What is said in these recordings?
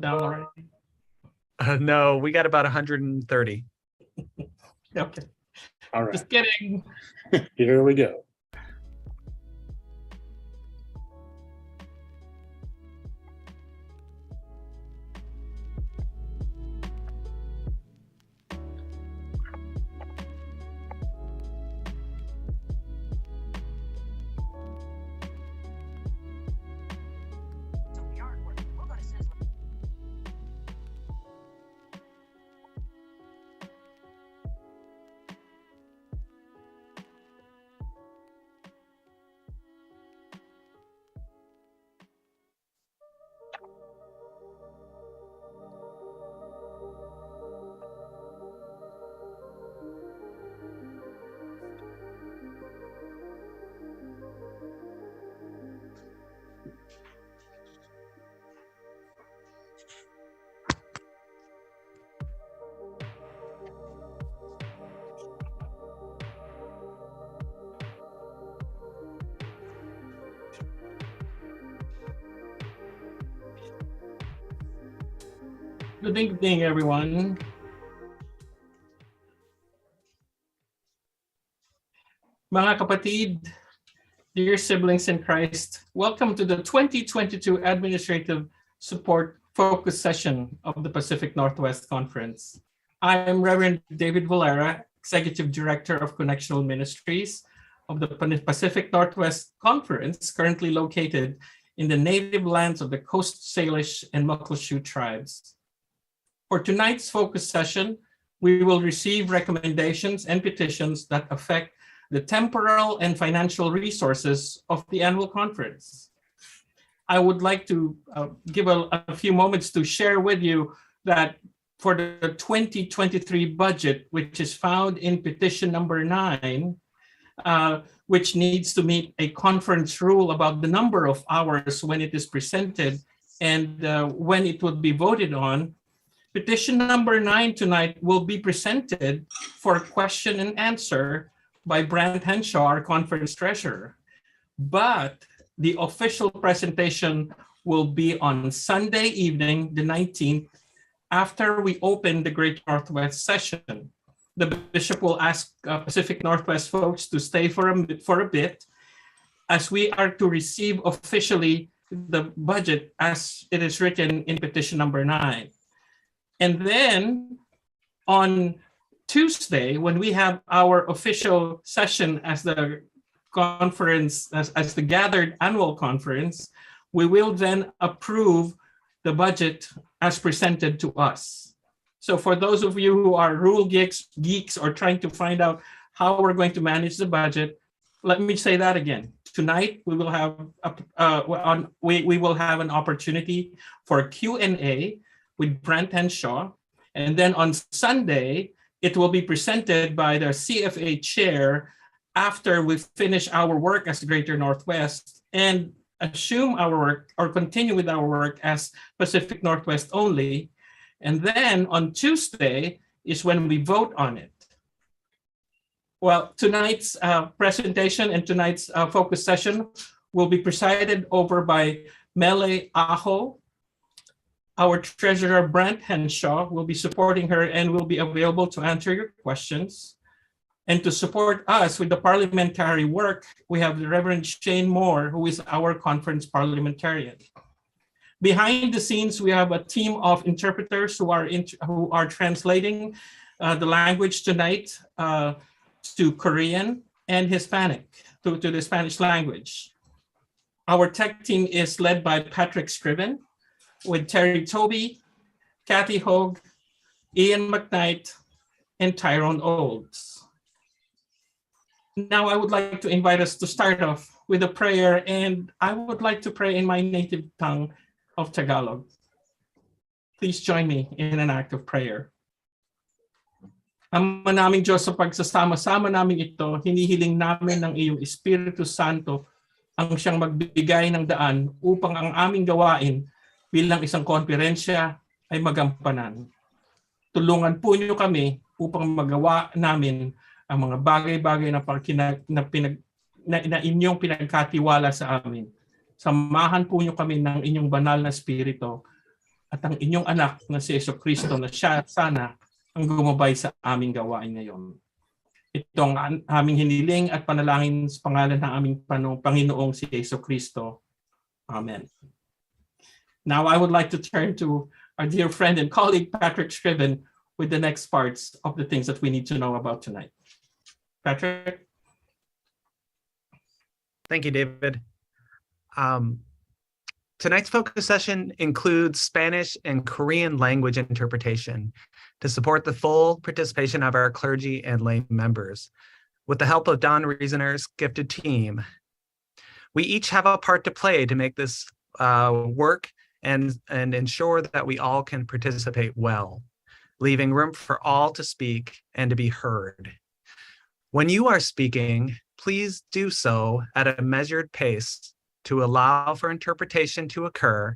down already? No, we got about 130. Okay. All right. Just kidding. Here we go. Good evening, everyone. Mga kapatid, dear siblings in Christ, welcome to the 2022 Administrative Support Focus Session of the Pacific Northwest Conference. I am Reverend David Valera, Executive Director of Connectional Ministries of the Pacific Northwest Conference, currently located in the native lands of the Coast Salish and Muckleshoot tribes. For tonight's focus session, we will receive recommendations and petitions that affect the temporal and financial resources of the annual conference. I would like to give a few moments to share with you that for the 2023 budget, which is found in petition number 9, which needs to meet a conference rule about the number of hours when it is presented and when it would be voted on, petition number 9 tonight will be presented for question and answer by Brant Henshaw, our conference treasurer. But the official presentation will be on Sunday evening, the 19th, after we open the Great Northwest session. The bishop will ask Pacific Northwest folks to stay for a bit as we are to receive officially the budget as it is written in petition number 9. And then on Tuesday, when we have our official session as the conference, as the gathered annual conference, we will then approve the budget as presented to us. So for those of you who are rule geeks or trying to find out how we're going to manage the budget, let me say that again. Tonight, we will have we will have an opportunity for Q&A with Brant Henshaw. And then on Sunday, it will be presented by the CFA chair after we finish our work as the Greater Northwest and assume our work or continue with our work as Pacific Northwest only. And then on Tuesday is when we vote on it. Well, tonight's presentation and tonight's focus session will be presided over by Mele Aho. Our treasurer, Brant Henshaw, will be supporting her and will be available to answer your questions. And to support us with the parliamentary work, we have the Reverend Shane Moore, who is our conference parliamentarian. Behind the scenes, we have a team of interpreters who are translating the language tonight to Korean and Hispanic, to the Spanish language. Our tech team is led by Patrick Scriven, with Terry Toby, Kathy Hogue, Ian McKnight, and Tyrone Olds. Now I would like to invite us to start off with a prayer, and I would like to pray in my native tongue of Tagalog. Please join me in an act of prayer. Ama naming Diyos, sa pagsasama-sama namin ito, hinihiling namin ng iyong Espiritu Santo ang siyang magbibigay ng daan upang ang aming gawain bilang isang konferensya ay magampanan. Tulungan po niyo kami upang magawa namin ang mga bagay-bagay na inyong pinagkatiwala sa amin. Samahan po niyo kami ng inyong banal na Espiritu at ang inyong anak na si Jesucristo na siya sana ang gumabay sa aming gawain ngayon. Ito ang aming hiniling at panalangin sa pangalan ng aming Panginoong si Jesucristo. Amen. Now I would like to turn to our dear friend and colleague Patrick Scriven with the next parts of the things that we need to know about tonight. Patrick? Thank you, David. Tonight's focus session includes Spanish and Korean language interpretation to support the full participation of our clergy and lay members. With the help of Don Reasoner's gifted team, we each have a part to play to make this work and ensure that we all can participate well, leaving room for all to speak and to be heard. When you are speaking, please do so at a measured pace to allow for interpretation to occur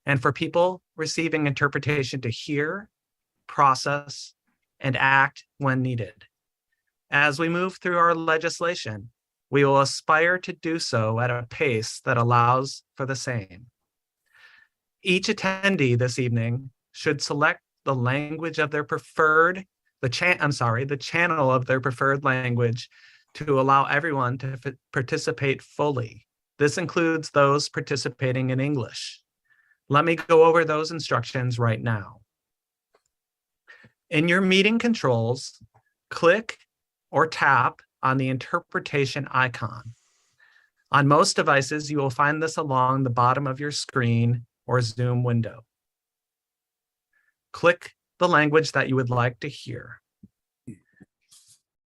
and for people receiving interpretation to hear, process, and act when needed. As we move through our legislation, we will aspire to do so at a pace that allows for the same. Each attendee this evening should select the language of their preferred, the channel of their preferred language to allow everyone to participate fully. This includes those participating in English. Let me go over those instructions right now. In your meeting controls, click or tap on the interpretation icon. On most devices, you will find this along the bottom of your screen or Zoom window. Click the language that you would like to hear.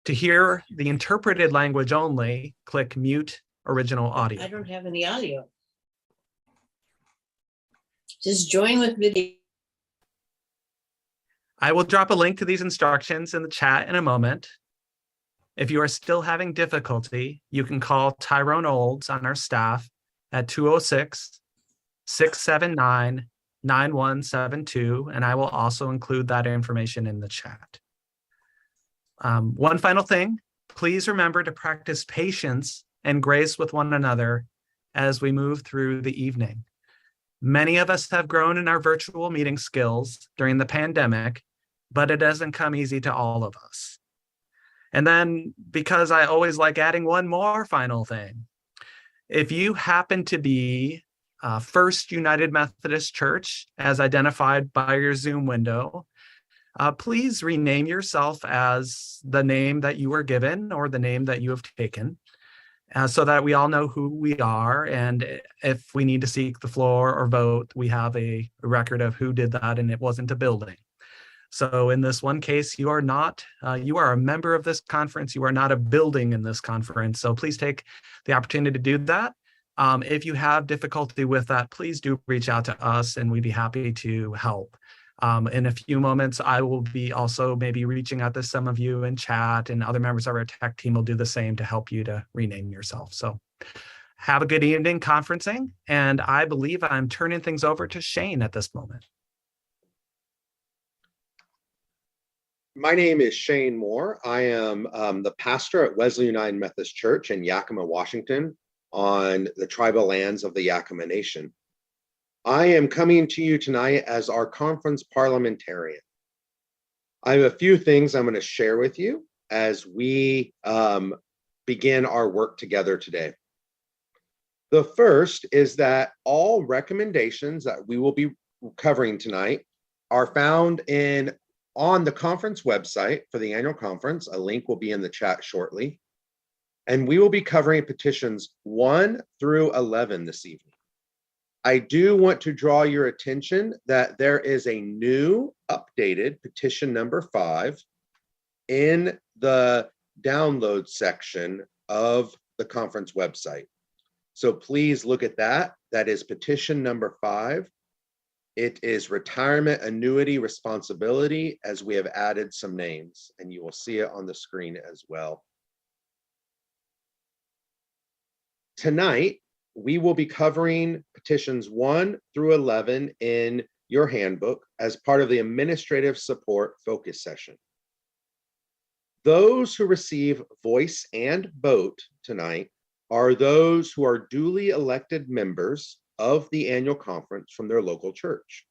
To hear the interpreted language only, click Mute Original Audio. I don't have any audio. Just join with video. I will drop a link to these instructions in the chat in a moment. If you are still having difficulty, you can call Tyrone Olds on our staff at 206-679-9172, and I will also include that information in the chat. One final thing, please remember to practice patience and grace with one another as we move through the evening. Many of us have grown in our virtual meeting skills during the pandemic, but it doesn't come easy to all of us. And then, because I always like adding one more final thing, if you happen to be First United Methodist Church, as identified by your Zoom window, please rename yourself as the name that you were given or the name that you have taken, so that we all know who we are. And if we need to seek the floor or vote, we have a record of who did that and it wasn't a building. So in this one case, you are not, you are a member of this conference. You are not a building in this conference. So please take the opportunity to do that. If you have difficulty with that, please do reach out to us and we'd be happy to help. In a few moments, I will be also maybe reaching out to some of you in chat, and other members of our tech team will do the same to help you to rename yourself. So have a good evening conferencing, and I believe I'm turning things over to Shane at this moment. My name is Shane Moore. I am the pastor at Wesley United Methodist Church in Yakima, Washington, on the tribal lands of the Yakima Nation. I am coming to you tonight as our conference parliamentarian. I have a few things I'm going to share with you as we begin our work together today. The first is that all recommendations that we will be covering tonight are found on the conference website for the annual conference. A link will be in the chat shortly. And we will be covering petitions 1 through 11 this evening. I do want to draw your attention that there is a new updated petition number 5 in the download section of the conference website. So please look at that. That is petition number 5. It is retirement annuity responsibility, as we have added some names, and you will see it on the screen as well. Tonight, we will be covering petitions 1 through 11 in your handbook as part of the administrative support focus session. Those who receive voice and vote tonight are those who are duly elected members of the annual conference from their local church.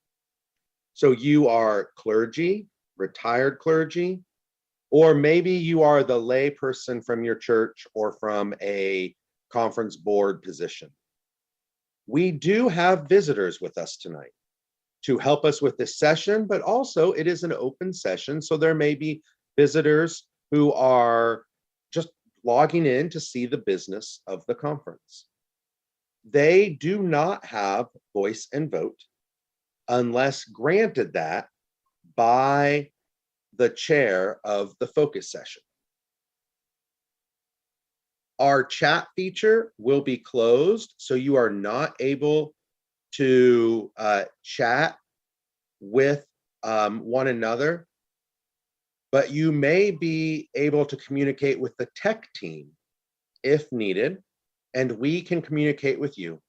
So you are clergy, retired clergy, or maybe you are the lay person from your church or from a conference board position. We do have visitors with us tonight to help us with this session, but also it is an open session, so there may be visitors who are just logging in to see the business of the conference. They do not have voice and vote unless granted that by the chair of the focus session. Our chat feature will be closed, so you are not able to chat with one another, but you may be able to communicate with the tech team if needed, and we can communicate with you.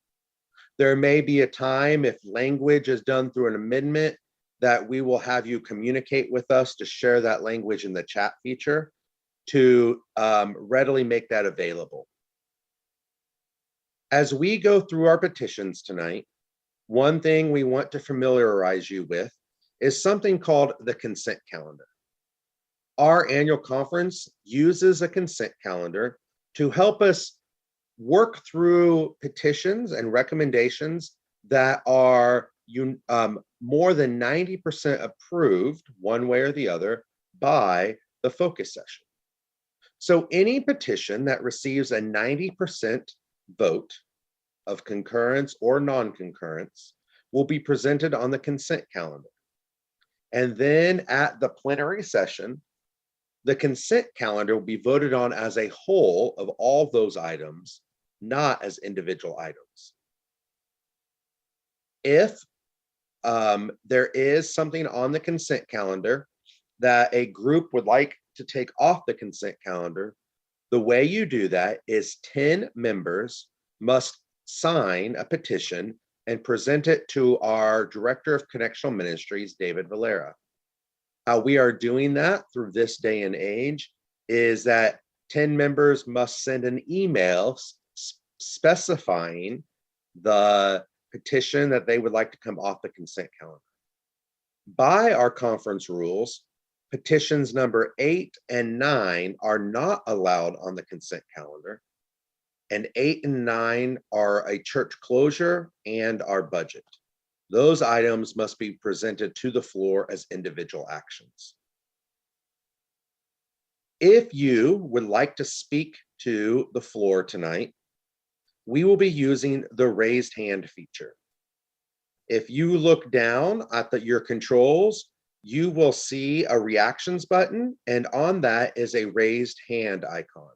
There may be a time, if language is done through an amendment, that we will have you communicate with us to share that language in the chat feature to readily make that available. As we go through our petitions tonight, one thing we want to familiarize you with is something called the consent calendar. Our annual conference uses a consent calendar to help us work through petitions and recommendations that are more than 90% approved one way or the other by the focus session. So any petition that receives a 90% vote of concurrence or non-concurrence will be presented on the consent calendar. And then at the plenary session, the consent calendar will be voted on as a whole of all those items, not as individual items. If there is something on the consent calendar that a group would like to take off the consent calendar, the way you do that is 10 members must sign a petition and present it to our Director of Connectional Ministries, David Valera. How we are doing that through this day and age is that 10 members must send an email specifying the petition that they would like to come off the consent calendar. By our conference rules, petitions number 8 and 9 are not allowed on the consent calendar, and 8 and 9 are a church closure and our budget. Those items must be presented to the floor as individual actions. If you would like to speak to the floor tonight, we will be using the raised hand feature. If you look down at your controls, you will see a reactions button, and on that is a raised hand icon.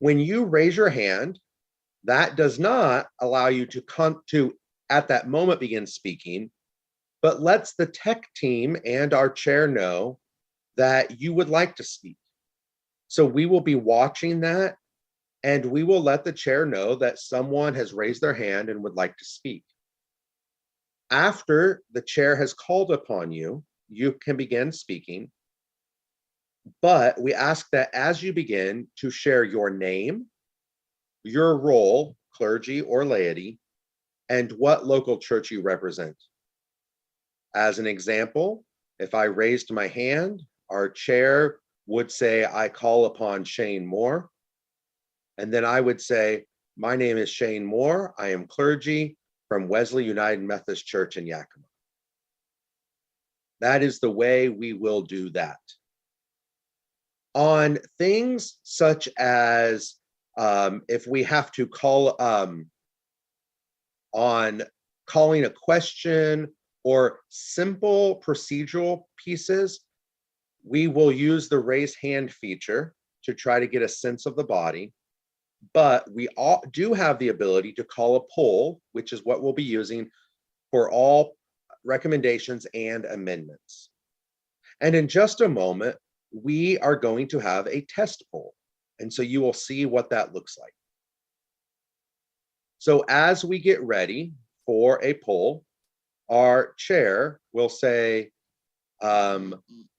When you raise your hand, that does not allow you to at that moment begin speaking, but lets the tech team and our chair know that you would like to speak. So we will be watching that, and we will let the chair know that someone has raised their hand and would like to speak. After the chair has called upon you, you can begin speaking, but we ask that as you begin to share your name, your role, clergy or laity, and what local church you represent. As an example, if I raised my hand, our chair would say, I call upon Shane Moore. And then I would say, my name is Shane Moore. I am clergy from Wesley United Methodist Church in Yakima. That is the way we will do that. On things such as if we have to call on calling a question or simple procedural pieces, we will use the raise hand feature to try to get a sense of the body. But we do have the ability to call a poll, which is what we'll be using for all recommendations and amendments. And in just a moment, we are going to have a test poll. And so you will see what that looks like. So as we get ready for a poll, our chair will say,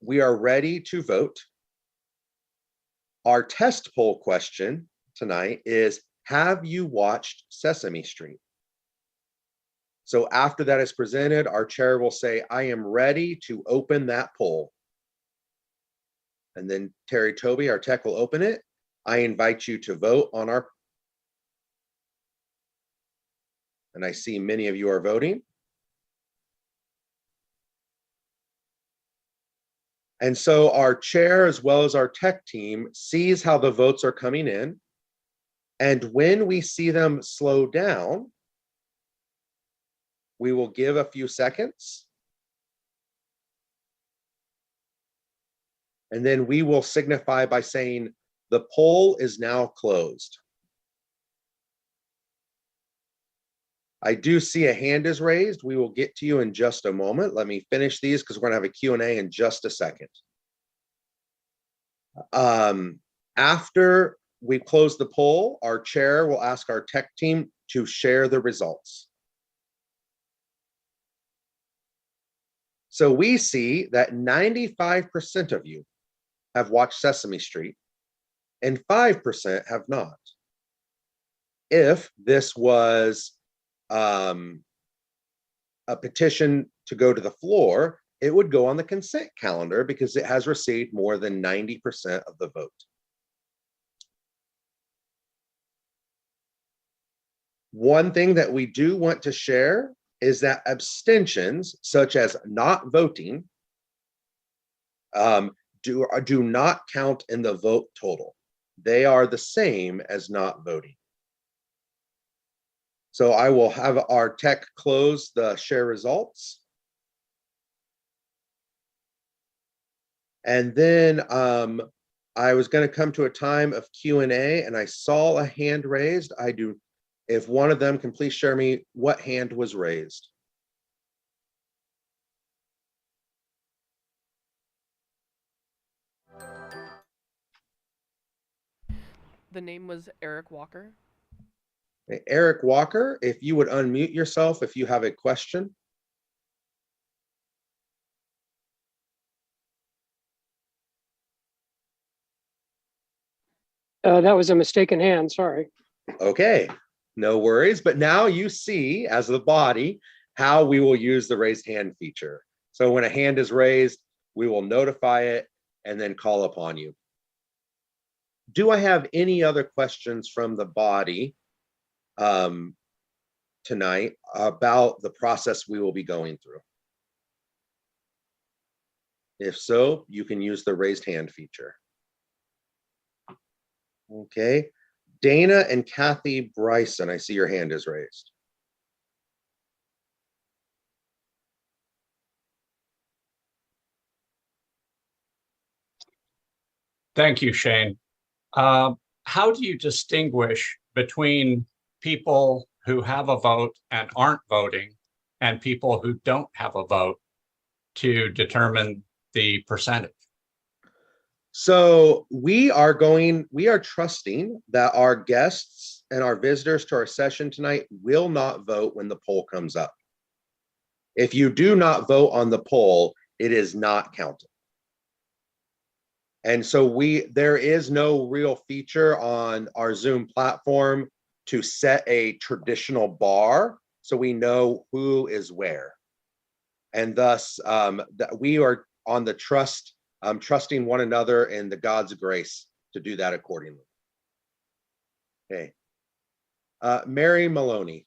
we are ready to vote. Our test poll question tonight is, have you watched Sesame Street? So after that is presented, our chair will say, I am ready to open that poll. And then Terry Toby, our tech, will open it. I invite you to vote on our. And I see many of you are voting. And so our chair, as well as our tech team, sees how the votes are coming in. And when we see them slow down, we will give a few seconds. And then we will signify by saying the poll is now closed. I do see a hand is raised. We will get to you in just a moment. Let me finish these because we're going to have a Q&A in just a second. After we close the poll, our chair will ask our tech team to share the results. So we see that 95% of you have watched Sesame Street and 5% have not. If this was a petition to go to the floor, it would go on the consent calendar because it has received more than 90% of the vote. One thing that we do want to share is that abstentions, such as not voting, do not count in the vote total. They are the same as not voting. So I will have our tech close the share results. And then I was going to come to a time of Q&A and I saw a hand raised. If one of them can please share me what hand was raised. The name was Eric Walker. Eric Walker, if you would unmute yourself if you have a question. That was a mistaken hand, sorry. Okay, no worries. But now you see, as the body, how we will use the raised hand feature. So when a hand is raised, we will notify it and then call upon you. Do I have any other questions from the body tonight about the process we will be going through? If so, you can use the raised hand feature. Okay, Dana and Kathy Bryson, I see your hand is raised. Thank you, Shane. How do you distinguish between people who have a vote and aren't voting and people who don't have a vote to determine the percentage? So we are trusting that our guests and our visitors to our session tonight will not vote when the poll comes up. If you do not vote on the poll, it is not counted. And so there is no real feature on our Zoom platform to set a traditional bar so we know who is where. And thus that we are on the trusting one another in the God's grace to do that accordingly. Okay. Mary Maloney.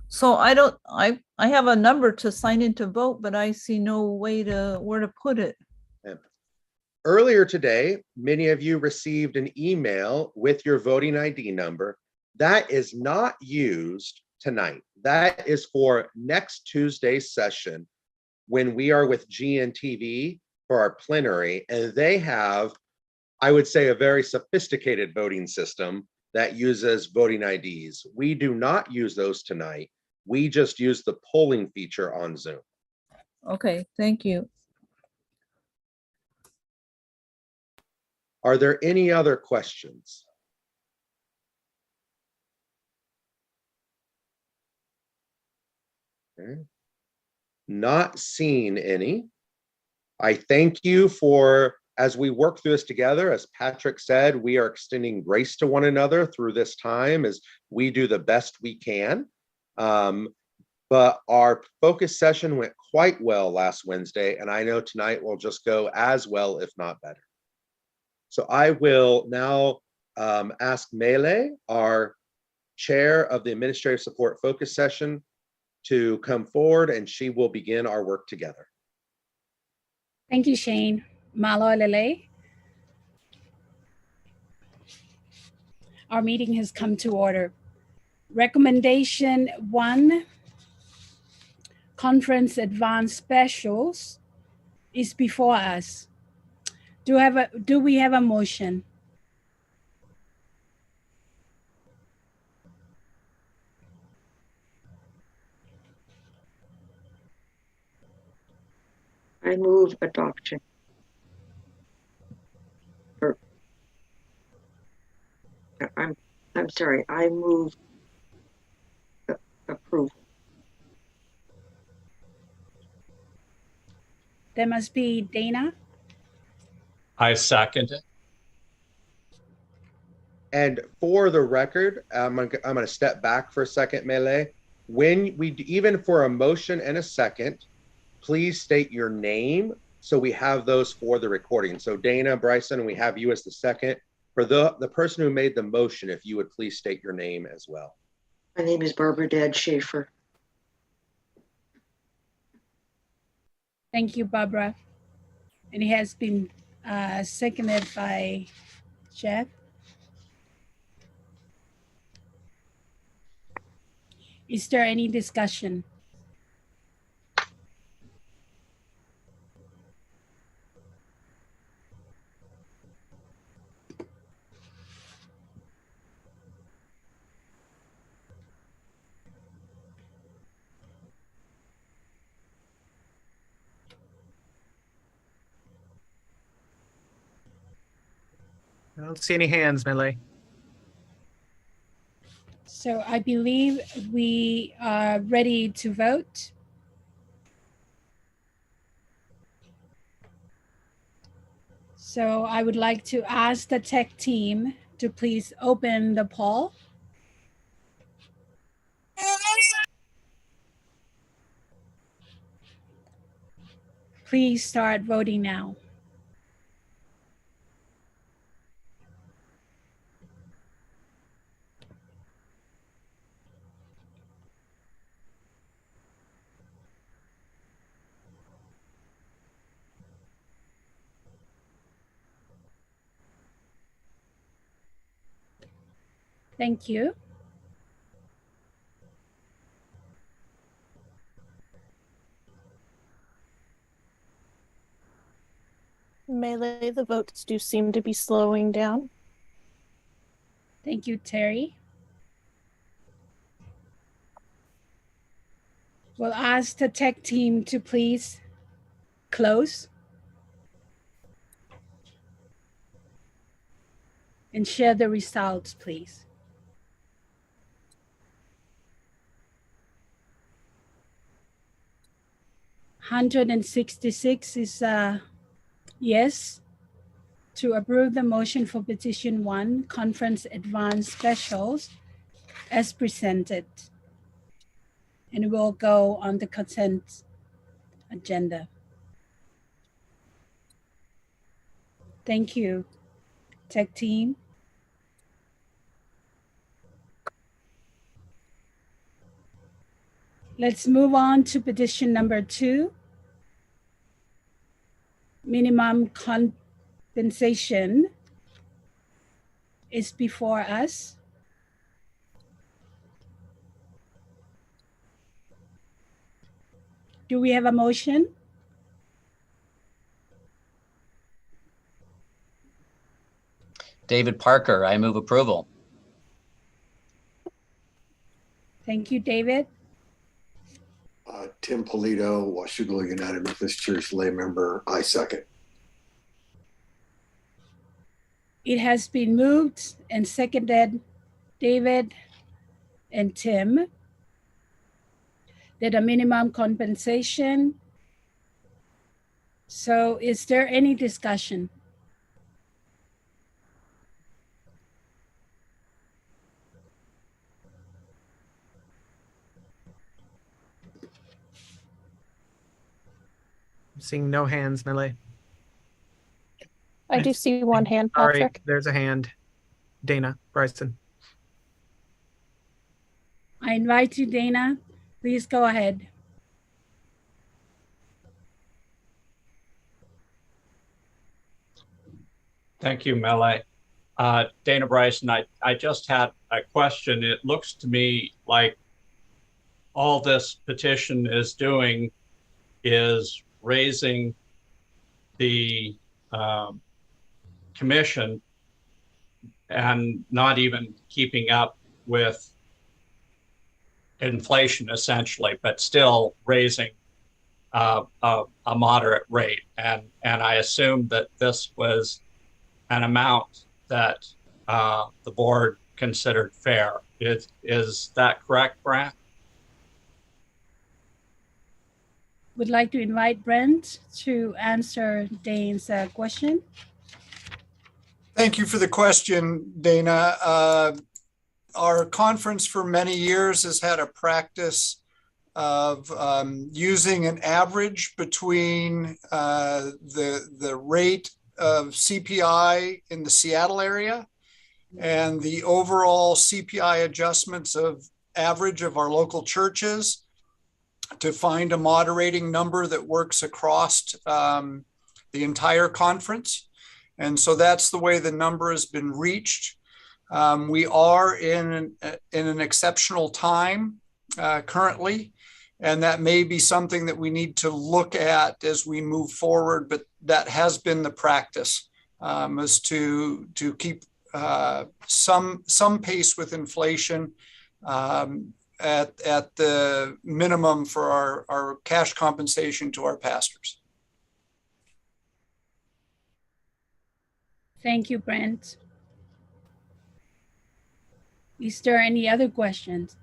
So I have a number to sign in to vote, but I see no way where to put it. Earlier today, many of you received an email with your voting ID number. That is not used tonight. That is for next Tuesday's session when we are with GNTV for our plenary, and they have, I would say, a very sophisticated voting system that uses voting IDs. We do not use those tonight. We just use the polling feature on Zoom. Okay, thank you. Are there any other questions? Okay. Not seeing any. I thank you for as we work through this together, as Patrick said, we are extending grace to one another through this time as we do the best we can. But our focus session went quite well last Wednesday, and I know tonight will just go as well, if not better. So I will now ask Mele, our chair of the Administrative Support Focus Session, to come forward, and she will begin our work together. Thank you, Shane. Malo Lele. Our meeting has come to order. Recommendation 1, Conference Advanced Specials, is before us. Do we have a motion? I move adoption. I'm sorry, I move approval. There must be Dana. I second it. And for the record, I'm going to step back for a second, Mele. When we, even for a motion and a second, please state your name so we have those for the recording. So Dana, Bryson, we have you as the second. For the person who made the motion, if you would please state your name as well. My name is Barbara Dad Schaefer. Thank you, Barbara. And it has been seconded by Jeff. Is there any discussion? I don't see any hands, Mele. So I believe we are ready to vote. So I would like to ask the tech team to please open the poll. Please start voting now. Thank you. Melee, the votes do seem to be slowing down. Thank you, Terry. We'll ask the tech team to please close and share the results, please. $166 is yes to approve the motion for petition 1, conference advanced specials, as presented. And it will go on the consent agenda. Thank you, tech team. Let's move on to petition number 2. Minimum compensation is before us. Do we have a motion? David Parker, I move approval. Thank you, David. Tim Polito, Washougal United Methodist Church lay member, I second. It has been moved and seconded, David and Tim, that a minimum compensation. So is there any discussion? Seeing no hands, Millie. I do see one hand, Sorry, Patrick. there's a hand. Dana Bryson. I invite you, Dana. Please go ahead. Thank you, Mele. Dana Bryson, I just had a question. It looks to me like all this petition is doing is raising the commission and not even keeping up with inflation, essentially, but still raising a moderate rate. And I assume that this was an amount that the board considered fair. Is that correct, Brant? Would like to invite Brent to answer Dane's question. Thank you for the question, Dana. Our conference for many years has had a practice of using an average between the rate of CPI in the Seattle area and the overall CPI adjustments of average of our local churches to find a moderating number that works across the entire conference. And so that's the way the number has been reached. We are in an exceptional time currently, and that may be something that we need to look at as we move forward, but that has been the practice, is to keep some pace with inflation at the minimum for our cash compensation to our pastors. Thank you, Brent. Is there any other questions?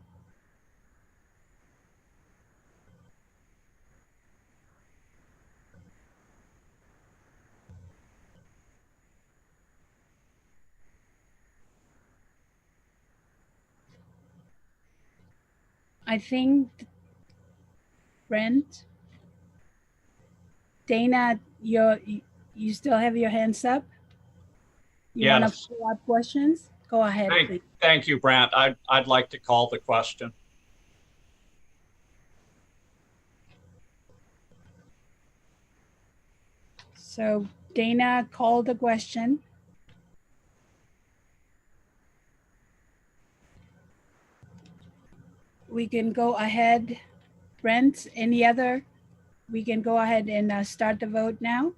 I think, Brent, Dana, you still have your hands up? You want to Yes. follow up questions? Go ahead, please. Thank you, Brant. I'd like to call the question. So Dana called the question. We can go ahead. Brent, any other? We can go ahead and start the vote now.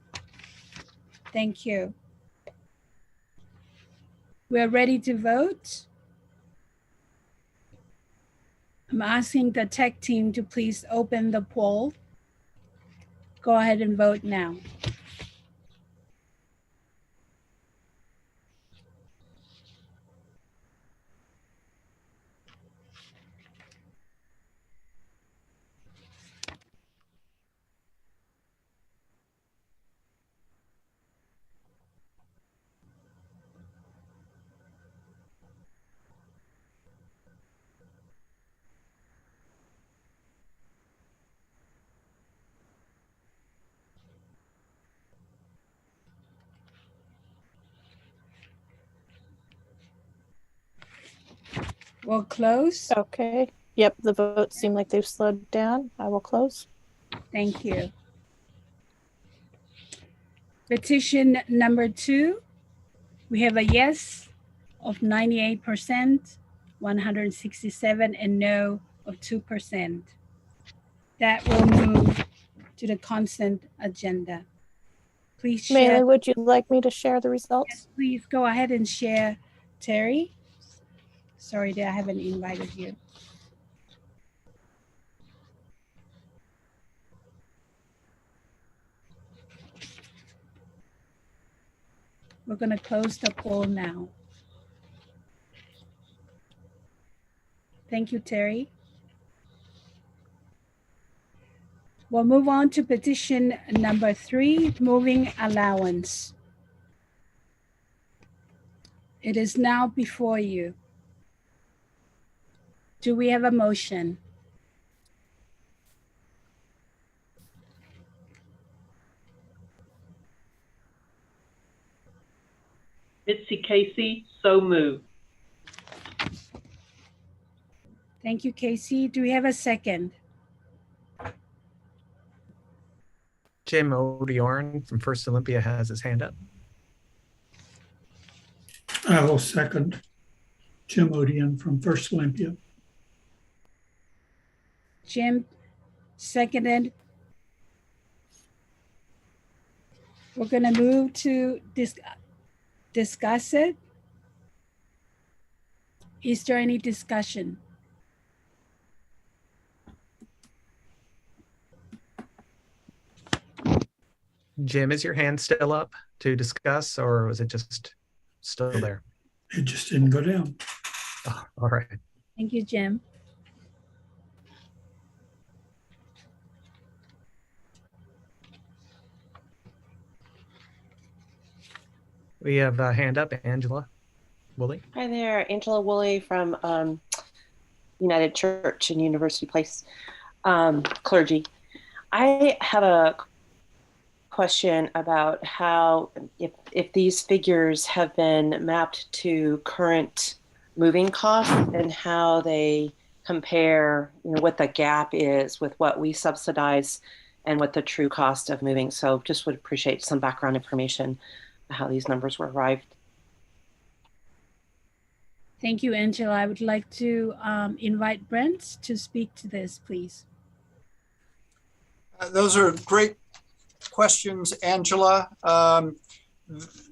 Thank you. We're ready to vote. I'm asking the tech team to please open the poll. Go ahead and vote now. We'll close. Okay. Yep, the votes seem like they've slowed down. I will close. Thank you. Petition number 2, we have a yes of 98%, 167, and no of 2%. That will move to the consent agenda. Please share. Mele, would you like me to share the results? Yes, please go ahead and share, Terry. Sorry that I haven't invited you. We're going to close the poll now. Thank you, Terry. We'll move on to petition number 3, moving allowance. It is now before you. Do we have a motion? Mitzi Casey, so moved. Thank you, Casey. Do we have a second? Jim Odiorn from First Olympia has his hand up. I will second Jim Odian from First Olympia. Jim, seconded. We're going to move to discuss it. Is there any discussion? Jim, is your hand still up to discuss, or was it just still there? It just didn't go down. Oh, all right. Thank you, Jim. We have a hand up, Angela Woolley. Hi there, Angela Woolley from United Church in University Place, clergy. I have a question about how, if these figures have been mapped to current moving costs and how they compare, what the gap is with what we subsidize and what the true cost of moving. So just would appreciate some background information on how these numbers were arrived. Thank you, Angela. I would like to invite Brent to speak to this, please. Those are great questions, Angela.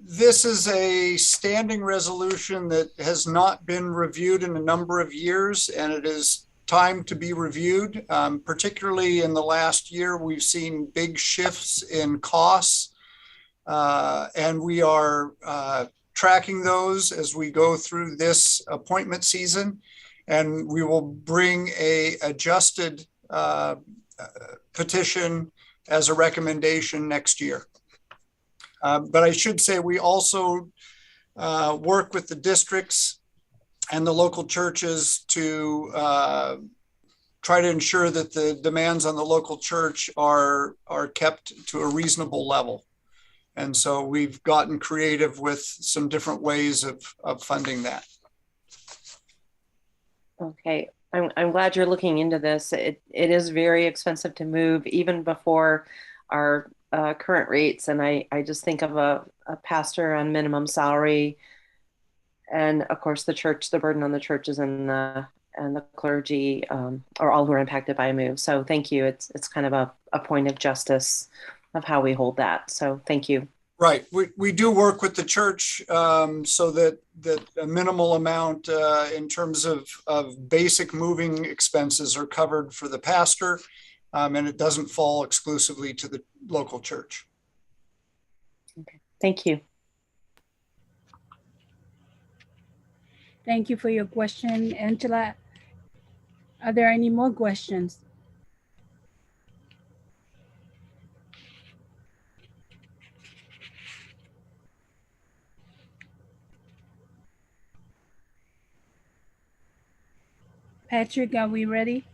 This is a standing resolution that has not been reviewed in a number of years, and it is time to be reviewed. Particularly in the last year, we've seen big shifts in costs, and we are tracking those as we go through this appointment season, and we will bring a adjusted petition as a recommendation next year. But I should say we also work with the districts and the local churches to try to ensure that the demands on the local church are kept to a reasonable level. And so we've gotten creative with some different ways of funding that. Okay, I'm glad you're looking into this. It is very expensive to move even before our current rates. And I just think of a pastor on minimum salary, and of course the church, the burden on the churches and the clergy are all who are impacted by a move. So thank you. It's kind of a point of justice of how we hold that. So thank you. Right. We do work with the church so that a minimal amount in terms of basic moving expenses are covered for the pastor, and it doesn't fall exclusively to the local church. Okay. Thank you. Thank you for your question, Angela. Are there any more questions? Patrick, are we ready?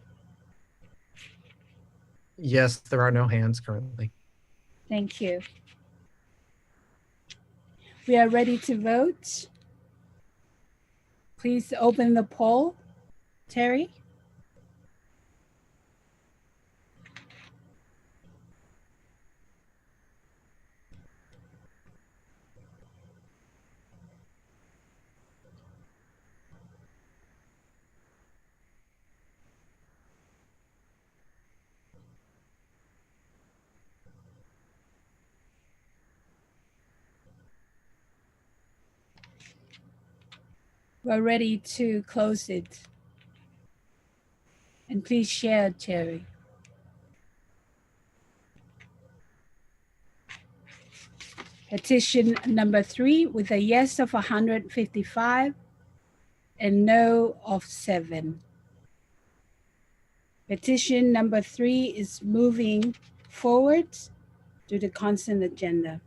Yes, there are no hands currently. Thank you. We are ready to vote. Please open the poll. Terry? We're ready to close it. And please share, Terry. Petition number 3 with a yes of 155 and no of 7. Petition number 3 is moving forward to the consent agenda.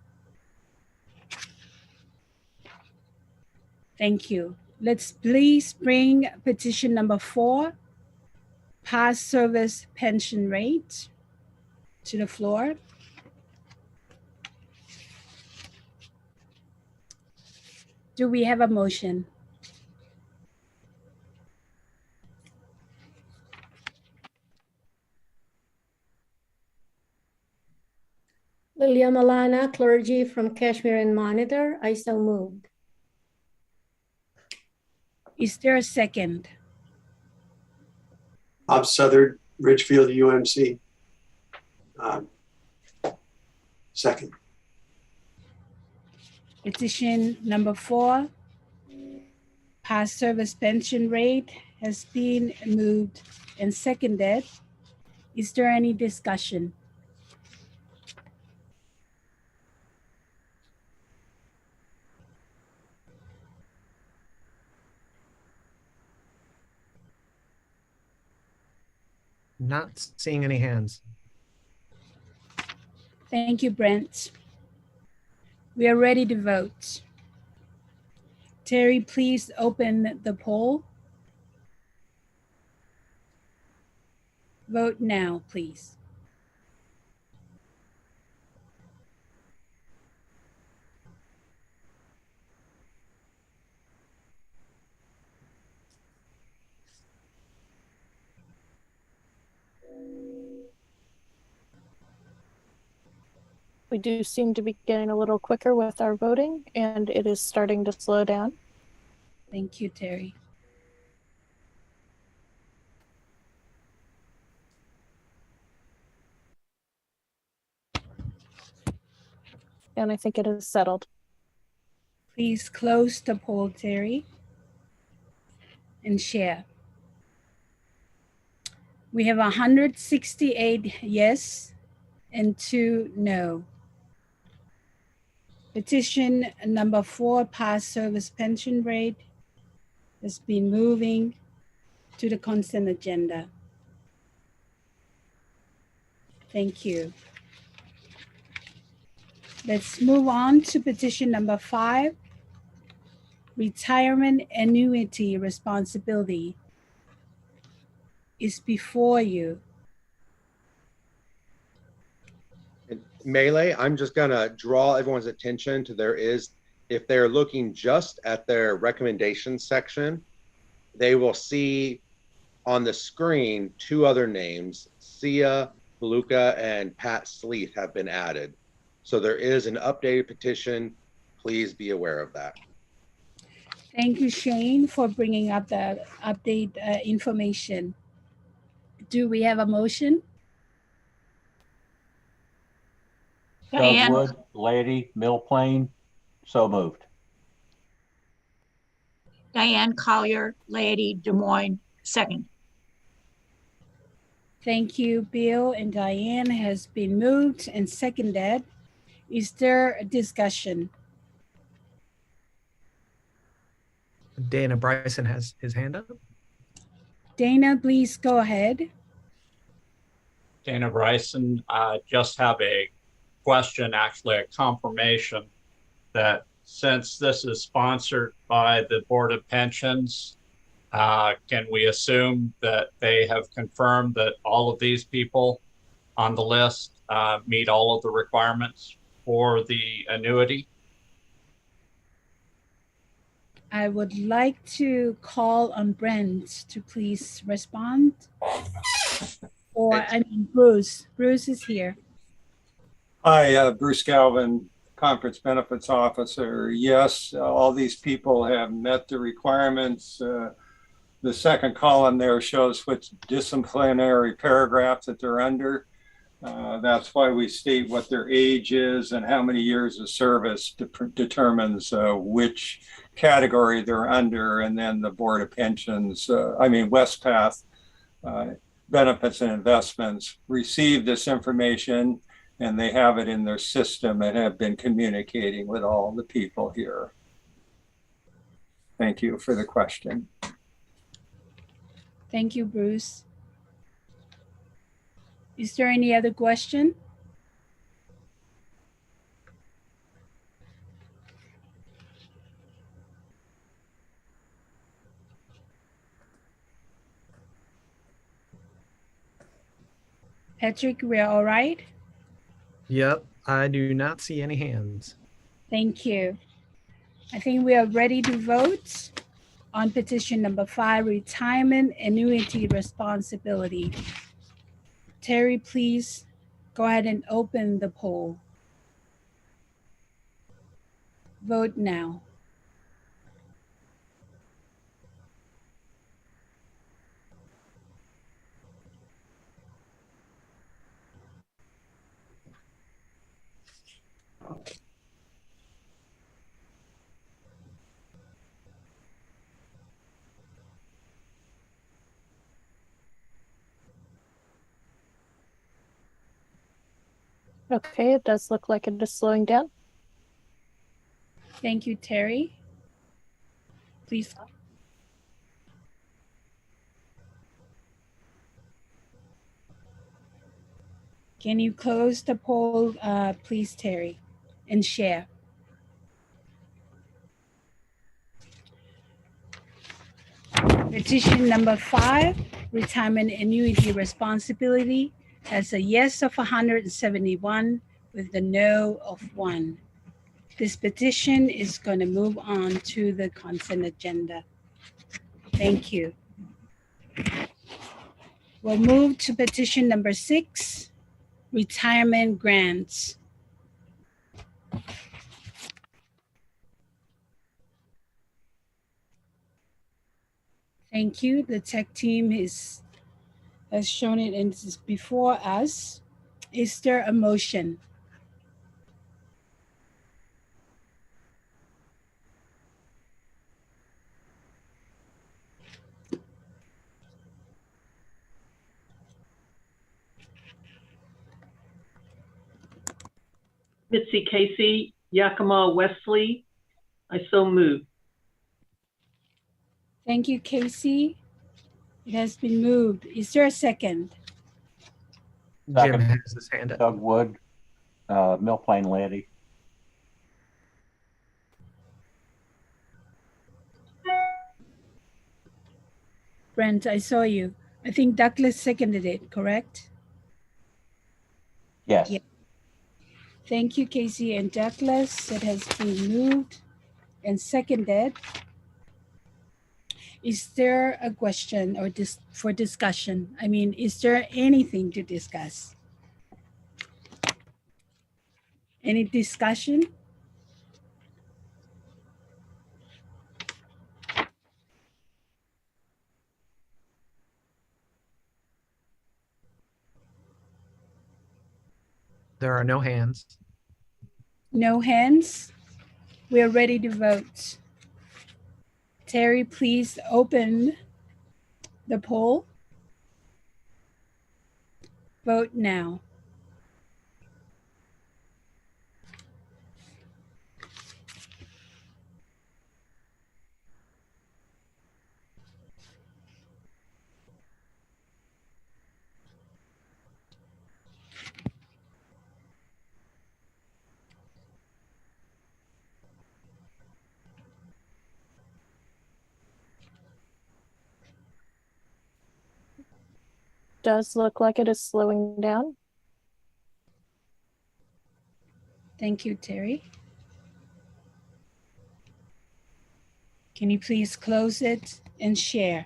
Thank you. Let's please bring petition number 4, past service pension rate, to the floor. Do we have a motion? Lilia Malana, clergy from Kashmir and Monitor. I so moved. Is there a second? Bob Southard, Ridgefield, UMC. Second. Petition number 4, past service pension rate, has been moved and seconded. Is there any discussion? Not seeing any hands. Thank you, Brent. We are ready to vote. Terry, please open the poll. Vote now, please. We do seem to be getting a little quicker with our voting, and it is starting to slow down. Thank you, Terry. And I think it is settled. Please close the poll, Terry, and share. We have 168 yes and 2 no. Petition number 4, past service pension rate, has been moving to the consent agenda. Thank you. Let's move on to petition number 5, retirement annuity responsibility is before you. Melee, I'm just gonna draw everyone's attention to if they're looking just at their recommendation section, they will see on the screen 2 other names, Sia Beluka and Pat Sleeth have been added. So there is an updated petition. Please be aware of that. Thank you, Shane, for bringing up the update information. Do we have a motion? Doug Wood, Laity, Mill Plain, so moved. Diane Collier, Laity, Des Moines, second. Thank you, Bill and Diane. Has been moved and seconded. Is there a discussion? Dana Bryson has his hand up. Dana, please go ahead. Dana Bryson, just have a question, actually a confirmation, that since this is sponsored by the Board of Pensions, can we assume that they have confirmed that all of these people on the list meet all of the requirements for the annuity? I would like to call on Brent to please respond. Or, Bruce. Bruce is here. Hi, Bruce Galvin, Conference Benefits Officer. Yes, all these people have met the requirements. The second column there shows which disciplinary paragraph that they're under. That's why we state what their age is and how many years of service determines which category they're under. And then the Board of Pensions, Westpath Benefits and Investments receive this information, and they have it in their system and have been communicating with all the people here. Thank you for the question. Thank you, Bruce. Is there any other question? Patrick, we're all right? Yep, I do not see any hands. Thank you. I think we are ready to vote on petition number 5, retirement annuity responsibility. Terry, please go ahead and open the poll. Vote now. Okay, it does look like it is slowing down. Thank you, Terry. Please. Can you close the poll, please, Terry, and share? Petition number 5, retirement annuity responsibility, has a yes of 171 with a no of 1. This petition is going to move on to the consent agenda. Thank you. We'll move to petition number 6, retirement grants. Thank you. The tech team has shown it and this is before us. Is there a motion? Mitzi Casey, Yakima Wesley. I so move. Thank you, Casey. It has been moved. Is there a second? Jim has his hand up. Doug Wood, Mill Plain Laity. Brent, I saw you. I think Douglas seconded it, correct? Yes. Yeah. Thank you, Casey and Douglas. It has been moved and seconded. Is there a question or for discussion? I mean, is there anything to discuss? Any discussion? There are no hands. No hands? We are ready to vote. Terry, please open the poll. Vote now. Does look like it is slowing down. Thank you, Terry. Can you please close it and share?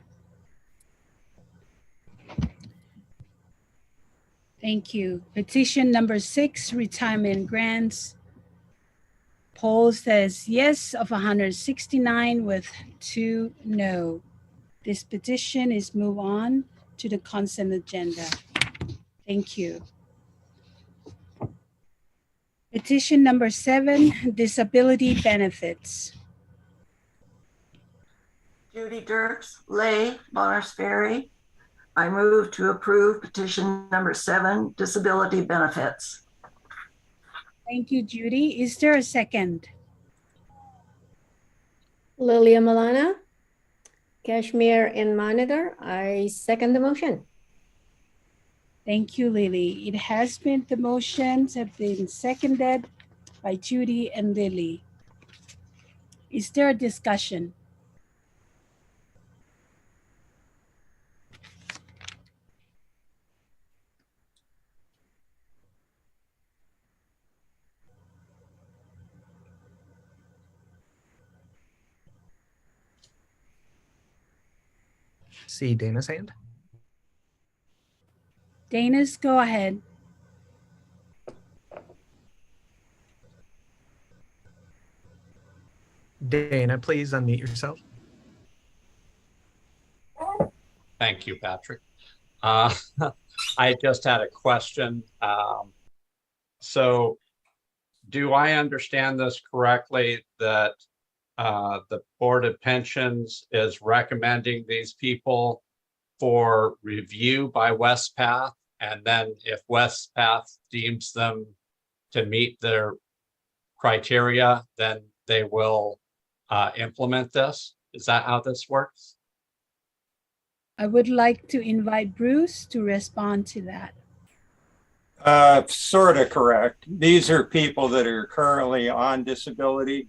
Thank you. Petition number 6, retirement grants. Poll says yes of 169 with 2 no. This petition is moved on to the consent agenda. Thank you. Petition number 7, disability benefits. Judy Dirks, lay, Bonners Ferry. I move to approve petition number 7, disability benefits. Thank you, Judy. Is there a second? Lilia Malana, Kashmir and Monitor. I second the motion. Thank you, Lily. It has been, the motions have been seconded by Judy and Lily. Is there a discussion? See Dana's hand. Dana's, go ahead. Dana, please unmute yourself. Thank you, Patrick. I just had a question. So do I understand this correctly that the Board of Pensions is recommending these people for review by Westpath, and then if Westpath deems them to meet their criteria, then they will implement this? Is that how this works? I would like to invite Bruce to respond to that. Sort of correct. These are people that are currently on disability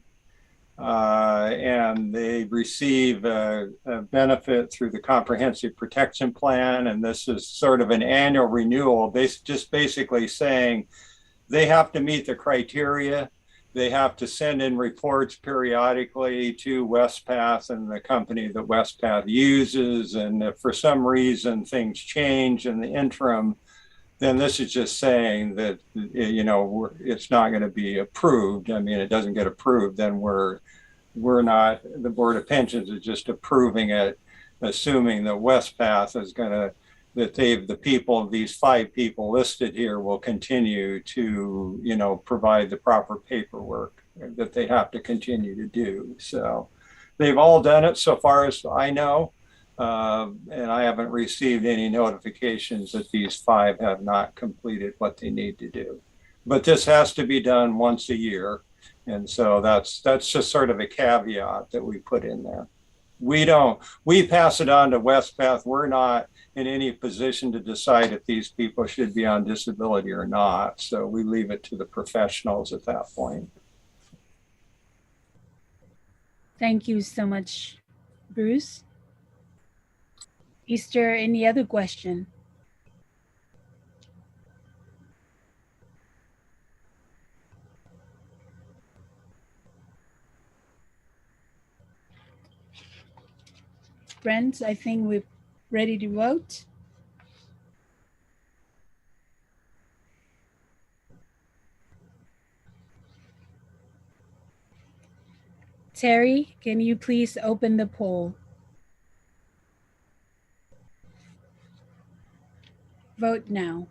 and they receive a benefit through the Comprehensive Protection Plan. And this is sort of an annual renewal, just basically saying they have to meet the criteria. They have to send in reports periodically to Westpath and the company that Westpath uses. And if for some reason things change in the interim, then this is just saying that, you know, it's not going to be approved. I mean, it doesn't get approved, then we're not, the Board of Pensions is just approving it, assuming that Westpath is going to, that the people, these 5 people listed here will continue to, you know, provide the proper paperwork that they have to continue to do. So they've all done it so far as I know. And I haven't received any notifications that these 5 have not completed what they need to do. But this has to be done once a year. And so that's just sort of a caveat that we put in there. We pass it on to Westpath. We're not in any position to decide if these people should be on disability or not. So we leave it to the professionals at that point. Thank you so much, Bruce. Is there any other question? Friends, I think we're ready to vote. Terry, can you please open the poll? Vote now.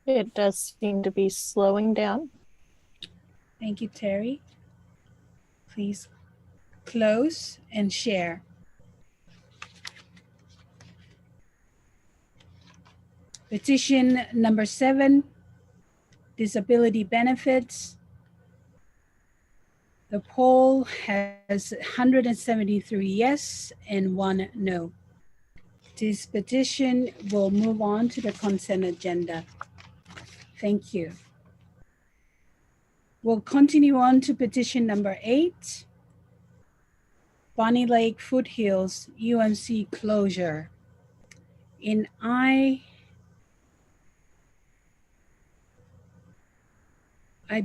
It does seem to be slowing down. Thank you, Terry. Please close and share. Petition number 7, disability benefits. The poll has 173 yes and 1 no. This petition will move on to the consent agenda. Thank you. We'll continue on to petition number 8, Bonnie Lake Foothills UMC closure. And I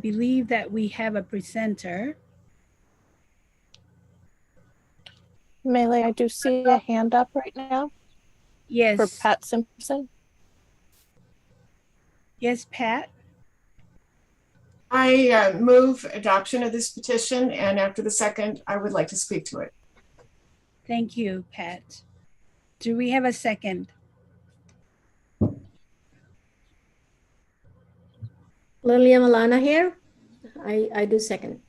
believe that we have a presenter. Melee, I do see a hand up right now. Yes. For Pat Simpson. Yes, Pat. I move adoption of this petition, and after the second, I would like to speak to it. Thank you, Pat. Do we have a second? Lilia Malana here. I do second.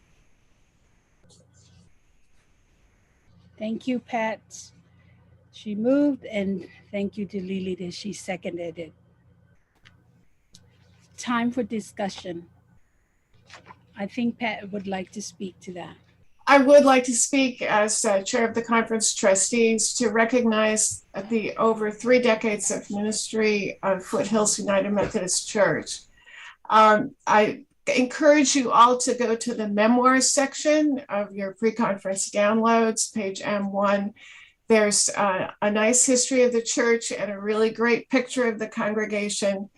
Thank you, Pat. She moved, and thank you to Lily that she seconded it. Time for discussion. I think Pat would like to speak to that. I would like to speak as chair of the conference trustees to recognize the over 3 decades of ministry of Foothills United Methodist Church. I encourage you all to go to the memoirs section of your pre-conference downloads, page M1. There's a nice history of the church and a really great picture of the congregation.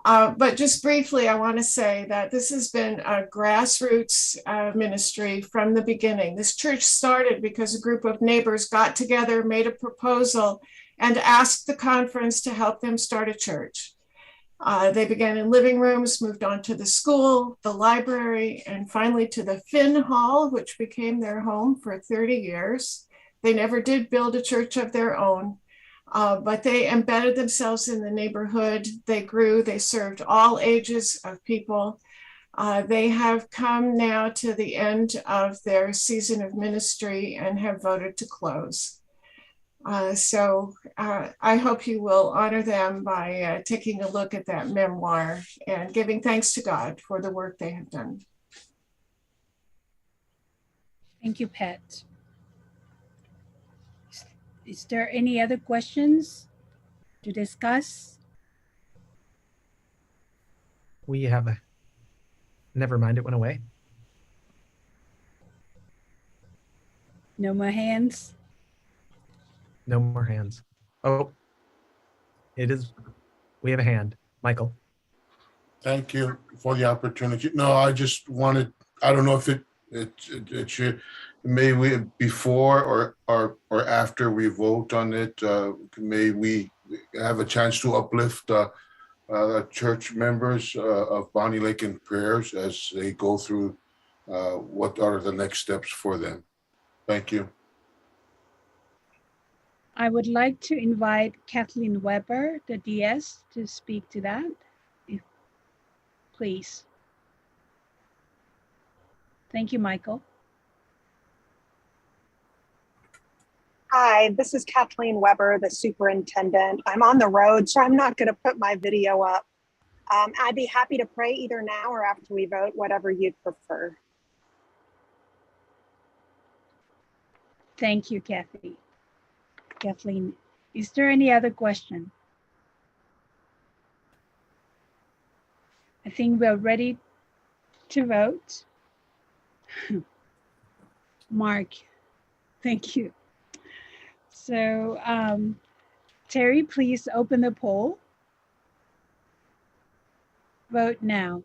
But just briefly, I want to say that this has been a grassroots ministry from the beginning. This church started because a group of neighbors got together, made a proposal, and asked the conference to help them start a church. They began in living rooms, moved on to the school, the library, and finally to the Finn Hall, which became their home for 30 years. They never did build a church of their own. But they embedded themselves in the neighborhood. They grew, they served all ages of people. They have come now to the end of their season of ministry and have voted to close. So I hope you will honor them by taking a look at that memoir and giving thanks to God for the work they have done. Thank you, Pat. Is there any other questions to discuss? We have a, never mind, it went away. No more hands? No more hands. Oh, it is, we have a hand. Michael. Thank you for the opportunity. No, I just wanted, I don't know if it should, may we, before or after we vote on it, may we have a chance to uplift church members of Bonnie Lake in prayers as they go through what are the next steps for them. Thank you. I would like to invite Kathleen Weber, the DS, to speak to that, please. Thank you, Michael. Hi, this is Kathleen Weber, the superintendent. I'm on the road, so I'm not going to put my video up. I'd be happy to pray either now or after we vote, whatever you'd prefer. Thank you, Kathleen. Is there any other question? I think we're ready to vote. Mark, thank you. So Terry, please open the poll. Vote now.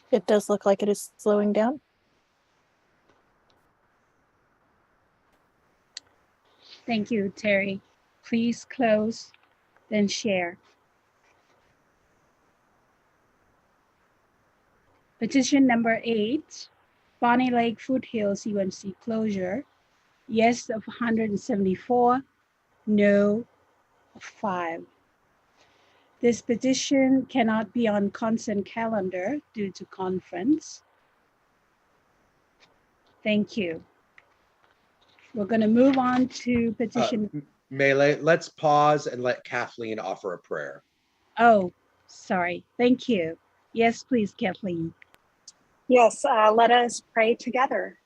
It does look like it is slowing down. Thank you, Terry. Please close, then share. Petition number 8, Bonnie Lake Foothills UMC closure. Yes of 174, no of 5. This petition cannot be on consent calendar due to conference. Thank you. We're going to move on to petition. Melee, let's pause and let Kathleen offer a prayer. Oh, sorry. Thank you. Yes, please, Kathleen. Yes, let us pray together.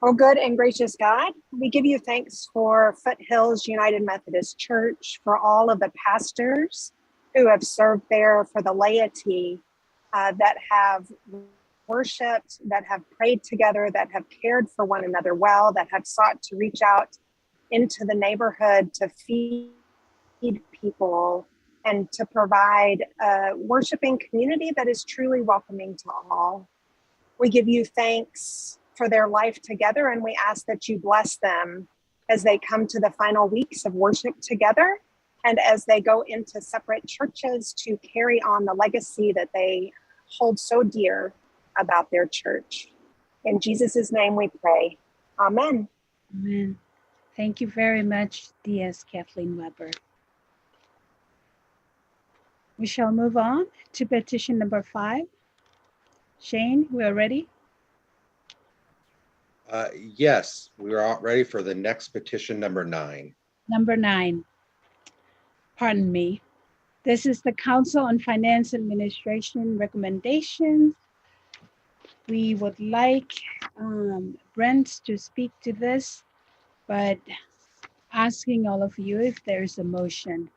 Oh, good and gracious God, we give you thanks for Foothills United Methodist Church, for all of the pastors who have served there, for the laity that have worshiped, that have prayed together, that have cared for one another well, that have sought to reach out into the neighborhood to feed people and to provide a worshiping community that is truly welcoming to all. We give you thanks for their life together, and we ask that you bless them as they come to the final weeks of worship together and as they go into separate churches to carry on the legacy that they hold so dear about their church. In Jesus' name we pray. Amen. Amen. Thank you very much, DS Kathleen Weber. We shall move on to petition number 5. Shane, we are ready? Yes, we are ready for the next petition number 9. Number 9. Pardon me. This is the Council on Finance Administration recommendations. We would like Brent to speak to this, but asking all of you if there's a motion.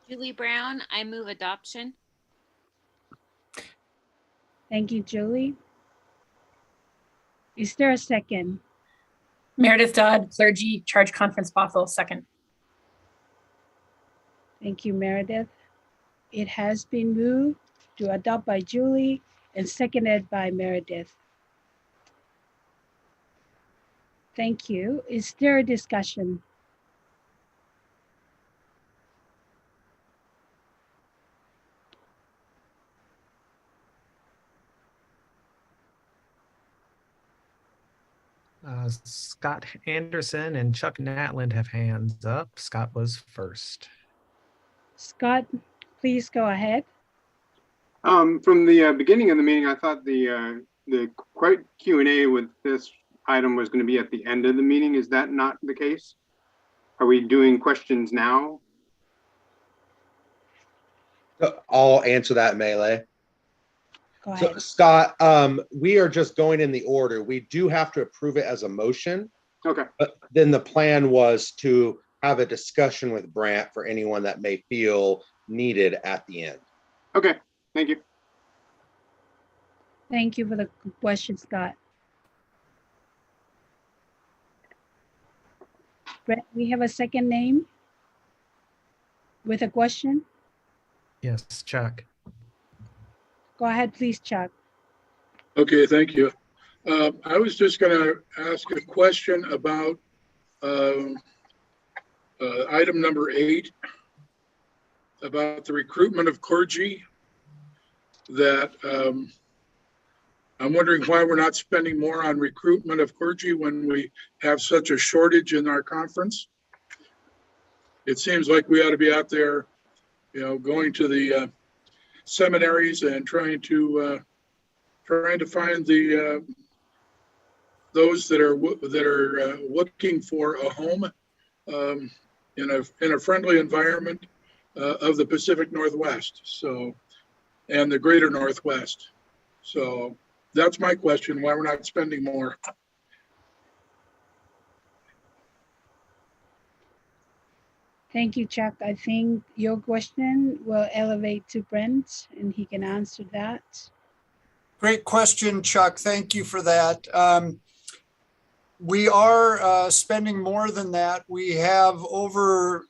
Julie Brown, I move adoption. Thank you, Julie. Is there a second? Meredith Dodd, Clergy, Charge Conference Bothell, second. Thank you, Meredith. It has been moved to adopt by Julie and seconded by Meredith. Thank you. Is there a discussion? Scott Anderson and Chuck Natland have hands up. Scott was first. Scott, please go ahead. From the beginning of the meeting, I thought the Q&A with this item was going to be at the end of the meeting. Is that not the case? Are we doing questions now? I'll answer that, Melee. Go ahead. So, Scott, we are just going in the order. We do have to approve it as a motion. Okay. But then the plan was to have a discussion with Brant for anyone that may feel needed at the end. Okay, thank you. Thank you for the question, Scott. Brett, we have a second name with a question. Yes, Chuck. Go ahead, please, Chuck. Okay, thank you. I was just going to ask a question about item number 8, about the recruitment of clergy. That I'm wondering why we're not spending more on recruitment of clergy when we have such a shortage in our conference. It seems like we ought to be out there, going to the seminaries and trying to find those that are looking for a home in a friendly environment of the Pacific Northwest, and the greater Northwest. So that's my question, why we're not spending more. Thank you, Chuck. I think your question will elevate to Brent and he can answer that. Great question, Chuck. Thank you for that. We are spending more than that. We have over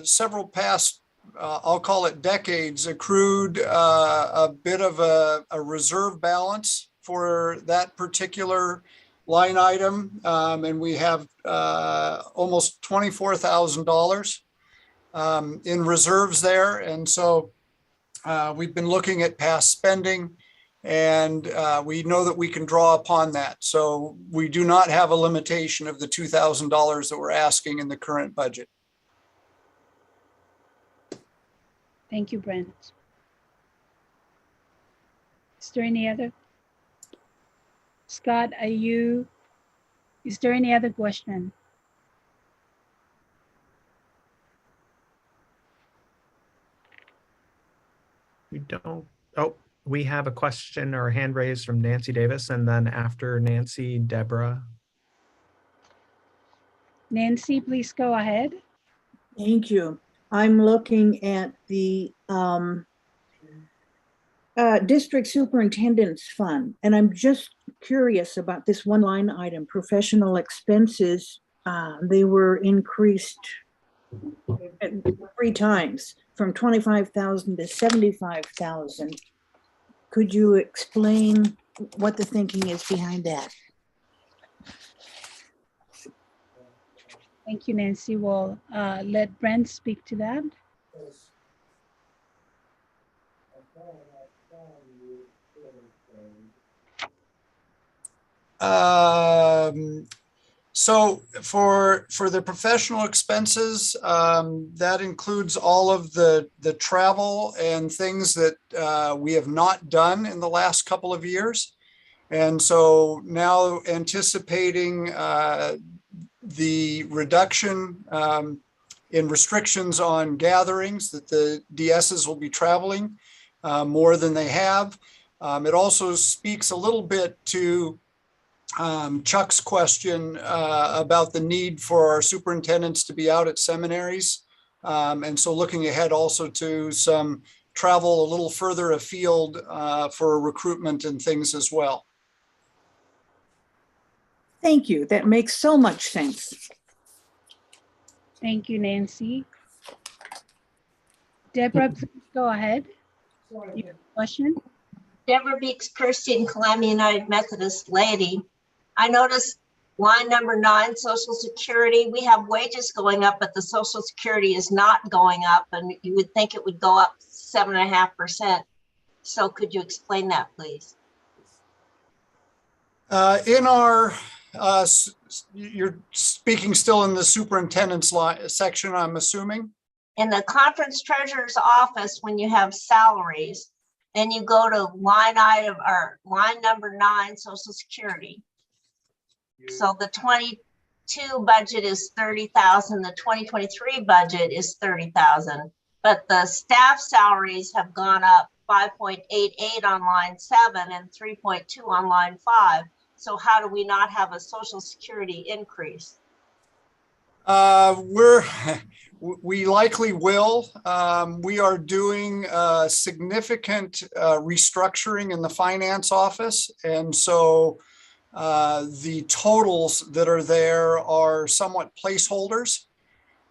several past, I'll call it decades, accrued a bit of a reserve balance for that particular line item. And we have almost $24,000 in reserves there. And so we've been looking at past spending, and we know that we can draw upon that. So we do not have a limitation of the $2,000 that we're asking in the current budget. Thank you, Brent. Is there any other? Scott, is there any other question? We don't. Oh, we have a question or a hand raised from Nancy Davis, and then after Nancy, Deborah. Nancy, please go ahead. Thank you. I'm looking at the District Superintendent's Fund, and I'm just curious about this one line item, professional expenses. They were increased 3 times, from 25,000 to 75,000. Could you explain what the thinking is behind that? Thank you, Nancy. We'll let Brent speak to that. So for the professional expenses, that includes all of the travel and things that we have not done in the last couple of years. And so now anticipating the reduction in restrictions on gatherings, that the DSs will be traveling more than they have. It also speaks a little bit to Chuck's question about the need for our superintendents to be out at seminaries. And so looking ahead also to some travel a little further afield for recruitment and things as well. Thank you. That makes so much sense. Thank you, Nancy. Deborah, please go ahead. Your question? Deborah Beeks, Christian, Calamity United Methodist laity. I noticed line number 9, Social Security. We have wages going up, but the Social Security is not going up, and you would think it would go up 7.5%. So could you explain that, please? In our, you're speaking still in the superintendent's section, I'm assuming? In the conference treasurer's office, when you have salaries, then you go to line item or line number 9, Social Security. So the 22 budget is 30,000. The 2023 budget is 30,000. But the staff salaries have gone up 5.88 on line 7 and 3.2 on line 5. So how do we not have a Social Security increase? We likely will. We are doing significant restructuring in the finance office. And so the totals that are there are somewhat placeholders.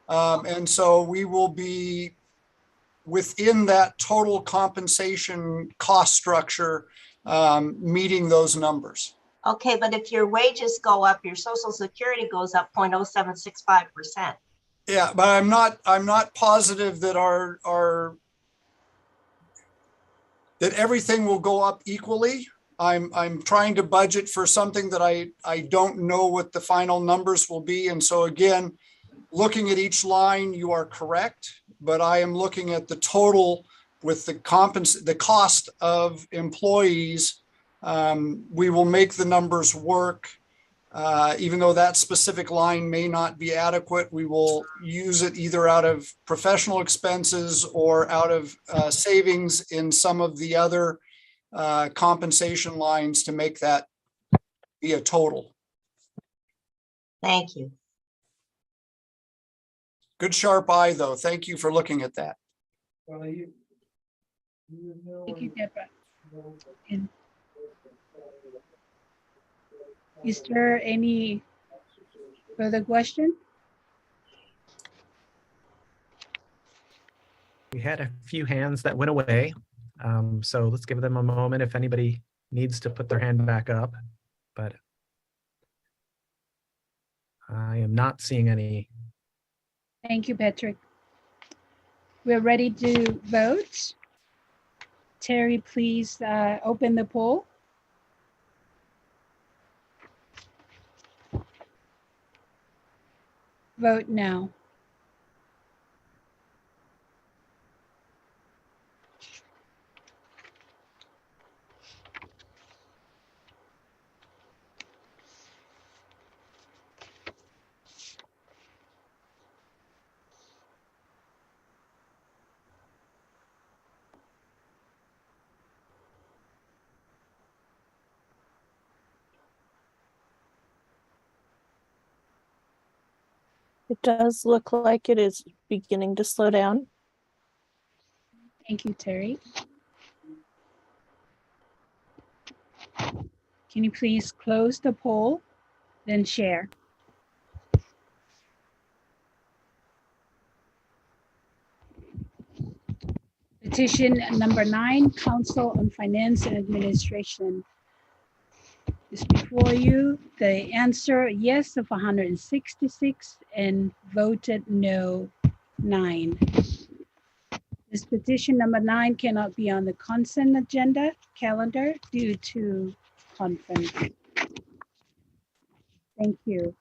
And so we will be within that total compensation cost structure, meeting those numbers. Okay, but if your wages go up, your Social Security goes up 0.0765%. Yeah, but I'm not positive that that everything will go up equally. I'm trying to budget for something that I don't know what the final numbers will be. And so again, looking at each line, you are correct, but I am looking at the total with the cost of employees. We will make the numbers work. Even though that specific line may not be adequate, we will use it either out of professional expenses or out of savings in some of the other compensation lines to make that be a total. Thank you. Good sharp eye, though. Thank you for looking at that. Thank you, Deborah. And is there any further question? We had a few hands that went away. So let's give them a moment if anybody needs to put their hand back up, but I am not seeing any. Thank you, Patrick. We're ready to vote. Terry, please open the poll. Vote now. It does look like it is beginning to slow down. Thank you, Terry. Can you please close the poll, then share? Petition number 9, Council on Finance and Administration is before you. The answer, yes, of 166 and voted no, 9. This petition number 9 cannot be on the consent agenda calendar due to conference. Thank you.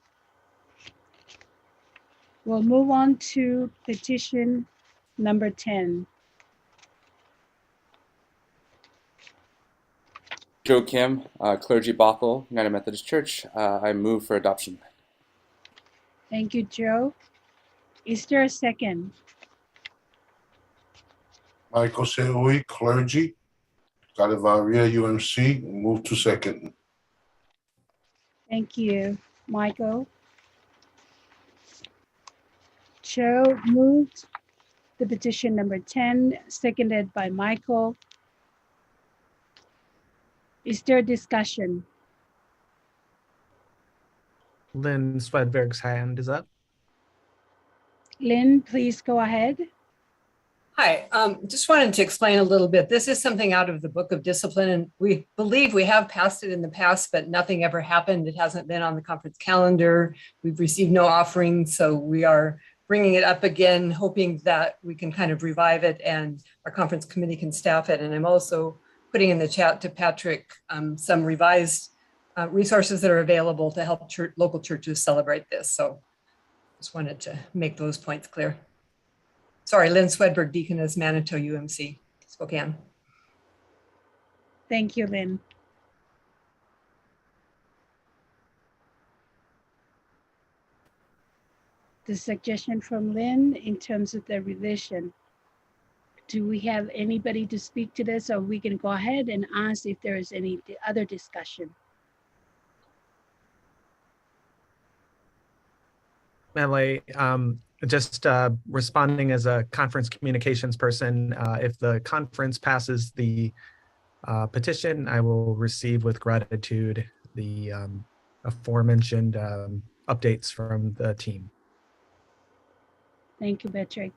We'll move on to petition number 10. Joe Kim, Clergy Bothell, United Methodist Church. I move for adoption. Thank you, Joe. Is there a second? Michael Seui, clergy, Calivaria, UMC, move to second. Thank you, Michael. Joe moved the petition number 10, seconded by Michael. Is there discussion? Lynn Swedberg's hand is up. Lynn, please go ahead. Hi, just wanted to explain a little bit. This is something out of the Book of Discipline, and we believe we have passed it in the past, but nothing ever happened. It hasn't been on the conference calendar. We've received no offerings, so we are bringing it up again, hoping that we can kind of revive it and our conference committee can staff it. And I'm also putting in the chat to Patrick some revised resources that are available to help local churches celebrate this. So just wanted to make those points clear. Sorry, Lynn Swedberg, Deaconess, Manitou, UMC, Spokane. Thank you, Lynn. The suggestion from Lynn in terms of the revision. Do we have anybody to speak to this, or we can go ahead and ask if there is any other discussion? Melanie, just responding as a conference communications person, if the conference passes the petition, I will receive with gratitude the aforementioned updates from the team. Thank you, Patrick.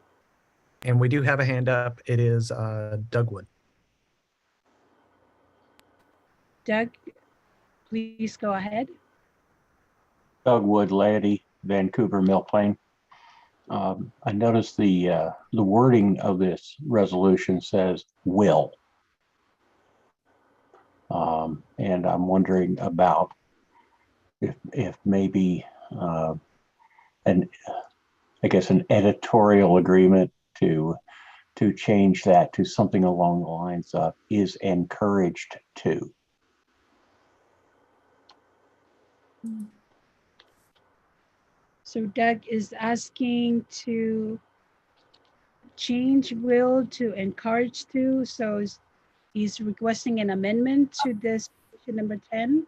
And we do have a hand up. It is Doug Wood. Doug, please go ahead. Doug Wood, laity, Vancouver, Mill Plain. I noticed the wording of this resolution says will. And I'm wondering about if maybe I guess an editorial agreement to change that to something along the lines of is encouraged to. So Doug is asking to change will to encourage to. So he's requesting an amendment to this petition number 10.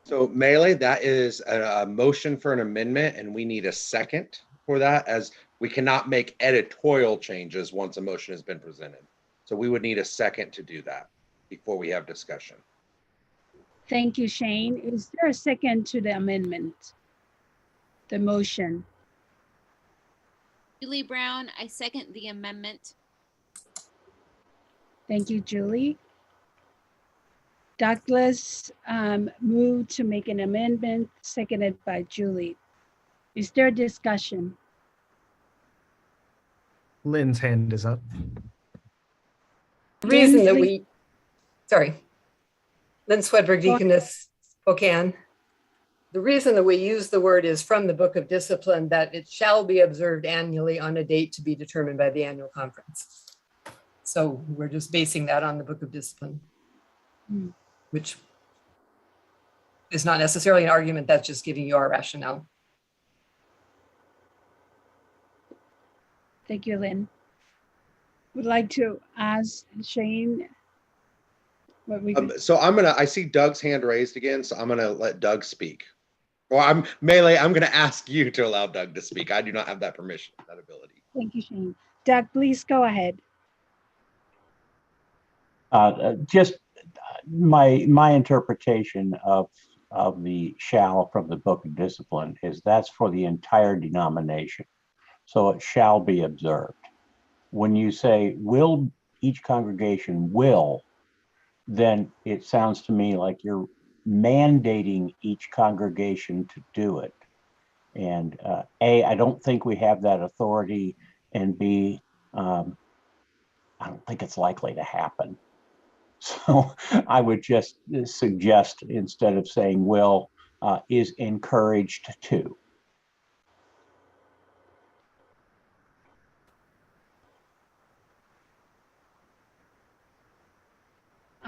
So Melee, that is a motion for an amendment, and we need a second for that, as we cannot make editorial changes once a motion has been presented. So we would need a second to do that before we have discussion. Thank you, Shane. Is there a second to the amendment? The motion? Julie Brown, I second the amendment. Thank you, Julie. Douglas moved to make an amendment, seconded by Julie. Is there discussion? Lynn's hand is up. The reason that we, sorry, Lynn Swedberg, Deaconess, Spokane. The reason that we use the word is from the Book of Discipline, that it shall be observed annually on a date to be determined by the annual conference. So we're just basing that on the Book of Discipline, which is not necessarily an argument, that's just giving you our rationale. Thank you, Lynn. Would like to ask Shane what we So I see Doug's hand raised again, so I'm gonna let Doug speak. Or Melee, I'm gonna ask you to allow Doug to speak. I do not have that permission, that ability. Thank you, Shane. Doug, please go ahead. Just my interpretation of the shall from the Book of Discipline is that's for the entire denomination. So it shall be observed. When you say will, each congregation will, then it sounds to me like you're mandating each congregation to do it. And A, I don't think we have that authority, and B, I don't think it's likely to happen. So I would just suggest, instead of saying will, is encouraged to.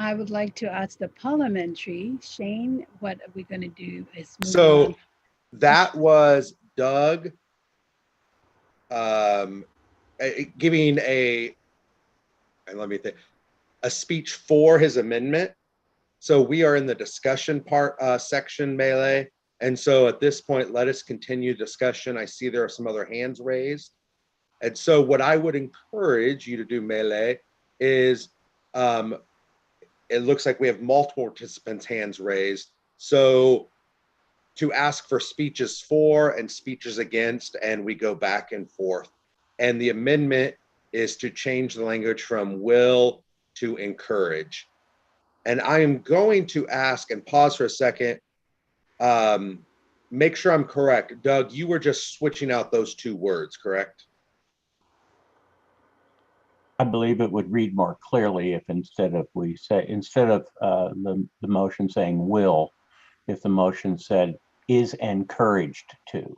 I would like to ask the parliamentary, Shane, what are we going to do is move So on. that was Doug giving and let me think, a speech for his amendment. So we are in the discussion part section, Melee. And so at this point, let us continue discussion. I see there are some other hands raised. And so what I would encourage you to do, Melee, is it looks like we have multiple participants' hands raised. So to ask for speeches for and speeches against, and we go back and forth. And the amendment is to change the language from will to encourage. And I am going to ask and pause for a second, make sure I'm correct. Doug, you were just switching out those two words, correct? I believe it would read more clearly if instead of the motion saying will, if the motion said is encouraged to.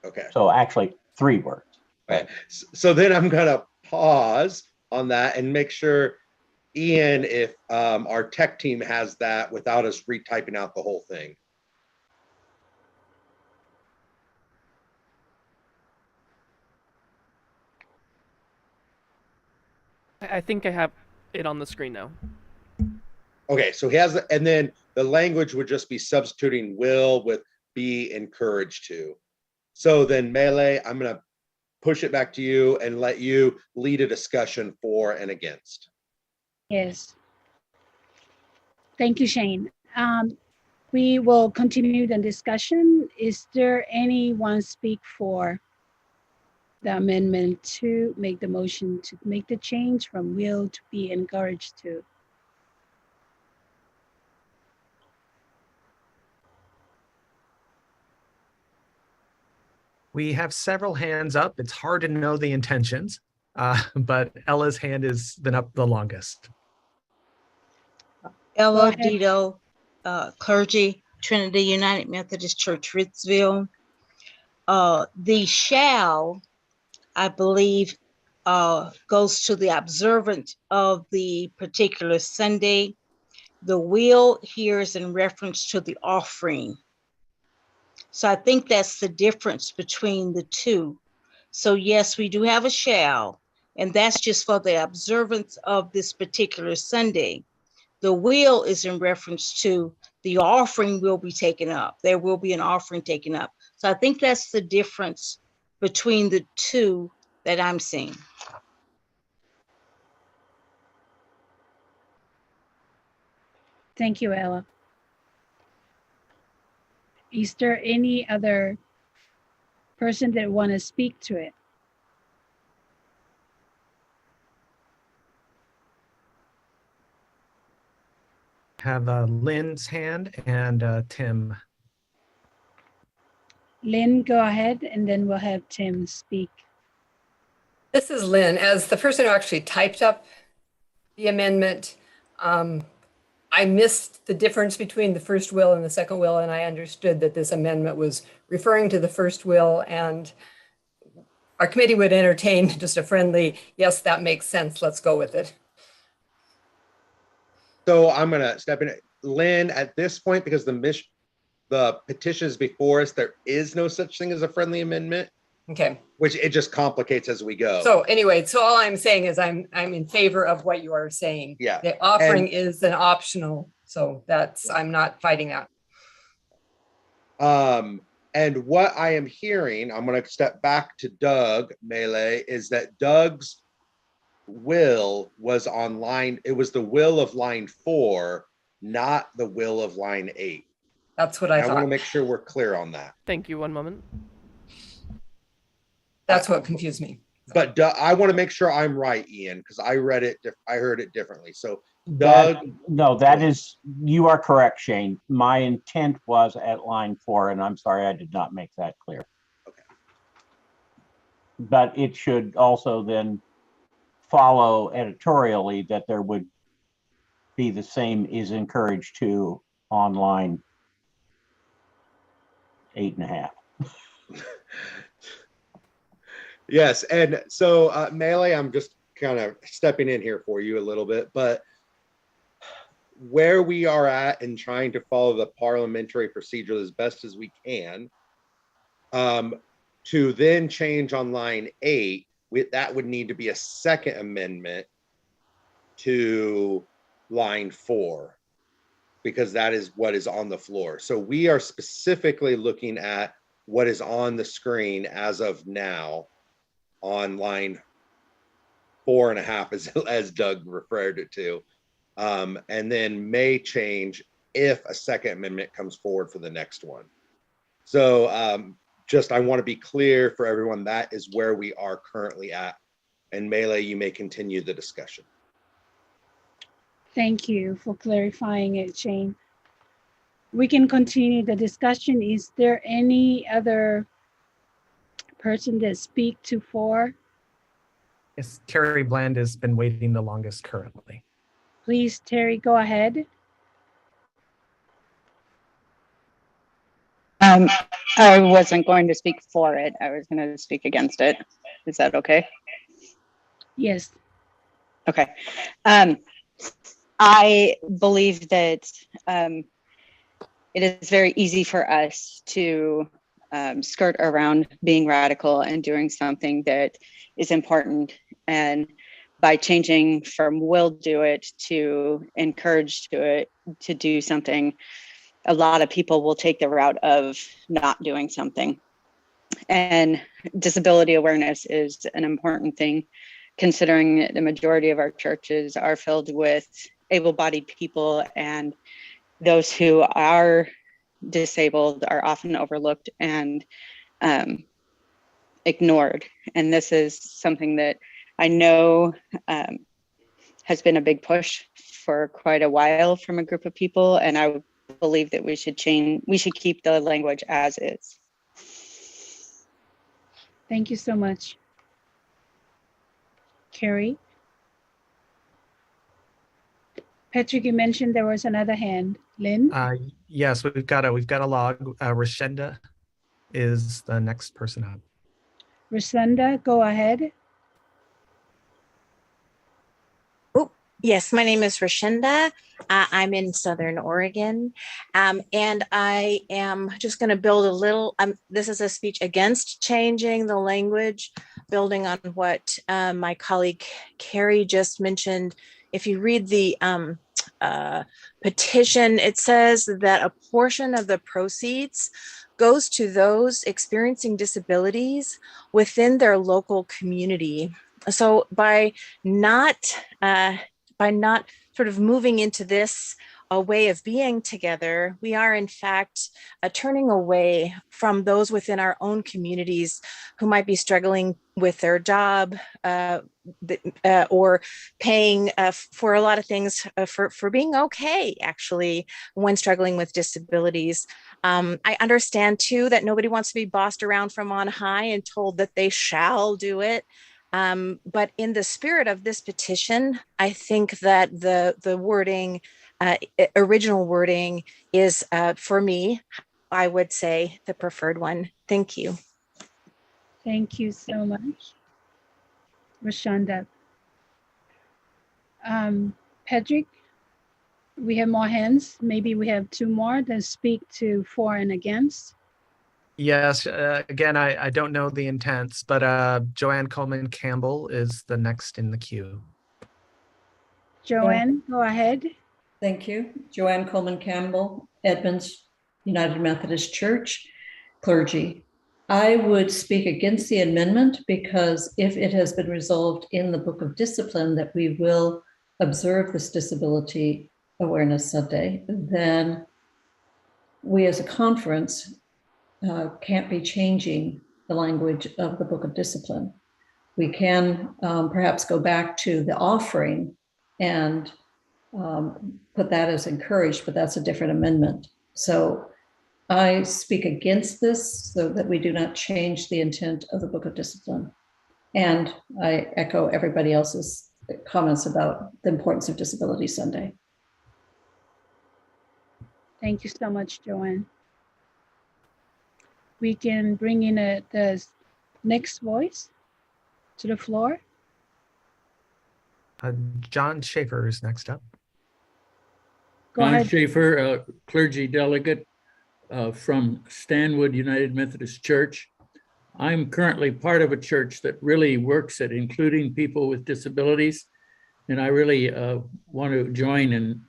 Okay. So actually 3 words. Okay. So then I'm gonna pause on that and make sure, Ian, if our tech team has that without us retyping out the whole thing. I think I have it on the screen now. Okay, so he has, and then the language would just be substituting will with be encouraged to. So then Melee, I'm gonna push it back to you and let you lead a discussion for and against. Yes. Thank you, Shane. We will continue the discussion. Is there anyone speak for the amendment to make the motion to make the change from will to be encouraged to? We have several hands up. It's hard to know the intentions, but Ella's hand has been up the longest. Ella Dito, clergy, Trinity United Methodist Church, Ritzville. The shall, I believe, goes to the observance of the particular Sunday. The will here is in reference to the offering. So I think that's the difference between the two. So yes, we do have a shall, and that's just for the observance of this particular Sunday. The will is in reference to the offering will be taken up. There will be an offering taken up. So I think that's the difference between the two that I'm seeing. Thank you, Ella. Is there any other person that want to speak to it? Have Lynn's hand and Tim. Lynn, go ahead, and then we'll have Tim speak. This is Lynn. As the person who actually typed up the amendment, I missed the difference between the first will and the second will, and I understood that this amendment was referring to the first will, and our committee would entertain just a friendly, yes, that makes sense, let's go with it. So I'm gonna step in. Lynn, at this point, because the petition is before us, there is no such thing as a friendly amendment. Okay. Which it just complicates as we go. So anyway, so all I'm saying is I'm in favor of what you are saying. Yeah. The offering is an optional, so I'm not fighting that. And what I am hearing, I'm going to step back to Doug Melee, is that Doug's will was on line, it was the will of line 4, not the will of line 8. That's what I thought. I want to make sure we're clear on that. Thank you. One moment. That's what confused me. But I want to make sure I'm right, Ian, because I read it, I heard it differently. So Doug. You are correct, Shane. My intent was at line 4, and I'm sorry I did not make that clear. Okay. But it should also then follow editorially that there would be the same is encouraged to on line 8.5. Yes, and so Melee, I'm just kind of stepping in here for you a little bit, but where we are at in trying to follow the parliamentary procedure as best as we can, to then change on line 8, that would need to be a second amendment to line 4, because that is what is on the floor. So we are specifically looking at what is on the screen as of now on line 4.5, as Doug referred it to, and then may change if a second amendment comes forward for the next one. So I want to be clear for everyone, that is where we are currently at. And Melee, you may continue the discussion. Thank you for clarifying it, Shane. We can continue the discussion. Is there any other person that speak to 4? Yes, Terry Bland has been waiting the longest currently. Please, Terry, go ahead. I wasn't going to speak for it. I was going to speak against it. Is that okay? Yes. Okay. I believe that it is very easy for us to skirt around being radical and doing something that is important. And by changing from will do it to encourage to do something, a lot of people will take the route of not doing something. And disability awareness is an important thing, considering the majority of our churches are filled with able-bodied people, and those who are disabled are often overlooked and ignored. And this is something that I know has been a big push for quite a while from a group of people, and I believe that we should keep the language as is. Thank you so much. Carrie? Patrick, you mentioned there was another hand. Lynn? Yes, we've got a log. Rashenda is the next person up. Rashenda, go ahead. Yes, my name is Rashenda. I'm in Southern Oregon, and I am just going to build a little, this is a speech against changing the language, building on what my colleague Carrie just mentioned. If you read the petition, it says that a portion of the proceeds goes to those experiencing disabilities within their local community. So by not sort of moving into this way of being together, we are in fact turning away from those within our own communities who might be struggling with their job or paying for a lot of things for being okay, actually, when struggling with disabilities. I understand too that nobody wants to be bossed around from on high and told that they shall do it. But in the spirit of this petition, I think that the wording, original wording is, for me, I would say, the preferred one. Thank you. Thank you so much, Rashonda. Patrick, we have more hands. Maybe we have 2 more that speak to for and against. Yes, again, I don't know the intents, but Joanne Coleman Campbell is the next in the queue. Joanne, go ahead. Thank you. Joanne Coleman Campbell, Edmonds United Methodist Church, clergy. I would speak against the amendment because if it has been resolved in the Book of Discipline that we will observe this Disability Awareness Sunday, then we as a conference can't be changing the language of the Book of Discipline. We can perhaps go back to the offering and put that as encouraged, but that's a different amendment. So I speak against this so that we do not change the intent of the Book of Discipline. And I echo everybody else's comments about the importance of Disability Sunday. Thank you so much, Joanne. We can bring in the next voice to the floor. John Schaefer is next up. Go Don ahead. Schaefer, clergy delegate from Stanwood United Methodist Church. I'm currently part of a church that really works at including people with disabilities, and I really want to join in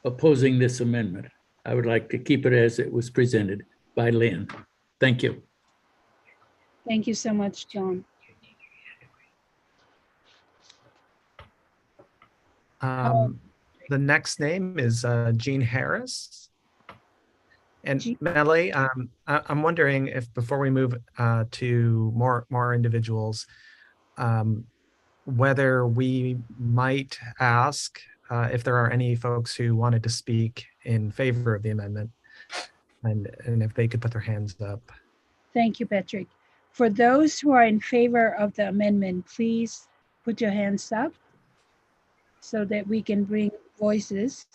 opposing this amendment. I would like to keep it as it was presented by Lynn. Thank you. Thank you so much, John. The next name is Jean Harris. And Melly, I'm wondering if before we move to more individuals, whether we might ask if there are any folks who wanted to speak in favor of the amendment, and if they could put their hands up. Thank you, Patrick. For those who are in favor of the amendment, please put your hands up so that we can bring voices,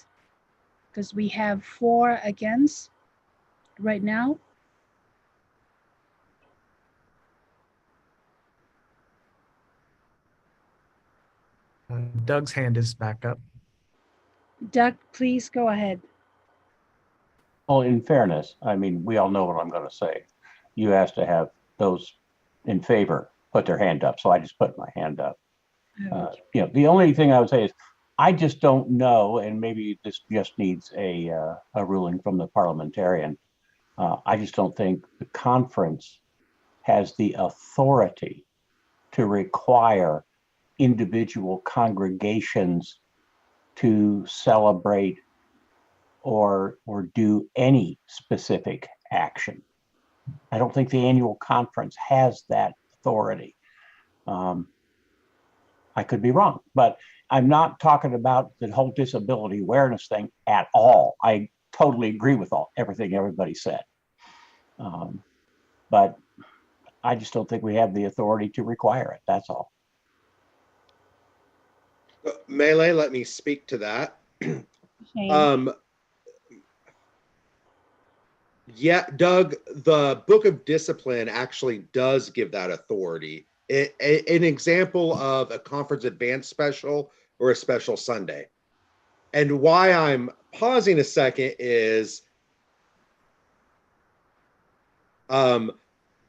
because we have 4 against right now. Doug's hand is back up. Doug, please go ahead. Well, in fairness, I mean, we all know what I'm going to say. You asked to have those in favor put their hand up, so I just put my hand up. You know, the only thing I would say is I just don't know, and maybe this just needs a ruling from the parliamentarian. I just don't think the conference has the authority to require individual congregations to celebrate or do any specific action. I don't think the annual conference has that authority. I could be wrong, but I'm not talking about the whole disability awareness thing at all. I totally agree with everything everybody said. But I just don't think we have the authority to require it. That's all. Melee, let me speak to that. Yeah, Doug, the Book of Discipline actually does give that authority. An example of a conference advance special or a special Sunday. And why I'm pausing a second is,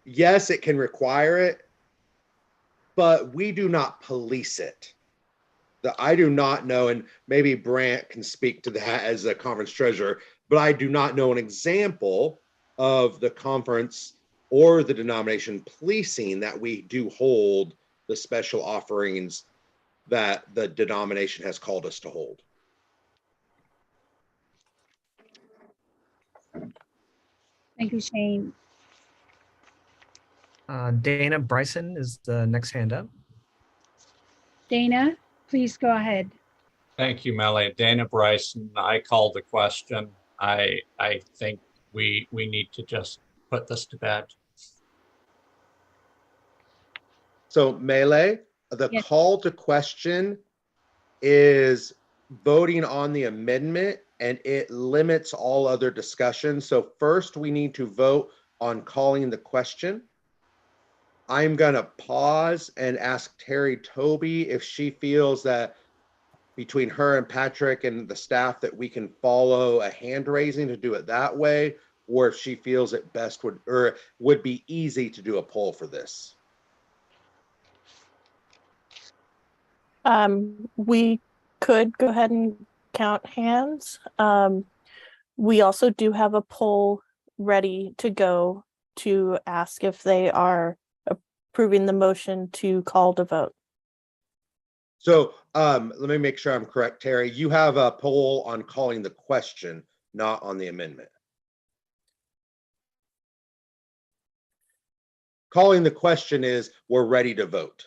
yes, it can require it, but we do not police it. I do not know, and maybe Brant can speak to that as a conference treasurer, but I do not know an example of the conference or the denomination policing that we do hold the special offerings that the denomination has called us to hold. Thank you, Shane. Dana Bryson is the next hand up. Dana, please go ahead. Thank you, Melly. Dana Bryson, I called the question. I think we need to just put this to bed. So Melee, the call to question is voting on the amendment, and it limits all other discussion. So first we need to vote on calling the question. I'm gonna pause and ask Terry Toby if she feels that between her and Patrick and the staff that we can follow a hand raising to do it that way, or if she feels it best would be easy to do a poll for this. We could go ahead and count hands. We also do have a poll ready to go to ask if they are approving the motion to call to vote. So let me make sure I'm correct, Terry. You have a poll on calling the question, not on the amendment. Calling the question is we're ready to vote.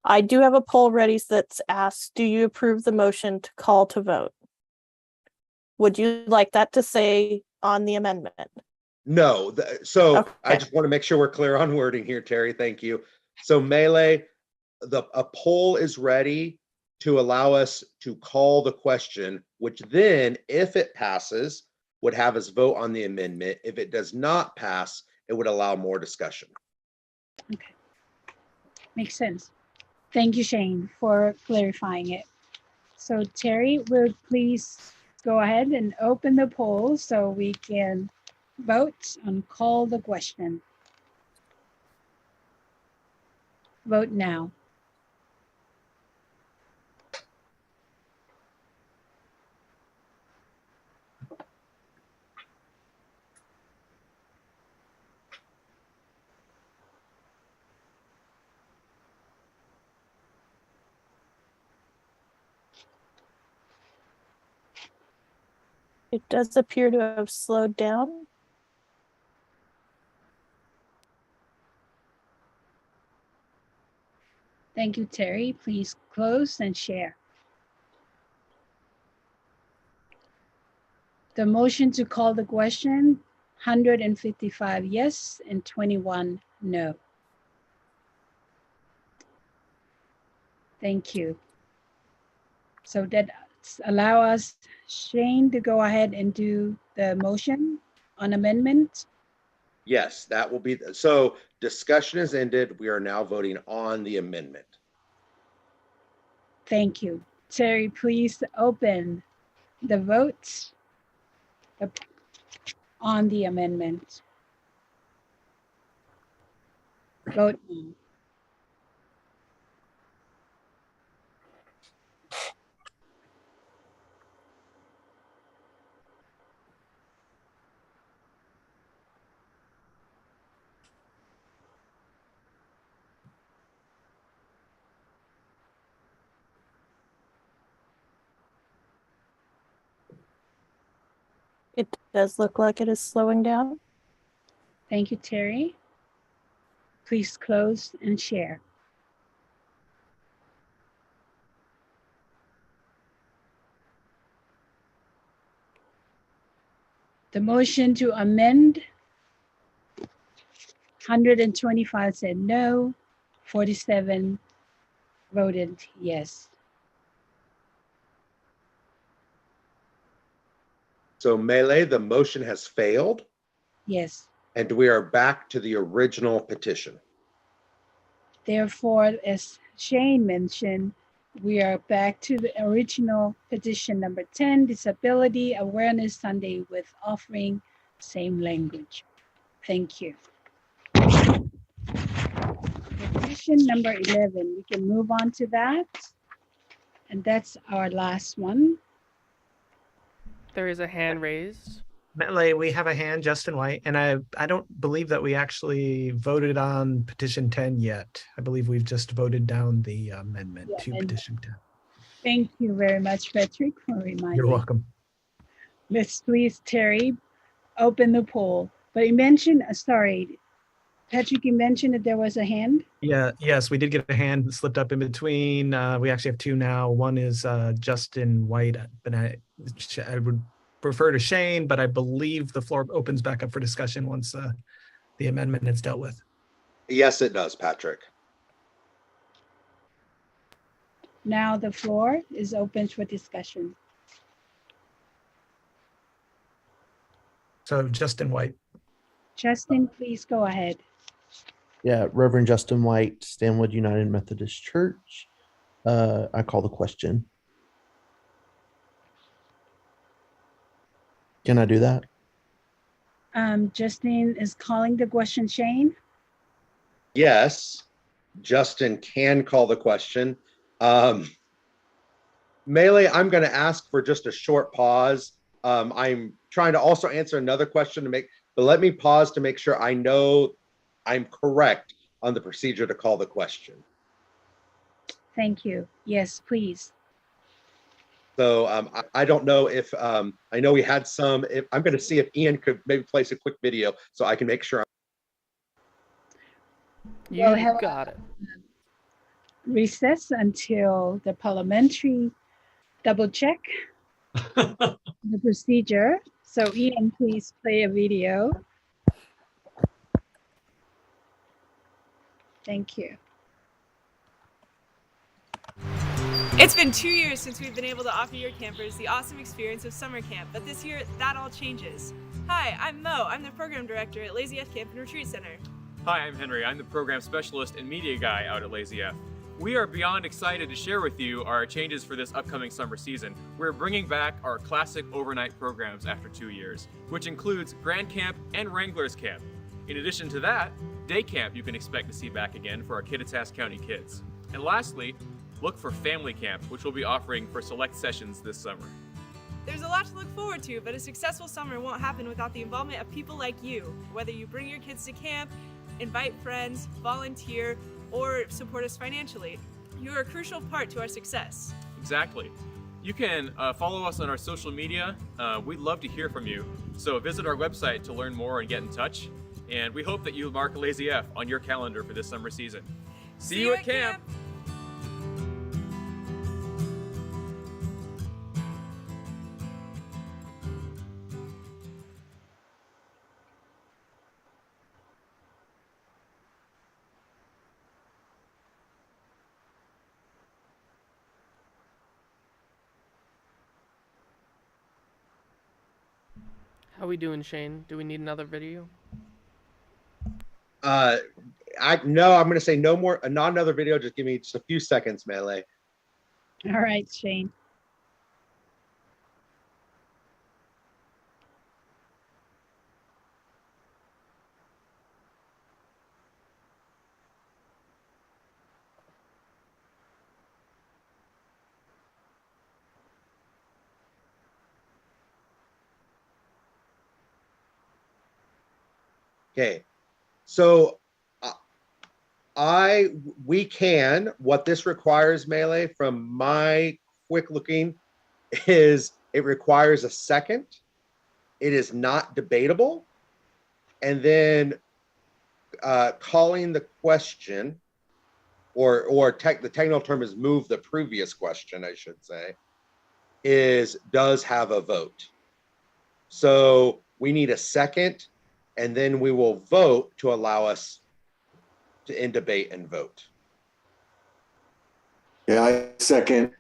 I do have a poll ready that's asked, do you approve the motion to call to vote? Would you like that to say on the amendment? No, so Okay. I just want to make sure we're clear on wording here, Terry. Thank you. So Melee, a poll is ready to allow us to call the question, which then, if it passes, would have us vote on the amendment. If it does not pass, it would allow more discussion. Okay. Makes sense. Thank you, Shane, for clarifying it. So Terry, will please go ahead and open the poll so we can vote on call the question. Vote now. It does appear to have slowed down. Thank you, Terry. Please close and share. The motion to call the question, 155 yes and 21 no. Thank you. So that allow us, Shane, to go ahead and do the motion on amendment. Yes, that will be, so discussion is ended. We are now voting on the amendment. Thank you. Terry, please open the votes on the amendment. Vote now. It does look like it is slowing down. Thank you, Terry. Please close and share. The motion to amend, 125 said no, 47 voted yes. So Melee, the motion has failed Yes. and we are back to the original petition. Therefore, as Shane mentioned, we are back to the original petition number 10, Disability Awareness Sunday with offering, same language. Thank you. Petition number 11, we can move on to that. And that's our last one. There is a hand raised. Metley, we have a hand, Justin White, and I don't believe that we actually voted on petition 10 yet. I believe we've just voted down the amendment to petition 10. Thank you very much, Patrick, for reminding. You're welcome. Let's please, Terry, open the poll. But you mentioned, sorry, Patrick, you mentioned that there was a hand? Yeah, yes, we did get a hand that slipped up in between. We actually have two now. One is Justin White, but I would refer to Shane, but I believe the floor opens back up for discussion once the amendment is dealt with. Yes, it does, Patrick. Now the floor is open for discussion. So Justin White. Justin, please go ahead. Yeah, Reverend Justin White, Stanwood United Methodist Church. I call the question. Can I do that? Justin is calling the question, Shane. Yes, Justin can call the question. Melee, I'm going to ask for just a short pause. I'm trying to also answer another question but let me pause to make sure I know I'm correct on the procedure to call the question. Thank you. Yes, please. So I don't know if, I know we had some, I'm going to see if Ian could maybe place a quick video so I can make sure. You got it. Recess until the parliamentary double check the procedure. So Ian, please play a video. Thank you. It's been 2 years since we've been able to offer your campers the awesome experience of summer camp, but this year, that all changes. Hi, I'm Mo. I'm the program director at Lazy F Camp and Retreat Center. Hi, I'm Henry. I'm the program specialist and media guy out at Lazy F. We are beyond excited to share with you our changes for this upcoming summer season. We're bringing back our classic overnight programs after 2 years, which includes Grand Camp and Wranglers Camp. In addition to that, Day Camp you can expect to see back again for our Kittitas County kids. And lastly, look for Family Camp, which we'll be offering for select sessions this summer. There's a lot to look forward to, but a successful summer won't happen without the involvement of people like you. Whether you bring your kids to camp, invite friends, volunteer, or support us financially, you're a crucial part to our success. Exactly. You can follow us on our social media. We'd love to hear from you. So visit our website to learn more and get in touch. And we hope that you mark Lazy F on your calendar for this summer season. See you at camp. How we doing, Shane? Do we need another video? No, I'm going to say no more, not another video. Just give me just a few seconds, Melee. All right, Shane. Okay, so what this requires, Melee, from my quick looking, is it requires a second. It is not debatable. And then calling the question, or the technical term is move the previous question, I should say, does have a vote. So we need a second, and then we will vote to allow us to end debate and vote. Yeah, I second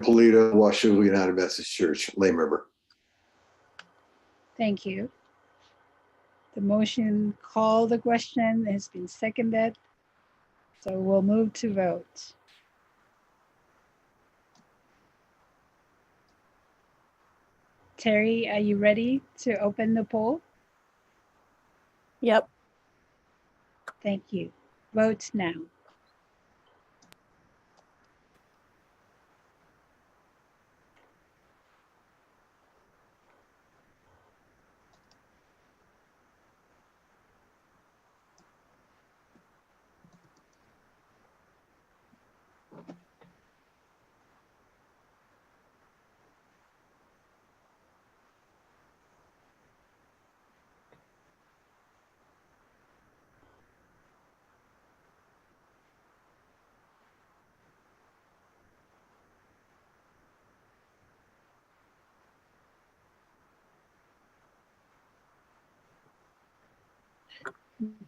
Polito, Washington United Methodist Church, lay member. Thank you. The motion call the question has been seconded. So we'll move to vote. Terry, are you ready to open the poll? Yep. Thank you. Vote now.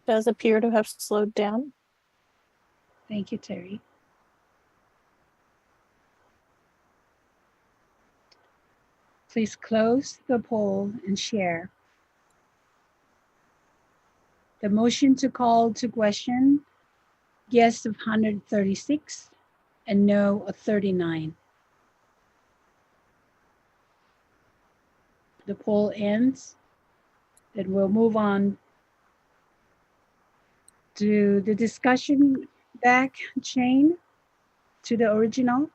Does appear to have slowed down. Thank you, Terry. Please close the poll and share. The motion to call to question, yes of 136 and no of 39. The poll ends. Then we'll move on to the discussion back chain to the original.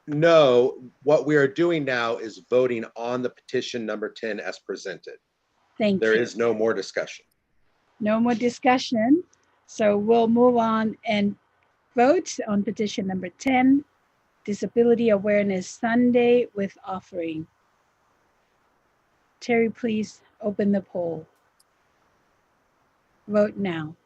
No, what we are doing now is voting on the petition number 10 as presented. Thank you. There is no more discussion. No more discussion. So we'll move on and vote on petition number 10, Disability Awareness Sunday with offering. Terry, please open the poll. Vote now.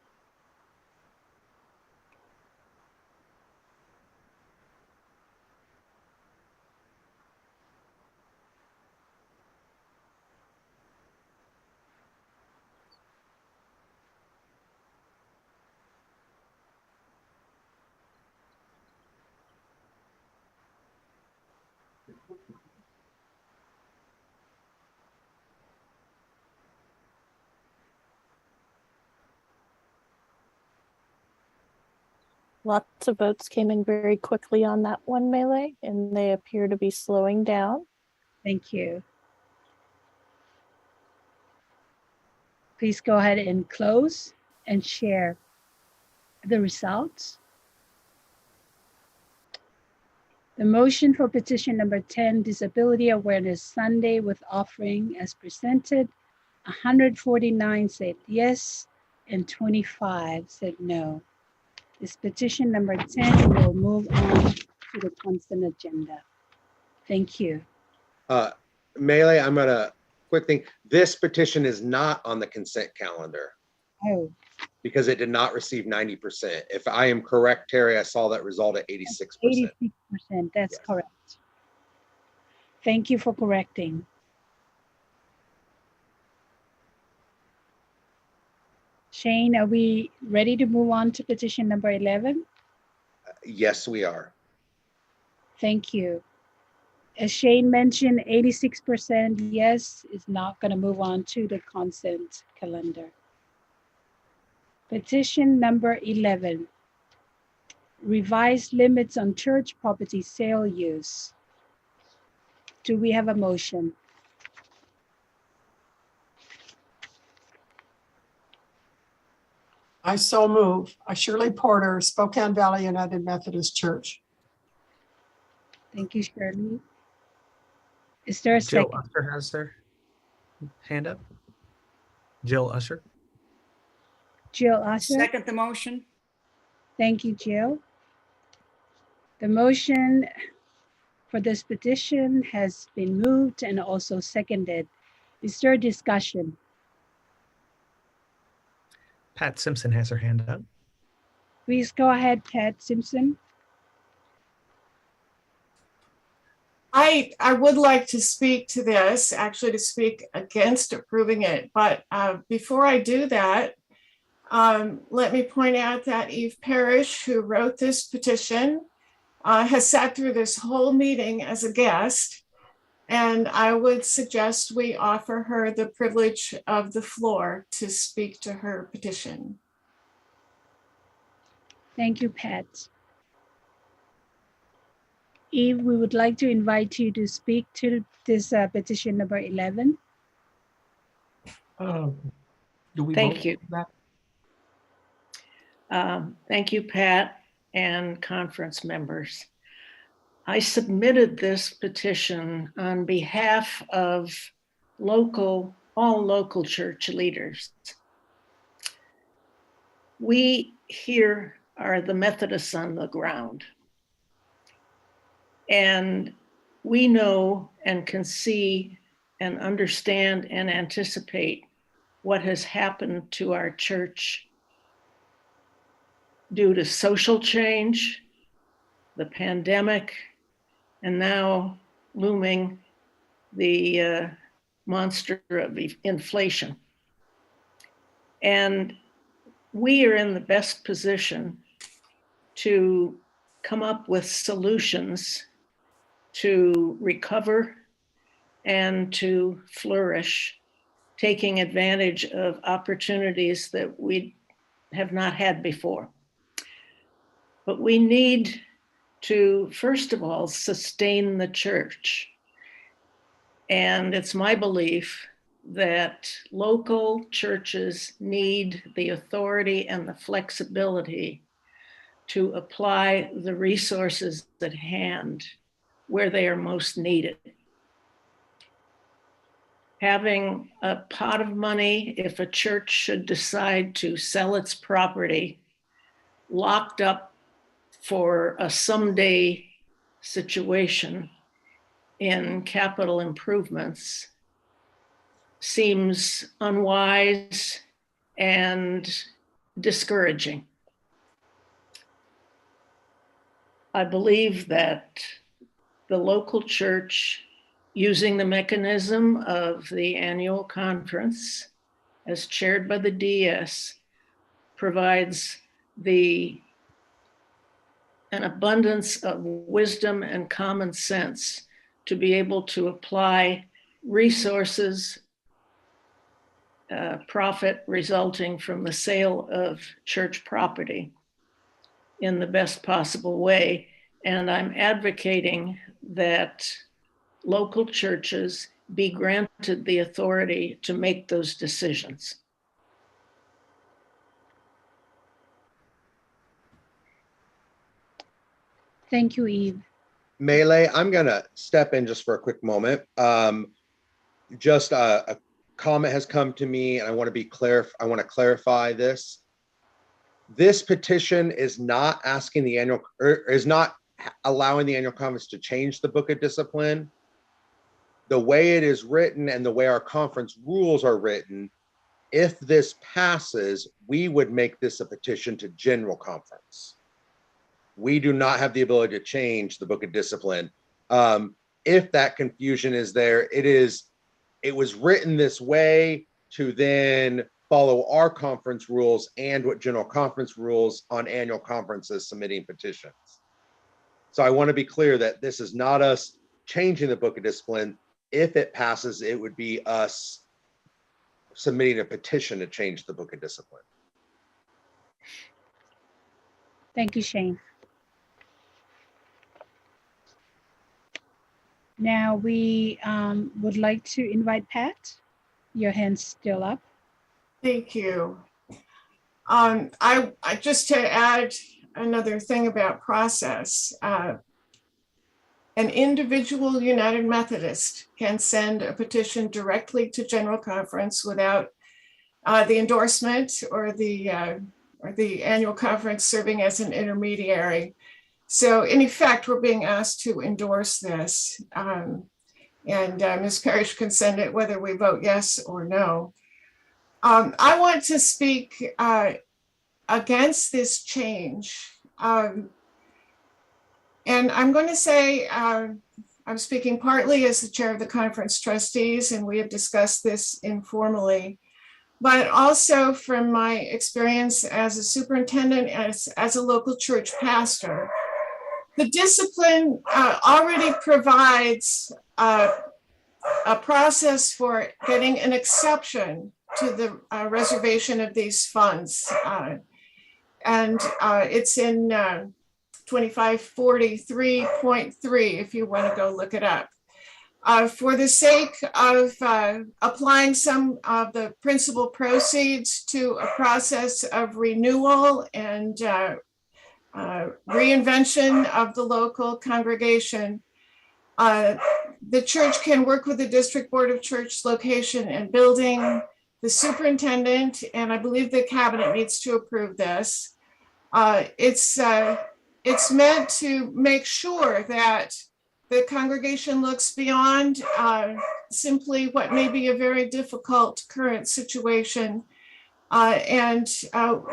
Lots of votes came in very quickly on that one, Melee, and they appear to be slowing down. Thank you. Please go ahead and close and share the results. The motion for petition number 10, Disability Awareness Sunday with offering as presented, 149 said yes and 25 said no. This petition number 10 will move on to the consent agenda. Thank you. Melee, I'm gonna quick thing. This petition is not on the consent calendar. Oh. Because it did not receive 90%. If I am correct, Terry, I saw that result at 86%. 86%, that's correct. Thank you for correcting. Shane, are we ready to move on to petition number 11? Yes, we are. Thank you. As Shane mentioned, 86% yes is not going to move on to the consent calendar. Petition number 11, revised limits on church property sale use. Do we have a motion? I so move. Shirley Porter, Spokane Valley United Methodist Church. Thank you, Shirley. Is there a Jill second? Usher has their hand up. Jill Usher. Jill Usher. Second the motion. Thank you, Jill. The motion for this petition has been moved and also seconded. Is there a discussion? Pat Simpson has her hand up. Please go ahead, Pat Simpson. I would like to speak to this, actually to speak against approving it. But before I do that, let me point out that Eve Parrish, who wrote this petition, has sat through this whole meeting as a guest. And I would suggest we offer her the privilege of the floor to speak to her petition. Thank you, Pat. Eve, we would like to invite you to speak to this petition number 11. Do we Thank vote you. on that? Thank you, Pat, and conference members. I submitted this petition on behalf of all local church leaders. We here are the Methodists on the ground. And we know and can see and understand and anticipate what has happened to our church due to social change, the pandemic, and now looming the monster of inflation. And we are in the best position to come up with solutions to recover and to flourish, taking advantage of opportunities that we have not had before. But we need to, first of all, sustain the church. And it's my belief that local churches need the authority and the flexibility to apply the resources at hand where they are most needed. Having a pot of money, if a church should decide to sell its property, locked up for a someday situation in capital improvements, seems unwise and discouraging. I believe that the local church, using the mechanism of the annual conference as chaired by the DS, provides an abundance of wisdom and common sense to be able to apply resources, profit resulting from the sale of church property in the best possible way. And I'm advocating that local churches be granted the authority to make those decisions. Thank you, Eve. Melee, I'm going to step in just for a quick moment. Just a comment has come to me, and I want to be clear. I want to clarify this. This petition is not asking the annual, or is not allowing the annual conference to change the book of discipline. The way it is written and the way our conference rules are written, if this passes, we would make this a petition to general conference. We do not have the ability to change the book of discipline. If that confusion is there, it was written this way to then follow our conference rules and what general conference rules on annual conferences submitting petitions. So I want to be clear that this is not us changing the book of discipline. If it passes, it would be us submitting a petition to change the book of discipline. Thank you, Shane. Now we would like to invite Pat. Your hand's still up. Thank you. I just to add another thing about process. An individual United Methodist can send a petition directly to General Conference without the endorsement or the annual conference serving as an intermediary. So in effect, we're being asked to endorse this, and Ms. Parrish can send it whether we vote yes or no. I want to speak against this change. And I'm going to say, I'm speaking partly as the chair of the conference trustees, and we have discussed this informally, but also from my experience as a superintendent, as a local church pastor. The discipline already provides a process for getting an exception to the reservation of these funds. And it's in 2543.3 if you want to go look it up. For the sake of applying some of the principal proceeds to a process of renewal and reinvention of the local congregation, the church can work with the District Board of Church Location and Building, the superintendent, and I believe the cabinet needs to approve this. It's meant to make sure that the congregation looks beyond simply what may be a very difficult current situation, and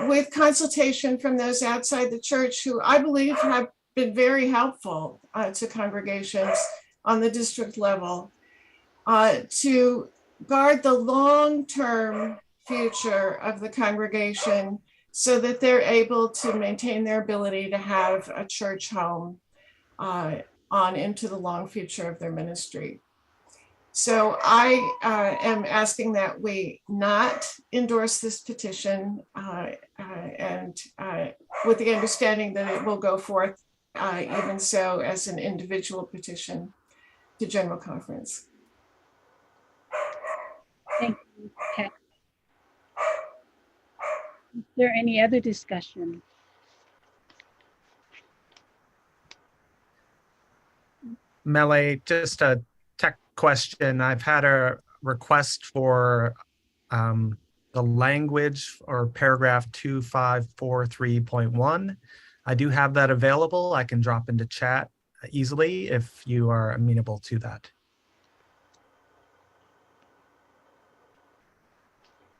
with consultation from those outside the church who I believe have been very helpful to congregations on the district level to guard the long-term future of the congregation so that they're able to maintain their ability to have a church home on into the long future of their ministry. So I am asking that we not endorse this petition and with the understanding that it will go forth even so as an individual petition to General Conference. Thank you, Pat. Is there any other discussion? Melee, just a tech question. I've had a request for the language or paragraph 2543.1. I do have that available. I can drop into chat easily if you are amenable to that.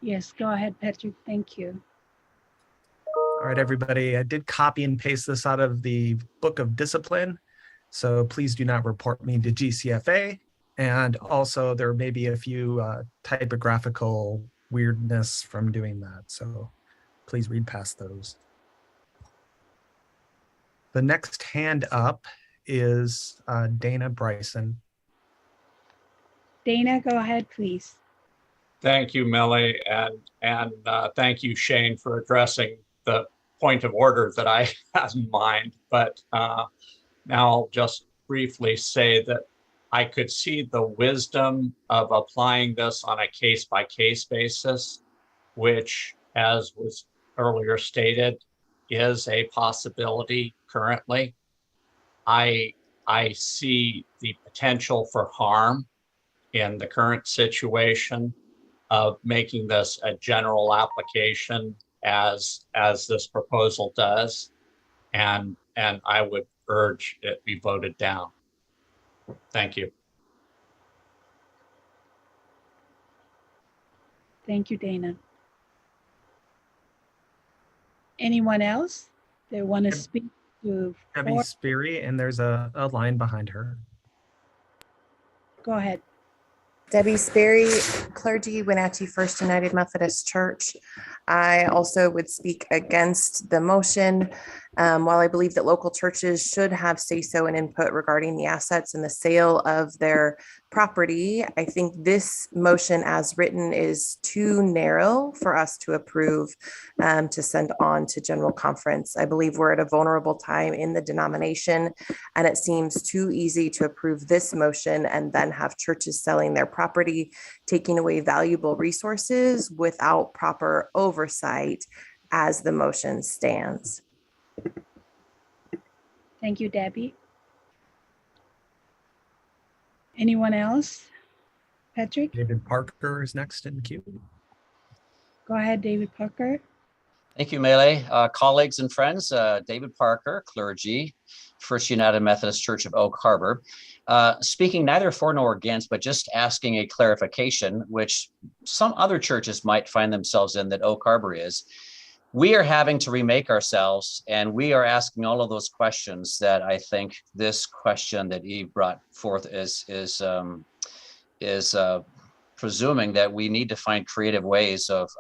Yes, go ahead, Patrick. Thank you. All right, everybody. I did copy and paste this out of the Book of Discipline, so please do not report me to GCFA. And also, there may be a few typographical weirdness from doing that, so please read past those. The next hand up is Dana Bryson. Dana, go ahead, please. Thank you, Melly, and thank you, Shane, for addressing the point of order that I had in mind, but now I'll just briefly say that I could see the wisdom of applying this on a case-by-case basis, which, as was earlier stated, is a possibility currently. I see the potential for harm in the current situation of making this a general application as this proposal does, and I would urge it be voted down. Thank you. Thank you, Dana. Anyone else that want to speak to? Debbie Speary, and there's a line behind her. Go ahead. Debbie Sperry, clergy, Wenatchee First United Methodist Church. I also would speak against the motion. While I believe that local churches should have say-so and input regarding the assets and the sale of their property, I think this motion as written is too narrow for us to approve to send on to General Conference. I believe we're at a vulnerable time in the denomination, and it seems too easy to approve this motion and then have churches selling their property, taking away valuable resources without proper oversight as the motion stands. Thank you, Debbie. Anyone else? Patrick? David Parker is next in queue. Go ahead, David Parker. Thank you, Mele. Colleagues and friends, David Parker, clergy, First United Methodist Church of Oak Harbor. Speaking neither for nor against, but just asking a clarification, which some other churches might find themselves in that Oak Harbor is. We are having to remake ourselves, and we are asking all of those questions that I think this question that Eve brought forth is presuming that we need to find creative ways of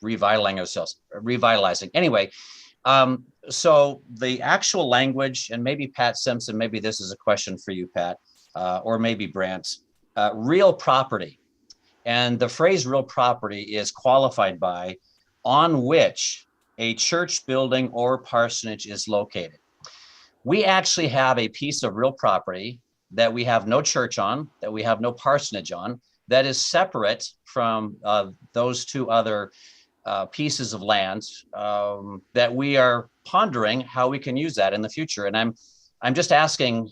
revitalizing. Anyway, so the actual language, and maybe Pat Simpson, maybe this is a question for you, Pat, or maybe Brant, real property. And the phrase real property is qualified by on which a church building or parsonage is located. We actually have a piece of real property that we have no church on, that we have no parsonage on, that is separate from those two other pieces of land that we are pondering how we can use that in the future. And I'm just asking,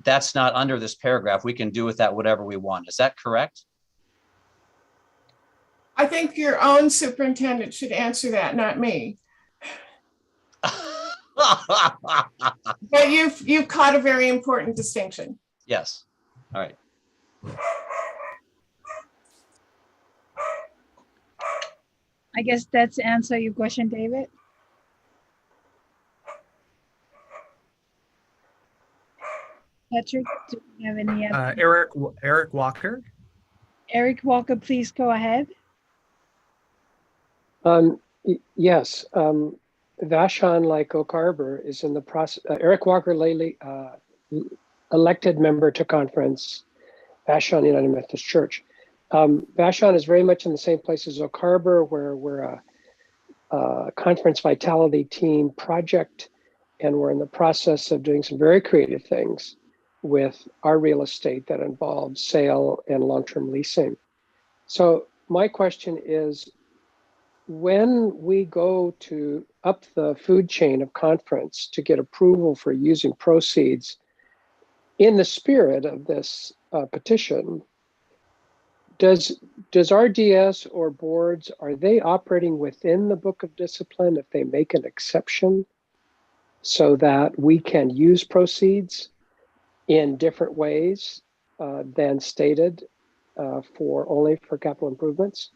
that's not under this paragraph. We can do with that whatever we want. Is that correct? I think your own superintendent should answer that, not me. But you've caught a very important distinction. Yes. All right. I guess that's answer your question, David. Patrick, do you have any other? Eric Walker. Eric Walker, please go ahead. Yes, Vashon, like Oak Harbor, is in the process. Eric Walker, lately elected member to conference, Vashon United Methodist Church. Vashon is very much in the same place as Oak Harbor, where we're a conference vitality team project, and we're in the process of doing some very creative things with our real estate that involves sale and long-term leasing. So my question is, when we go to up the food chain of conference to get approval for using proceeds in the spirit of this petition, does RDS or boards, are they operating within the Book of Discipline if they make an exception so that we can use proceeds in different ways than stated only for capital improvements?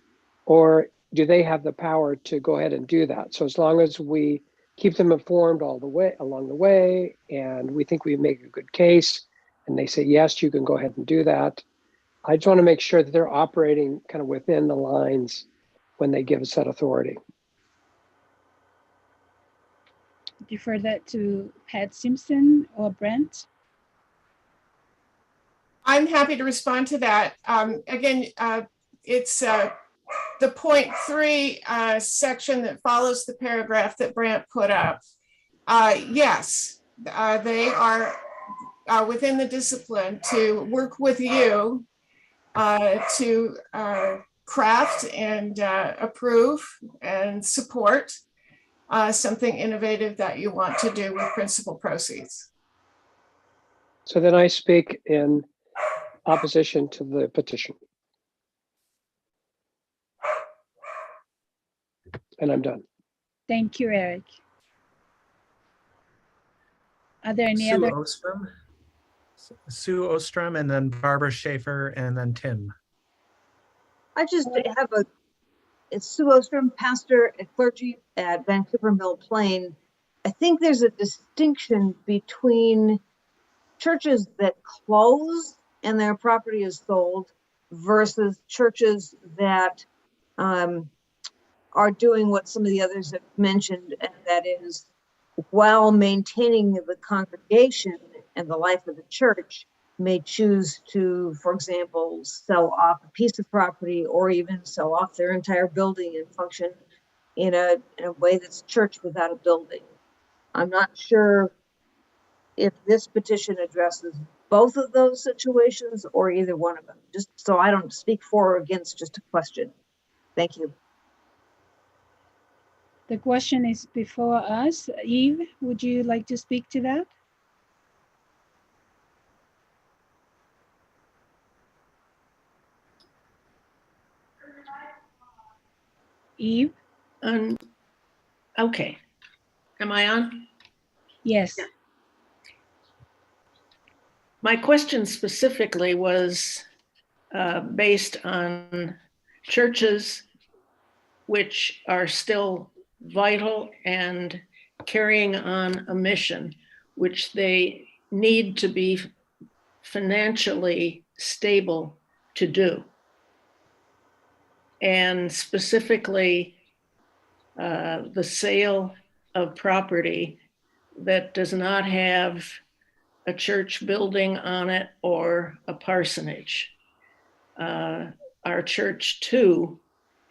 Or do they have the power to go ahead and do that? So as long as we keep them informed all the way along the way, and we think we make a good case, and they say, yes, you can go ahead and do that. I just want to make sure that they're operating kind of within the lines when they give us that authority. Defer that to Pat Simpson or Brent. I'm happy to respond to that. Again, it's the point 3 section that follows the paragraph that Brant put up, yes, they are within the discipline to work with you to craft and approve and support something innovative that you want to do with principal proceeds. So then I speak in opposition to the petition. And I'm done. Thank you, Eric. Are there any Sue other? Ostrom. Sue Ostrom, and then Barbara Schaefer, and then Tim. I just have it's Sue Ostrom, pastor at clergy at Vancouver Mill Plain. I think there's a distinction between churches that close and their property is sold versus churches that are doing what some of the others have mentioned, and that is, while maintaining the congregation and the life of the church, may choose to, for example, sell off a piece of property or even sell off their entire building and function in a way that's church without a building. I'm not sure if this petition addresses both of those situations or either one of them, just so I don't speak for or against, just a question. Thank you. The question is before us. Eve, would you like to speak to that? Eve? Okay. Am I on? Yes. Yeah. My question specifically was based on churches which are still vital and carrying on a mission, which they need to be financially stable to do. And specifically, the sale of property that does not have a church building on it or a parsonage. Our church too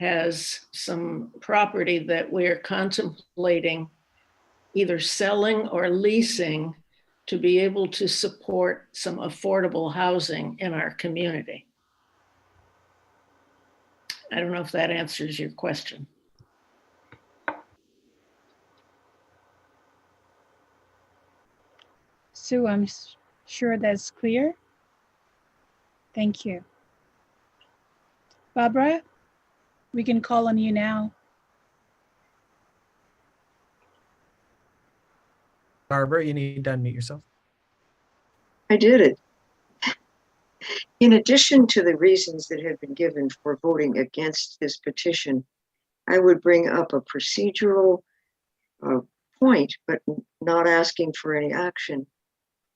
has some property that we're contemplating either selling or leasing to be able to support some affordable housing in our community. I don't know if that answers your question. Sue, I'm sure that's clear. Thank you. Barbara, we can call on you now. Barbara, you need to unmute yourself. I did it. In addition to the reasons that have been given for voting against this petition, I would bring up a procedural point, but not asking for any action,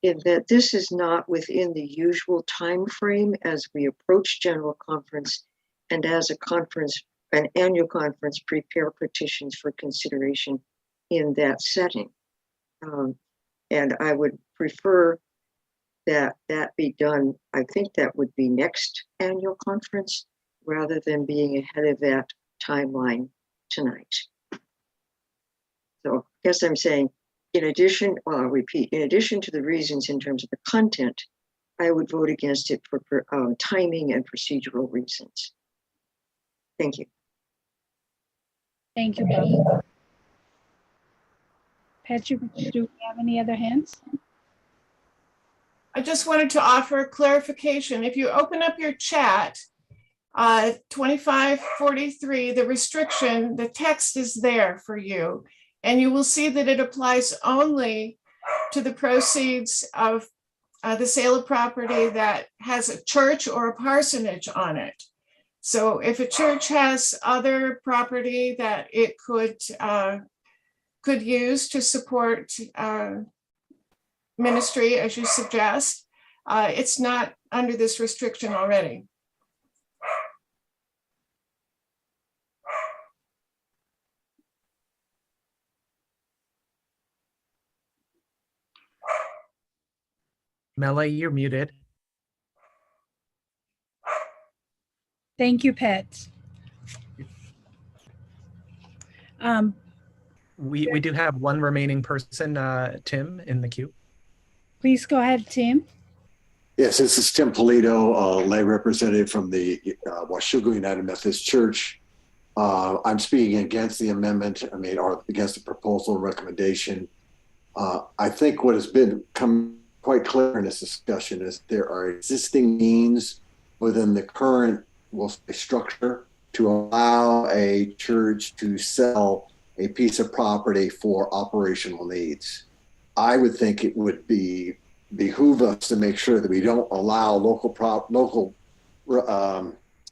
in that this is not within the usual time frame as we approach General Conference and as a conference, an annual conference, prepare petitions for consideration in that setting. And I would prefer that that be done. I think that would be next annual conference rather than being ahead of that timeline tonight. So I guess I'm saying, in addition, well, I'll repeat, in addition to the reasons in terms of the content, I would vote against it for timing and procedural reasons. Thank you. Thank you, Barbara. Patrick, do we have any other hands? I just wanted to offer clarification. If you open up your chat, 2543, the restriction, the text is there for you. And you will see that it applies only to the proceeds of the sale of property that has a church or a parsonage on it. So if a church has other property that it could use to support ministry, as you suggest, it's not under this restriction already. Mela, you're muted. Thank you, Pat. Um, We do have one remaining person, Tim, in the queue. please go ahead, Tim. Yes, this is Tim Polito, lay representative from the Washougal United Methodist Church. I'm speaking against the amendment, or against the proposal and recommendation. I think what has become quite clear in this discussion is there are existing means within the current, we'll say, structure to allow a church to sell a piece of property for operational needs. I would think it would behoove us to make sure that we don't allow local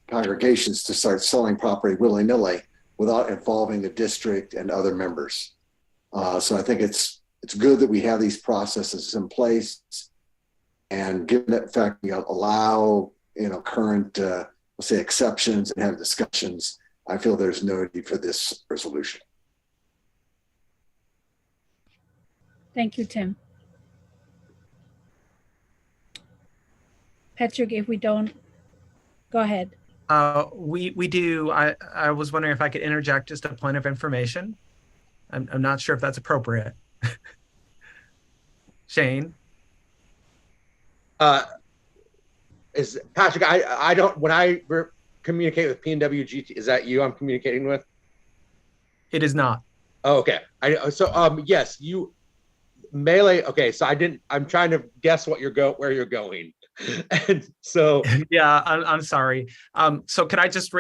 congregations to start selling property willy-nilly without involving the district and other members. So I think it's good that we have these processes in place, and given that fact, we allow current let's say exceptions and have discussions. I feel there's no need for this resolution. Thank you, Tim. Patrick, if we don't, go ahead. We do. I was wondering if I could interject just a point of information. I'm not sure if that's appropriate. Shane? Is Patrick, I don't, when I communicate with PNWGT, is that you I'm communicating with? It is not. Oh, okay. Yes, you melee. Okay. So I'm trying to guess where you're going. And so, yeah, I'm sorry. So could I just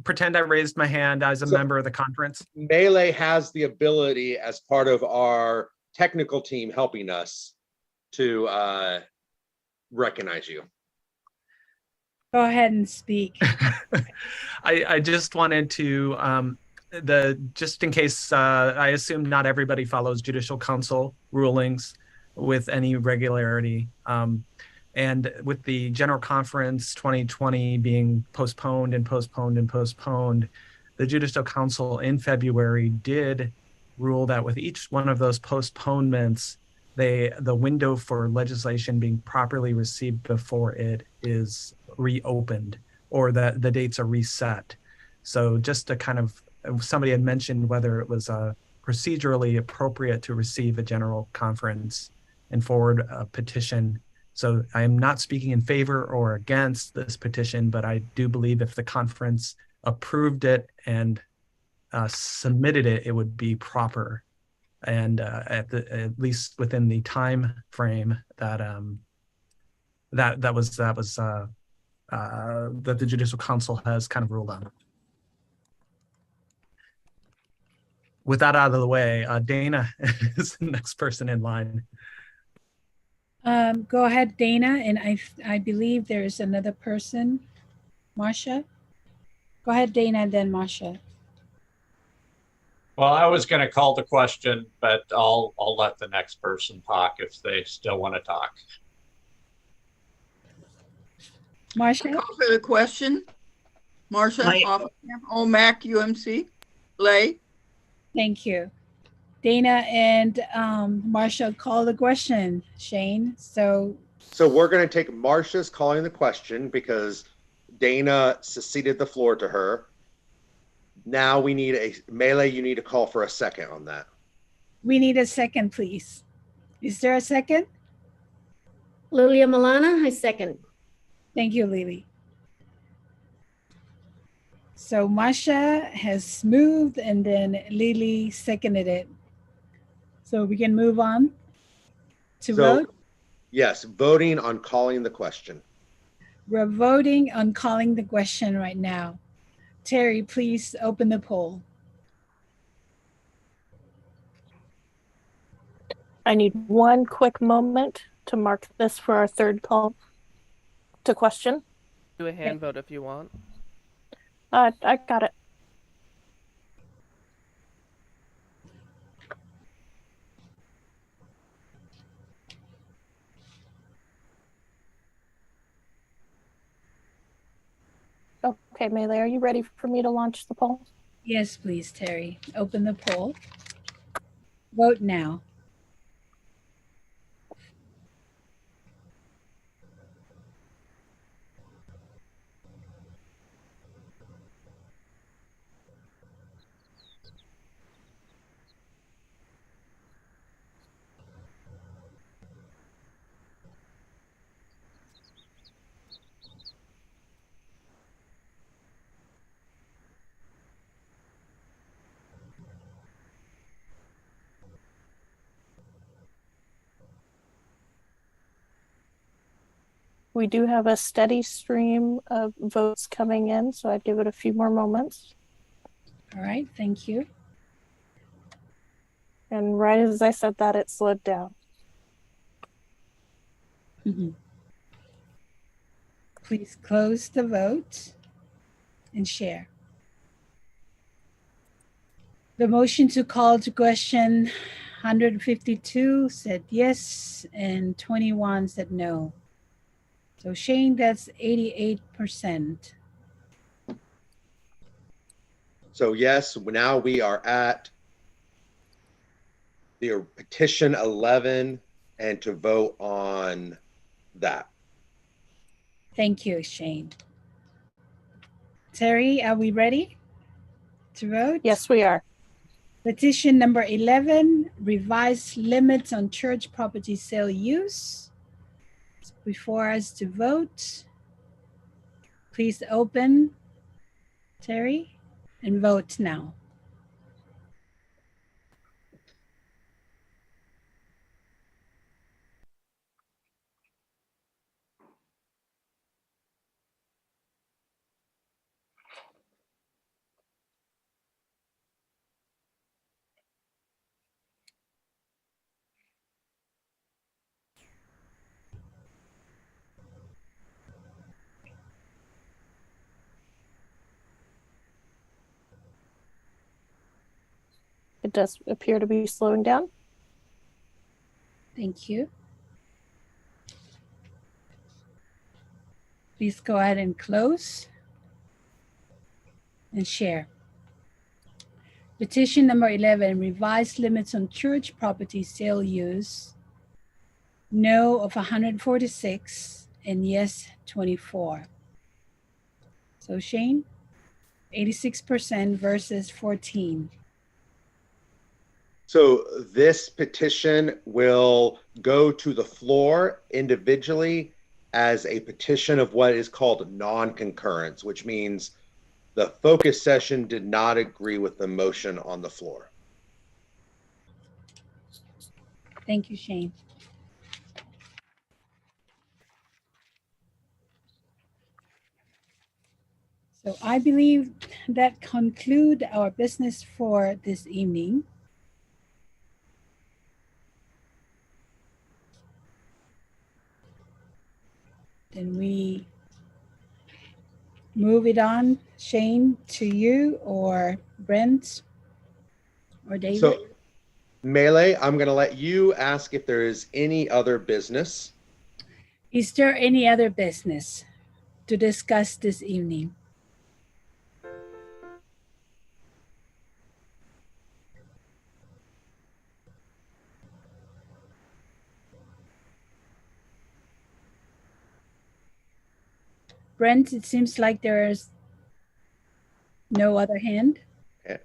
pretend I raised my hand as a member of the conference? Melee has the ability, as part of our technical team helping us, to recognize you. Go ahead and speak. I just wanted to, just in case, I assume not everybody follows Judicial Council rulings with any regularity. And with the General Conference 2020 being postponed and postponed and postponed, the Judicial Council in February did rule that with each one of those postponements, the window for legislation being properly received before it is reopened, or that the dates are reset. So just to kind of, somebody had mentioned whether it was procedurally appropriate to receive a General Conference and forward a petition. So I am not speaking in favor or against this petition, but I do believe if the conference approved it and submitted it, it would be proper, and at least within the time frame that that the Judicial Council has kind of ruled on. With that out of the way, Dana is the next person in line. Go ahead, Dana, and I believe there's another person, Marcia. Go ahead, Dana, and then Marcia. Well, I was going to call the question, but I'll let the next person talk if they still want to talk. Marcia? Call for the question. Marcia, OMAC, UMC, Lay. Thank you. Dana and Marcia, call the question, Shane. So we're going to take Marcia's calling the question because Dana ceded the floor to her. Now we need Melee, you need to call for a second on that. We need a second, please. Is there a second? Lilia Milana, I second. Thank you, Lily. So Masha has moved and then Lily seconded it. So we can move on to vote. Yes, voting on calling the question. We're voting on calling the question right now. Terry, please open the poll. I need one quick moment to mark this for our third call to question. Do a hand vote if you want. I got it. Okay, Melee, are you ready for me to launch the poll? Yes, please, Terry. Open the poll. Vote now. We do have a steady stream of votes coming in, so I'd give it a few more moments. All right, thank you. And right as I said that, it slowed down. Please close the vote and share. The motion to call to question 152 said yes and 21 said no. So Shane, that's 88%. So yes, now we are at the petition 11 and to vote on that. Thank you, Shane. Terry, are we ready to vote? Yes, we are. Petition number 11, revised limits on church property sale use. It's before us to vote. Please open, Terry, and vote now. It does appear to be slowing down. Thank you. Please go ahead and close and share. Petition number 11, revised limits on church property sale use. No of 146 and yes 24. So Shane, 86% versus 14. So this petition will go to the floor individually as a petition of what is called non-concurrence, which means the focus session did not agree with the motion on the floor. Thank you, Shane. So I believe that concludes our business for this evening. Then we move it on, Shane, to you or Brent or David. So Melee, I'm going to let you ask if there is any other business. Is there any other business to discuss this evening? Brent, it seems like there's no other hand. Okay.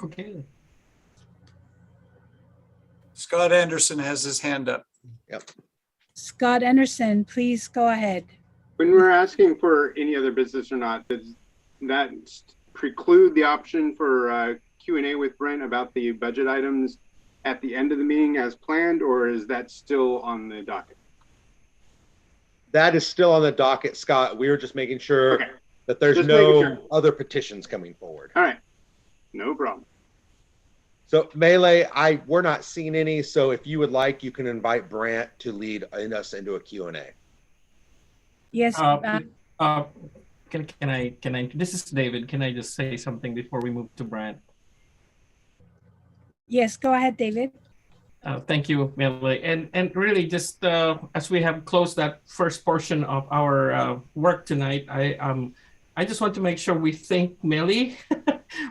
Okay. Scott Anderson has his hand up. Yep. Scott Anderson, please go ahead. When we're asking for any other business or not, does that preclude the option for Q&A with Brent about the budget items at the end of the meeting as planned, or is that still on the docket? That is still on the docket, Scott. We were just making sure that there's Just no making sure. other petitions coming forward. All right, no problem. So Melee, we're not seeing any. So if you would like, you can invite Brant to lead us into a Q&A. Yes. Can I, this is David. Can I just say something before we move to Brant? Yes, go ahead, David. Thank you, Melly. And really just as we have closed that first portion of our work tonight, I just want to make sure we thank Melly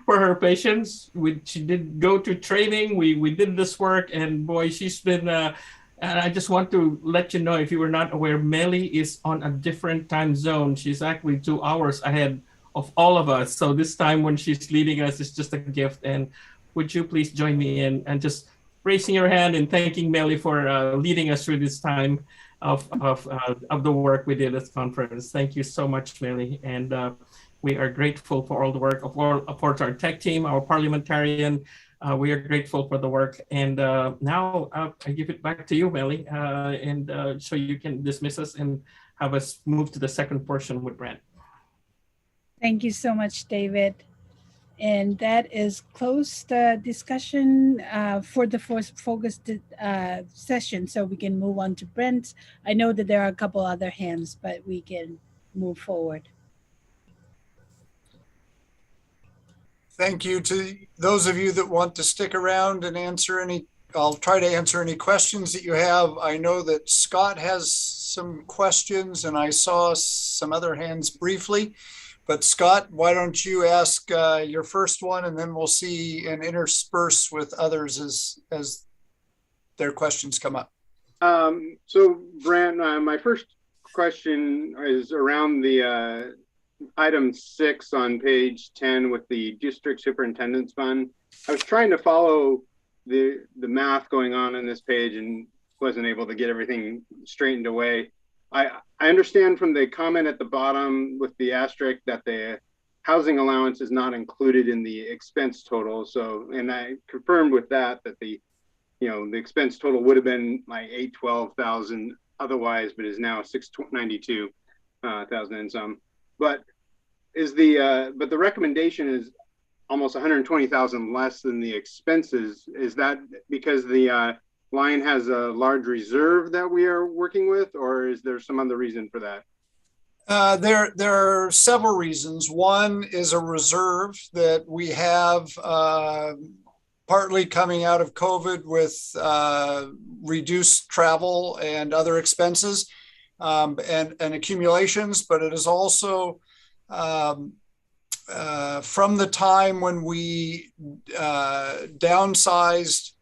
for her patience. She did go to training. We did this work, and boy, she's been, and I just want to let you know, if you were not aware, Melly is on a different time zone. She's actually 2 hours ahead of all of us. So this time when she's leading us, it's just a gift. And would you please join me in and just raising your hand and thanking Melly for leading us through this time of the work we did at this conference. Thank you so much, Melly. And We are grateful for all the work of our tech team, our parliamentarian. We are grateful for the work. And now I give it back to you, Melly, and so you can dismiss us and have us move to the second portion with Brent. Thank you so much, David. And that is closed discussion for the focused session. So we can move on to Brent. I know that there are a couple other hands, but we can move forward. Thank you to those of you that want to stick around and answer any, I'll try to answer any questions that you have. I know that Scott has some questions and I saw some other hands briefly. But Scott, why don't you ask your first one, and then we'll see and intersperse with others as their questions come up. So Brent, my first question is around the item 6 on page 10 with the district superintendent's fund. I was trying to follow the math going on in this page and wasn't able to get everything straightened away. I understand from the comment at the bottom with the asterisk that the housing allowance is not included in the expense total. So, and I confirmed with that the, the expense total would have been like $812,000 otherwise, but is now $692,000 and some. But is but the recommendation is almost $120,000 less than the expenses. Is that because the line has a large reserve that we are working with, or is there some other reason for that? There are several reasons. One is a reserve that we have partly coming out of COVID with reduced travel and other expenses and accumulations, but it is also from the time when we downsized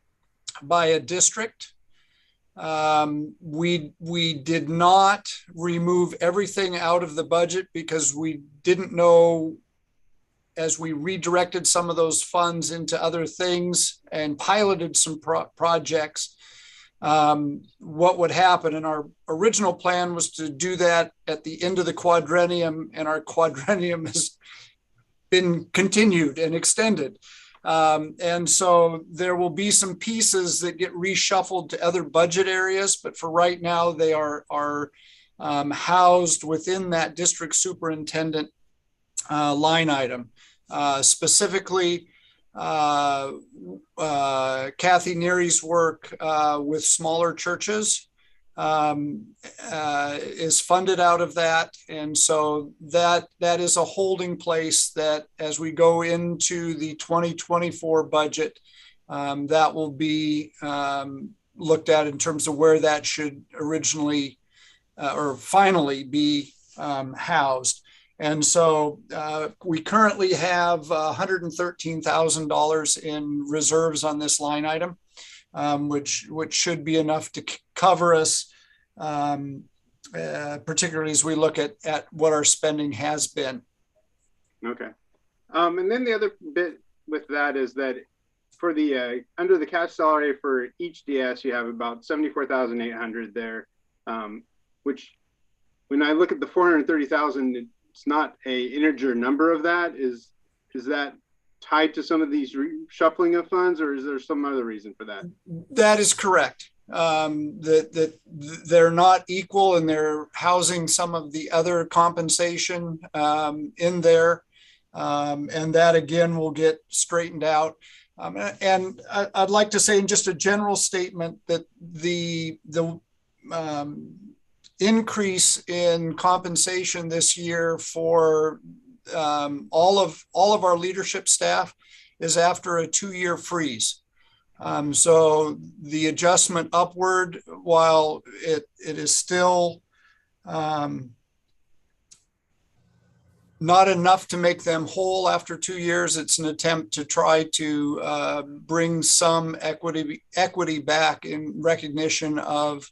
by a district. We did not remove everything out of the budget because we didn't know, as we redirected some of those funds into other things and piloted some projects, what would happen. And our original plan was to do that at the end of the quadrennium, and our quadrennium has been continued and extended. And so there will be some pieces that get reshuffled to other budget areas, but for right now they are housed within that district superintendent line item. Specifically, Kathy Neary's work with smaller churches is funded out of that. And so that is a holding place that as we go into the 2024 budget, that will be looked at in terms of where that should originally or finally be housed. And so we currently have $113,000 in reserves on this line item, which should be enough to cover us, particularly as we look at what our spending has been. Okay. And then the other bit with that is that for the under the cash salary for each DS, you have about $74,800 there, which when I look at the $430,000, it's not a integer number of that. Is that tied to some of these reshuffling of funds, or is there some other reason for that? That is correct. That they're not equal, and they're housing some of the other compensation in there, and that again will get straightened out. And I'd like to say in just a general statement that the increase in compensation this year for all of our leadership staff is after a 2-year freeze. So the adjustment upward, while it is still not enough to make them whole after 2 years, it's an attempt to try to bring some equity back in recognition of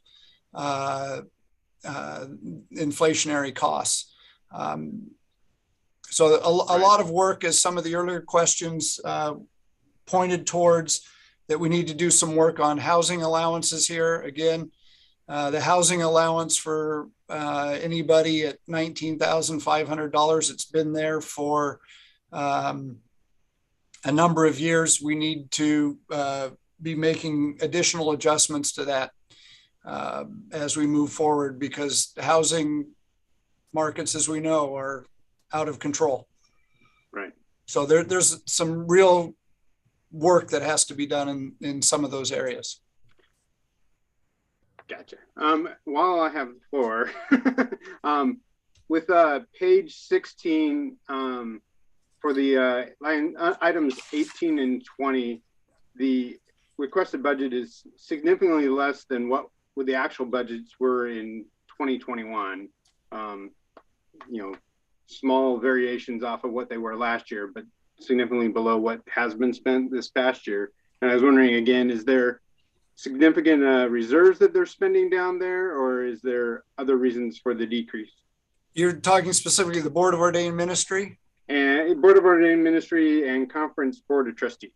inflationary costs. So a lot of work, as some of the earlier questions pointed towards, that we need to do some work on housing allowances here. Again, The housing allowance for anybody at $19,500, it's been there for a number of years. We need to be making additional adjustments to that as we move forward, because housing markets, as we know, are out of control. Right. So there's some real work that has to be done in some of those areas. Gotcha. While I have the floor, with page 16, for the line items 18 and 20, the requested budget is significantly less than what the actual budgets were in 2021. You know, small variations off of what they were last year, but significantly below what has been spent this past year. And I was wondering again, is there significant reserves that they're spending down there, or is there other reasons for the decrease? You're talking specifically the Board of Ordained Ministry? And Board of Ordained Ministry and Conference Board of Trustees.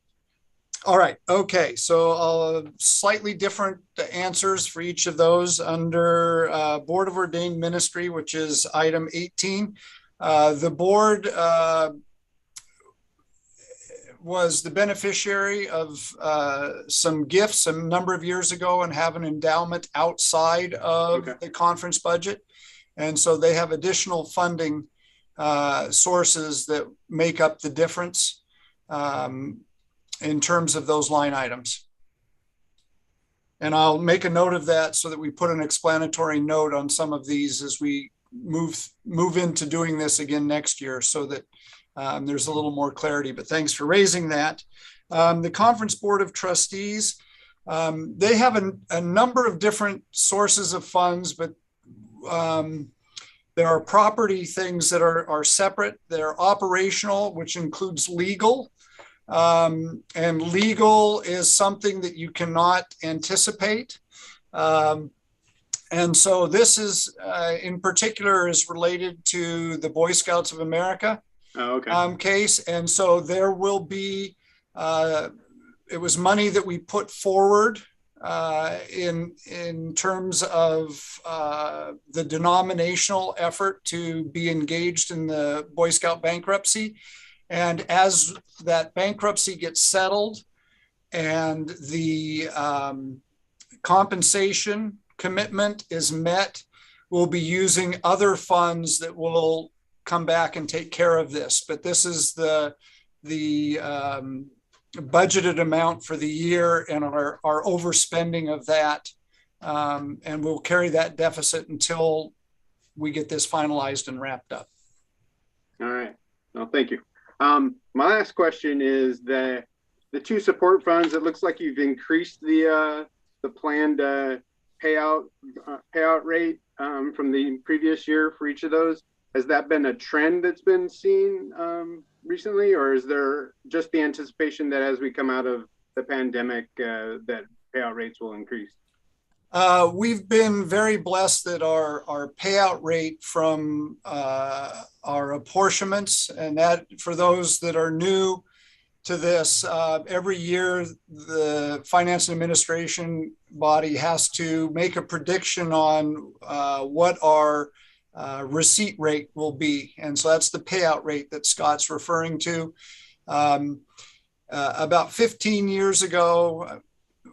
All right. Okay. So slightly different answers for each of those. Under Board of Ordained Ministry, which is item 18, the board was the beneficiary of some gifts a number of years ago and have an endowment outside of the conference budget. And so they have additional funding sources that make up the difference in terms of those line items. And I'll make a note of that so that we put an explanatory note on some of these as we move into doing this again next year, so that there's a little more clarity. But thanks for raising that. The Conference Board of Trustees, they have a number of different sources of funds, but there are property things that are separate. They're operational, which includes legal. And legal is something that you cannot anticipate. And so this is, in particular, is related to the Boy Scouts of America case. And so there will be, it was money that we put forward in terms of the denominational effort to be engaged in the Boy Scout bankruptcy. And as that bankruptcy gets settled and the compensation commitment is met, we'll be using other funds that will come back and take care of this. But this is the budgeted amount for the year and our overspending of that. And we'll carry that deficit until we get this finalized and wrapped up. All right. Well, thank you. My last question is the two support funds. It looks like you've increased the planned payout rate from the previous year for each of those. Has that been a trend that's been seen recently, or is there just the anticipation that as we come out of the pandemic that payout rates will increase? We've been very blessed that our payout rate from our apportionments, and that for those that are new to this, every year the Finance and Administration body has to make a prediction on what our receipt rate will be. And so that's the payout rate that Scott's referring to. About 15 years ago,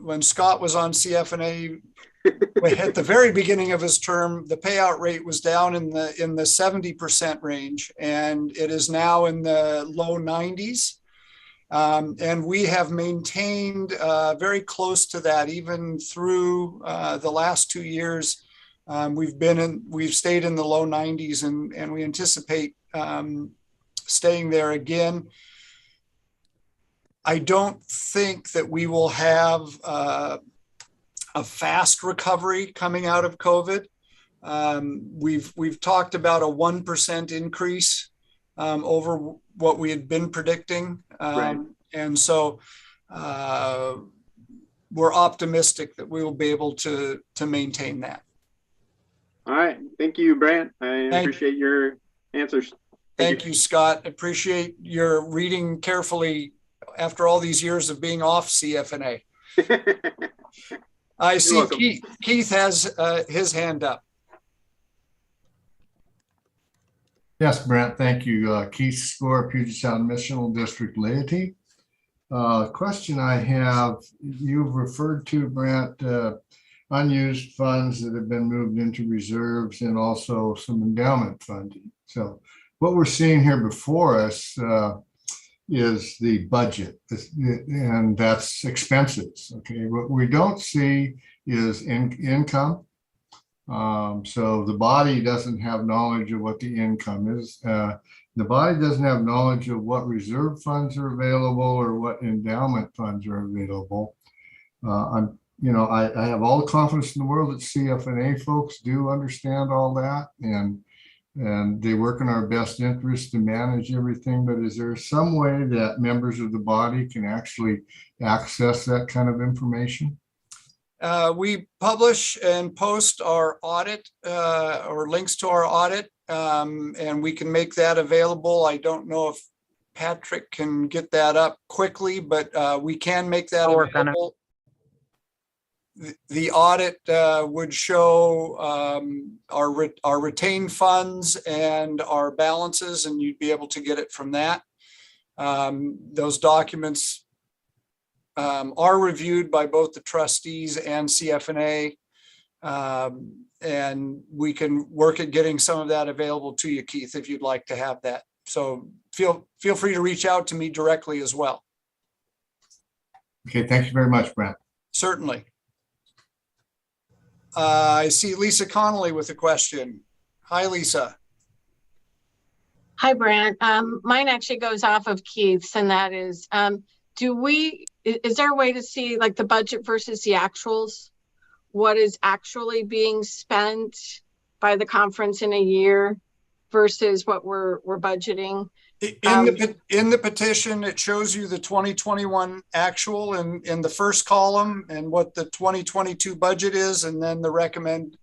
when Scott was on CFNA, at the very beginning of his term, the payout rate was down in the 70% range, and it is now in the low 90s. And we have maintained very close to that, even through the last 2 years. We've stayed in the low 90s, and we anticipate staying there again. I don't think that we will have a fast recovery coming out of COVID. We've talked about a 1% increase over what we had been predicting. Right. And so we're optimistic that we will be able to maintain that. All right. Thank you, Brant. I appreciate your answers. Thank you, Scott. Appreciate your reading carefully after all these years of being off CFNA. I see Keith has his hand up. Yes, Brent, thank you. Keith Score, Puget Sound Missional District laity. Question I have, you've referred to, Brent, unused funds that have been moved into reserves and also some endowment funding. So what we're seeing here before us is the budget, and that's expenses. Okay, what we don't see is income. So the body doesn't have knowledge of what the income is. The body doesn't have knowledge of what reserve funds are available or what endowment funds are available. I have all the confidence in the world that CFNA folks do understand all that, and they work in our best interest to manage everything. But is there some way that members of the body can actually access that kind of information? We publish and post our audit or links to our audit, and we can make that available. I don't know if Patrick can get that up quickly, but we can make that available. The audit would show our retained funds and our balances, and you'd be able to get it from that. Those documents are reviewed by both the trustees and CFNA, and we can work at getting some of that available to you, Keith, if you'd like to have that. So feel free to reach out to me directly as well. Okay, thank you very much, Brent. Certainly. I see Lisa Connolly with a question. Hi, Lisa. Hi, Brent. Mine actually goes off of Keith's, and that is, is there a way to see like the budget versus the actuals? What is actually being spent by the conference in a year versus what we're budgeting? In the petition, it shows you the 2021 actual in the first column and what the 2022 budget is, and then the recommended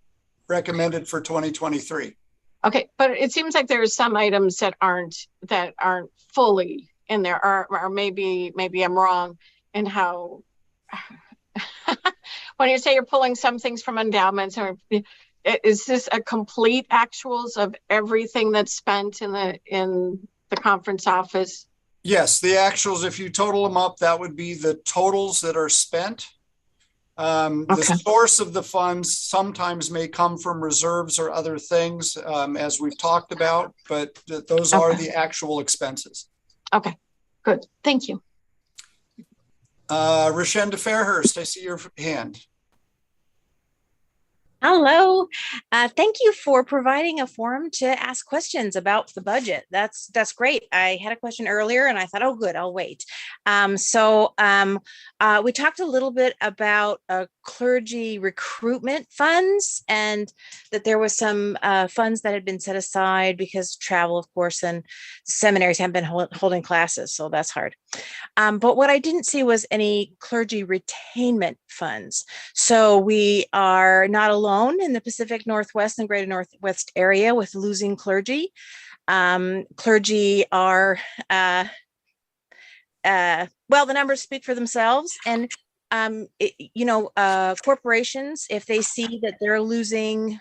for 2023. Okay, but it seems like there's some items that aren't fully in there, or maybe I'm wrong in how when you say you're pulling some things from endowments, or is this a complete actuals of everything that's spent in the conference office? Yes, the actuals, if you total them up, that would be the totals that are spent. The source of the funds sometimes may come from reserves or other things, as we've talked about, but those are the actual expenses. Okay, good. Thank you. Rashenda Fairhurst, I see your hand. Hello. Thank you for providing a forum to ask questions about the budget. That's great. I had a question earlier and I thought, oh, good, I'll wait. We talked a little bit about clergy recruitment funds, and that there was some funds that had been set aside because travel, of course, and seminaries haven't been holding classes, so that's hard. But what I didn't see was any clergy retainment funds. So we are not alone in the Pacific Northwest and Greater Northwest area with losing clergy. Clergy are, well, the numbers speak for themselves. And, corporations, if they see that they're losing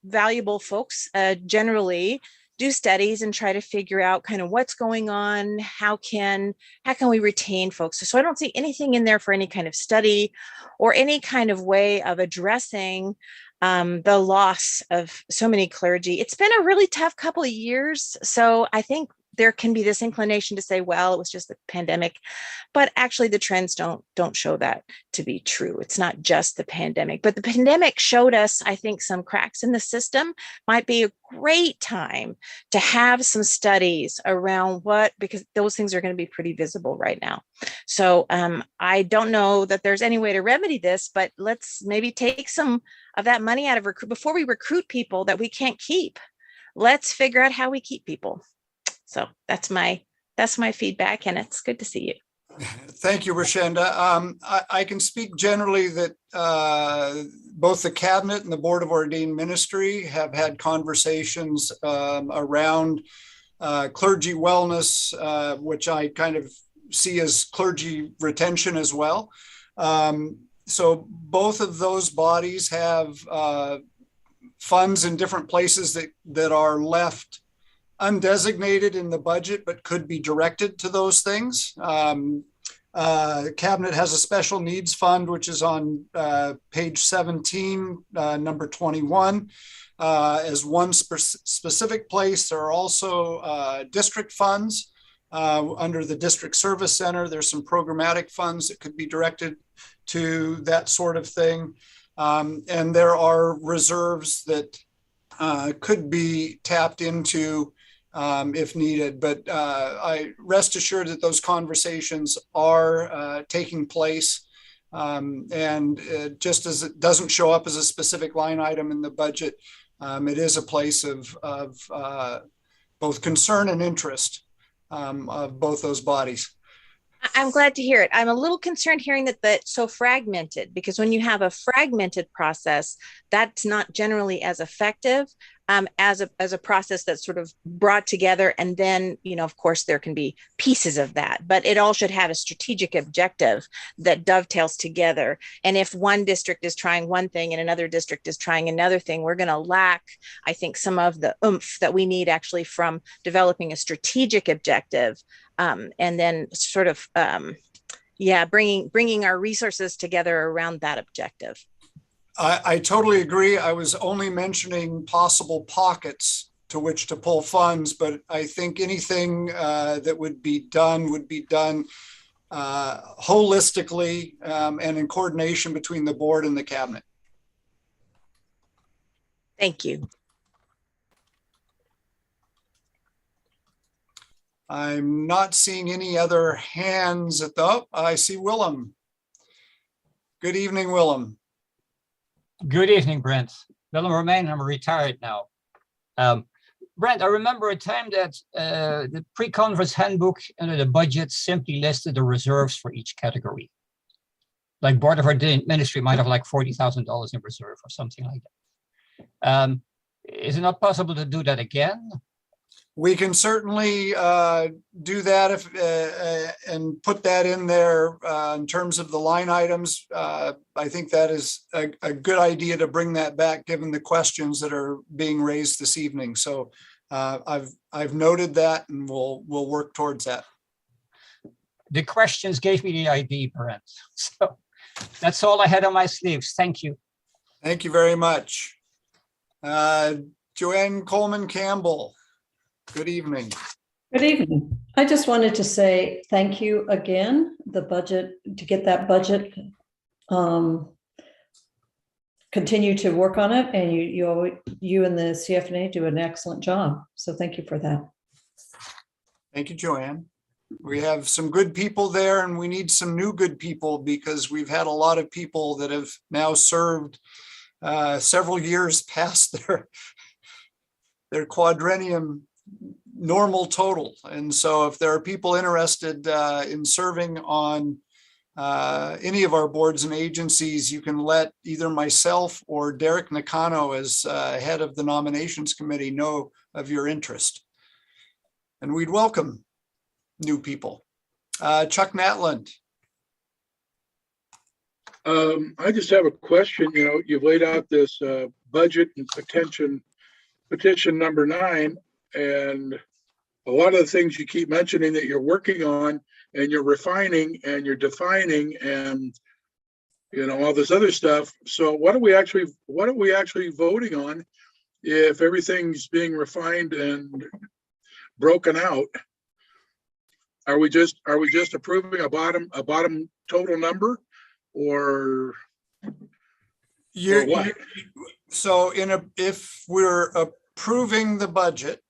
valuable folks, generally do studies and try to figure out kind of what's going on, how can we retain folks. So I don't see anything in there for any kind of study or any kind of way of addressing the loss of so many clergy. It's been a really tough couple of years. So I think there can be this inclination to say, well, it was just the pandemic, but actually the trends don't show that to be true. It's not just the pandemic, but the pandemic showed us, I think, some cracks in the system. Might be a great time to have some studies around because those things are going to be pretty visible right now. So I don't know that there's any way to remedy this, but let's maybe take some of that money out of before we recruit people that we can't keep. Let's figure out how we keep people. So that's my feedback, and it's good to see you. Thank you, Rashenda. I can speak generally that both the cabinet and the Board of Ordained Ministry have had conversations around clergy wellness, which I kind of see as clergy retention as well. So both of those bodies have funds in different places that are left undesignated in the budget, but could be directed to those things. Cabinet has a special needs fund, which is on page 17, number 21. As one specific place, there are also district funds under the district service center. There's some programmatic funds that could be directed to that sort of thing. And there are reserves that could be tapped into if needed. But I rest assured that those conversations are taking place. And just as it doesn't show up as a specific line item in the budget, it is a place of both concern and interest of both those bodies. I'm glad to hear it. I'm a little concerned hearing that that's so fragmented, because when you have a fragmented process, that's not generally as effective as a process that's sort of brought together. And then, you know, of course, there can be pieces of that, but it all should have a strategic objective that dovetails together. And if one district is trying one thing and another district is trying another thing, we're going to lack, I think, some of the oomph that we need actually from developing a strategic objective. And then sort of, bringing our resources together around that objective. I totally agree. I was only mentioning possible pockets to which to pull funds, but I think anything that would be done holistically and in coordination between the board and the cabinet. Thank you. I'm not seeing any other hands at the, oh, I see Willem. Good evening, Willem. Good evening, Brent. Willem Romein, I'm retired now. Brent, I remember a time that the pre-conference handbook under the budget simply listed the reserves for each category. Like Board of Ordained Ministry might have like $40,000 in reserve or something like that. Is it not possible to do that again? We can certainly do that and put that in there in terms of the line items. I think that is a good idea to bring that back, given the questions that are being raised this evening. So I've noted that, and we'll work towards that. The questions gave me the idea, Brent. So that's all I had on my sleeves. Thank you. Thank you very much. Joanne Coleman Campbell. Good evening. Good evening. I just wanted to say thank you again. The budget, to get that budget, continue to work on it, and you and the CFNA do an excellent job. So thank you for that. Thank you, Joanne. We have some good people there, and we need some new good people, because we've had a lot of people that have now served several years past their quadrennium normal total. And so if there are people interested in serving on any of our boards and agencies, you can let either myself or Derek Nakano, as head of the nominations committee, know of your interest. And we'd welcome new people. Chuck Natland. I just have a question. You know, you've laid out this budget and petition number 9, and a lot of the things you keep mentioning that you're working on and you're refining and you're defining and, you know, all this other stuff. So what are we actually voting on if everything's being refined and broken out? Are we just approving a bottom total number, or what? So if we're approving the budget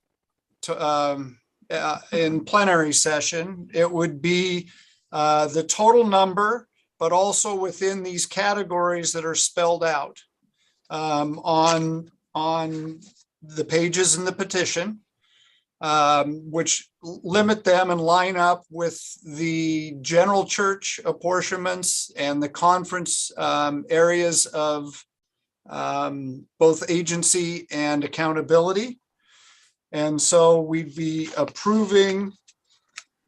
in plenary session, it would be the total number, but also within these categories that are spelled out on the pages in the petition, which limit them and line up with the general church apportionments and the conference areas of both agency and accountability. And so we'd be approving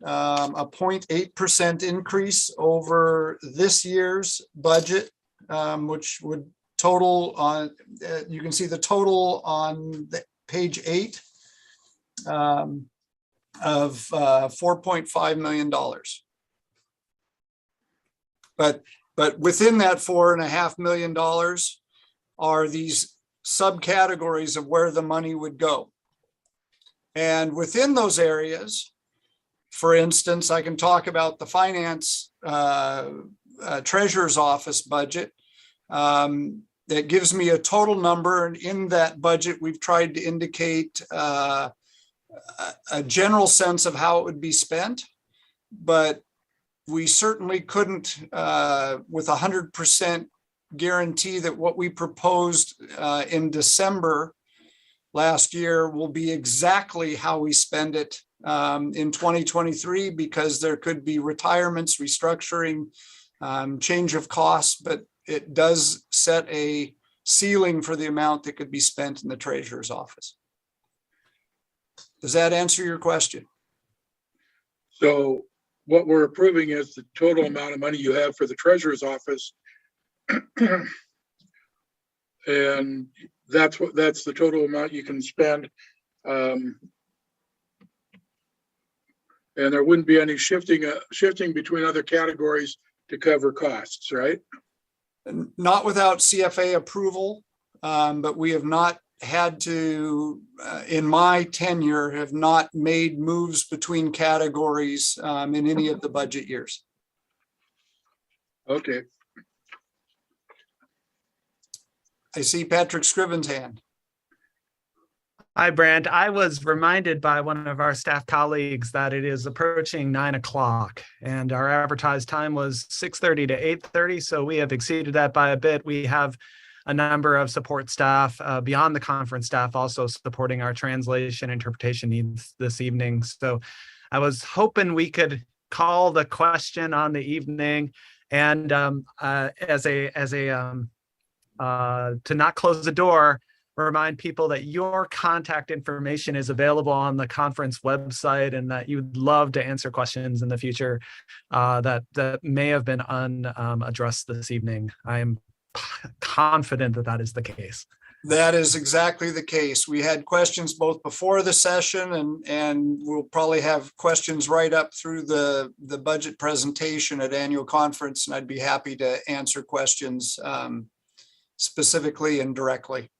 a 0.8% increase over this year's budget, which would total on, you can see the total on page 8 of $4.5 million. But within that $4.5 million are these subcategories of where the money would go. And within those areas, for instance, I can talk about the finance treasurer's office budget. That gives me a total number, and in that budget, we've tried to indicate a general sense of how it would be spent, but we certainly couldn't, with 100% guarantee that what we proposed in December last year will be exactly how we spend it in 2023, because there could be retirements, restructuring, change of costs, but it does set a ceiling for the amount that could be spent in the treasurer's office. Does that answer your question? So what we're approving is the total amount of money you have for the treasurer's office. And that's the total amount you can spend. And there wouldn't be any shifting between other categories to cover costs, right? Not without CFA approval, but we have not had to, in my tenure, have not made moves between categories in any of the budget years. Okay. I see Patrick Scriven's hand. Hi, Brent. I was reminded by one of our staff colleagues that it is approaching 9 o'clock and our advertised time was 6:30 to 8:30. So we have exceeded that by a bit. We have a number of support staff beyond the conference staff also supporting our translation interpretation needs this evening. So I was hoping we could call the question on the evening, and to not close the door, remind people that your contact information is available on the conference website, and that you'd love to answer questions in the future that may have been unaddressed this evening. I am confident that that is the case. That is exactly the case. We had questions both before the session, and we'll probably have questions right up through the budget presentation at annual conference, and I'd be happy to answer questions specifically and directly.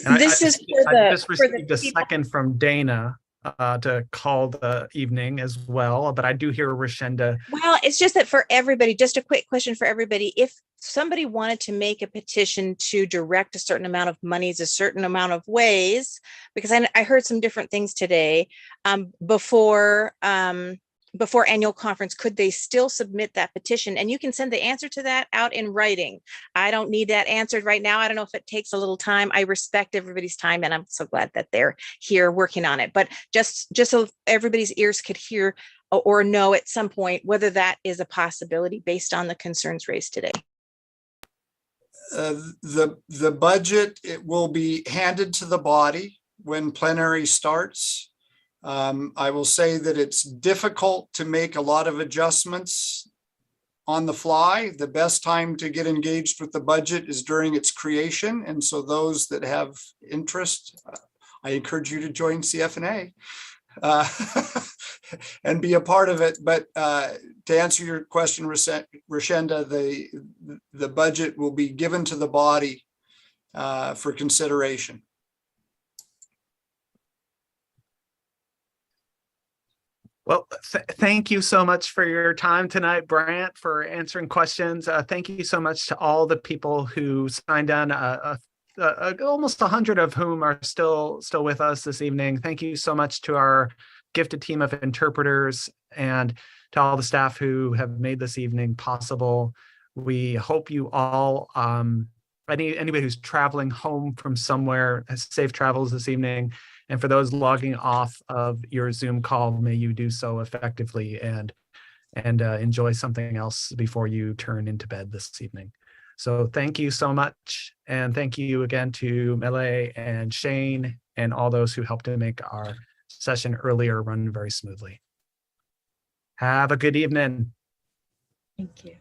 I just received a second from Dana to call the evening as well, but I do hear Rashenda. Well, it's just that for everybody, just a quick question for everybody. If somebody wanted to make a petition to direct a certain amount of monies, a certain amount of ways, because I heard some different things today before annual conference, could they still submit that petition? And you can send the answer to that out in writing. I don't need that answered right now. I don't know if it takes a little time. I respect everybody's time, and I'm so glad that they're here working on it. But just so everybody's ears could hear or know at some point whether that is a possibility based on the concerns raised today. The budget, it will be handed to the body when plenary starts. I will say that it's difficult to make a lot of adjustments on the fly. The best time to get engaged with the budget is during its creation. And so those that have interest, I encourage you to join CFNA and be a part of it. But to answer your question, Rashenda, the budget will be given to the body for consideration. Well, thank you so much for your time tonight, Brant, for answering questions. Thank you so much to all the people who signed on, almost 100 of whom are still with us this evening. Thank you so much to our gifted team of interpreters and to all the staff who have made this evening possible. We hope you all, anybody who's traveling home from somewhere, has safe travels this evening. And for those logging off of your Zoom call, may you do so effectively and enjoy something else before you turn into bed this evening. So thank you so much. And thank you again to Mele and Shane and all those who helped to make our session earlier run very smoothly. Have a good evening. Thank you.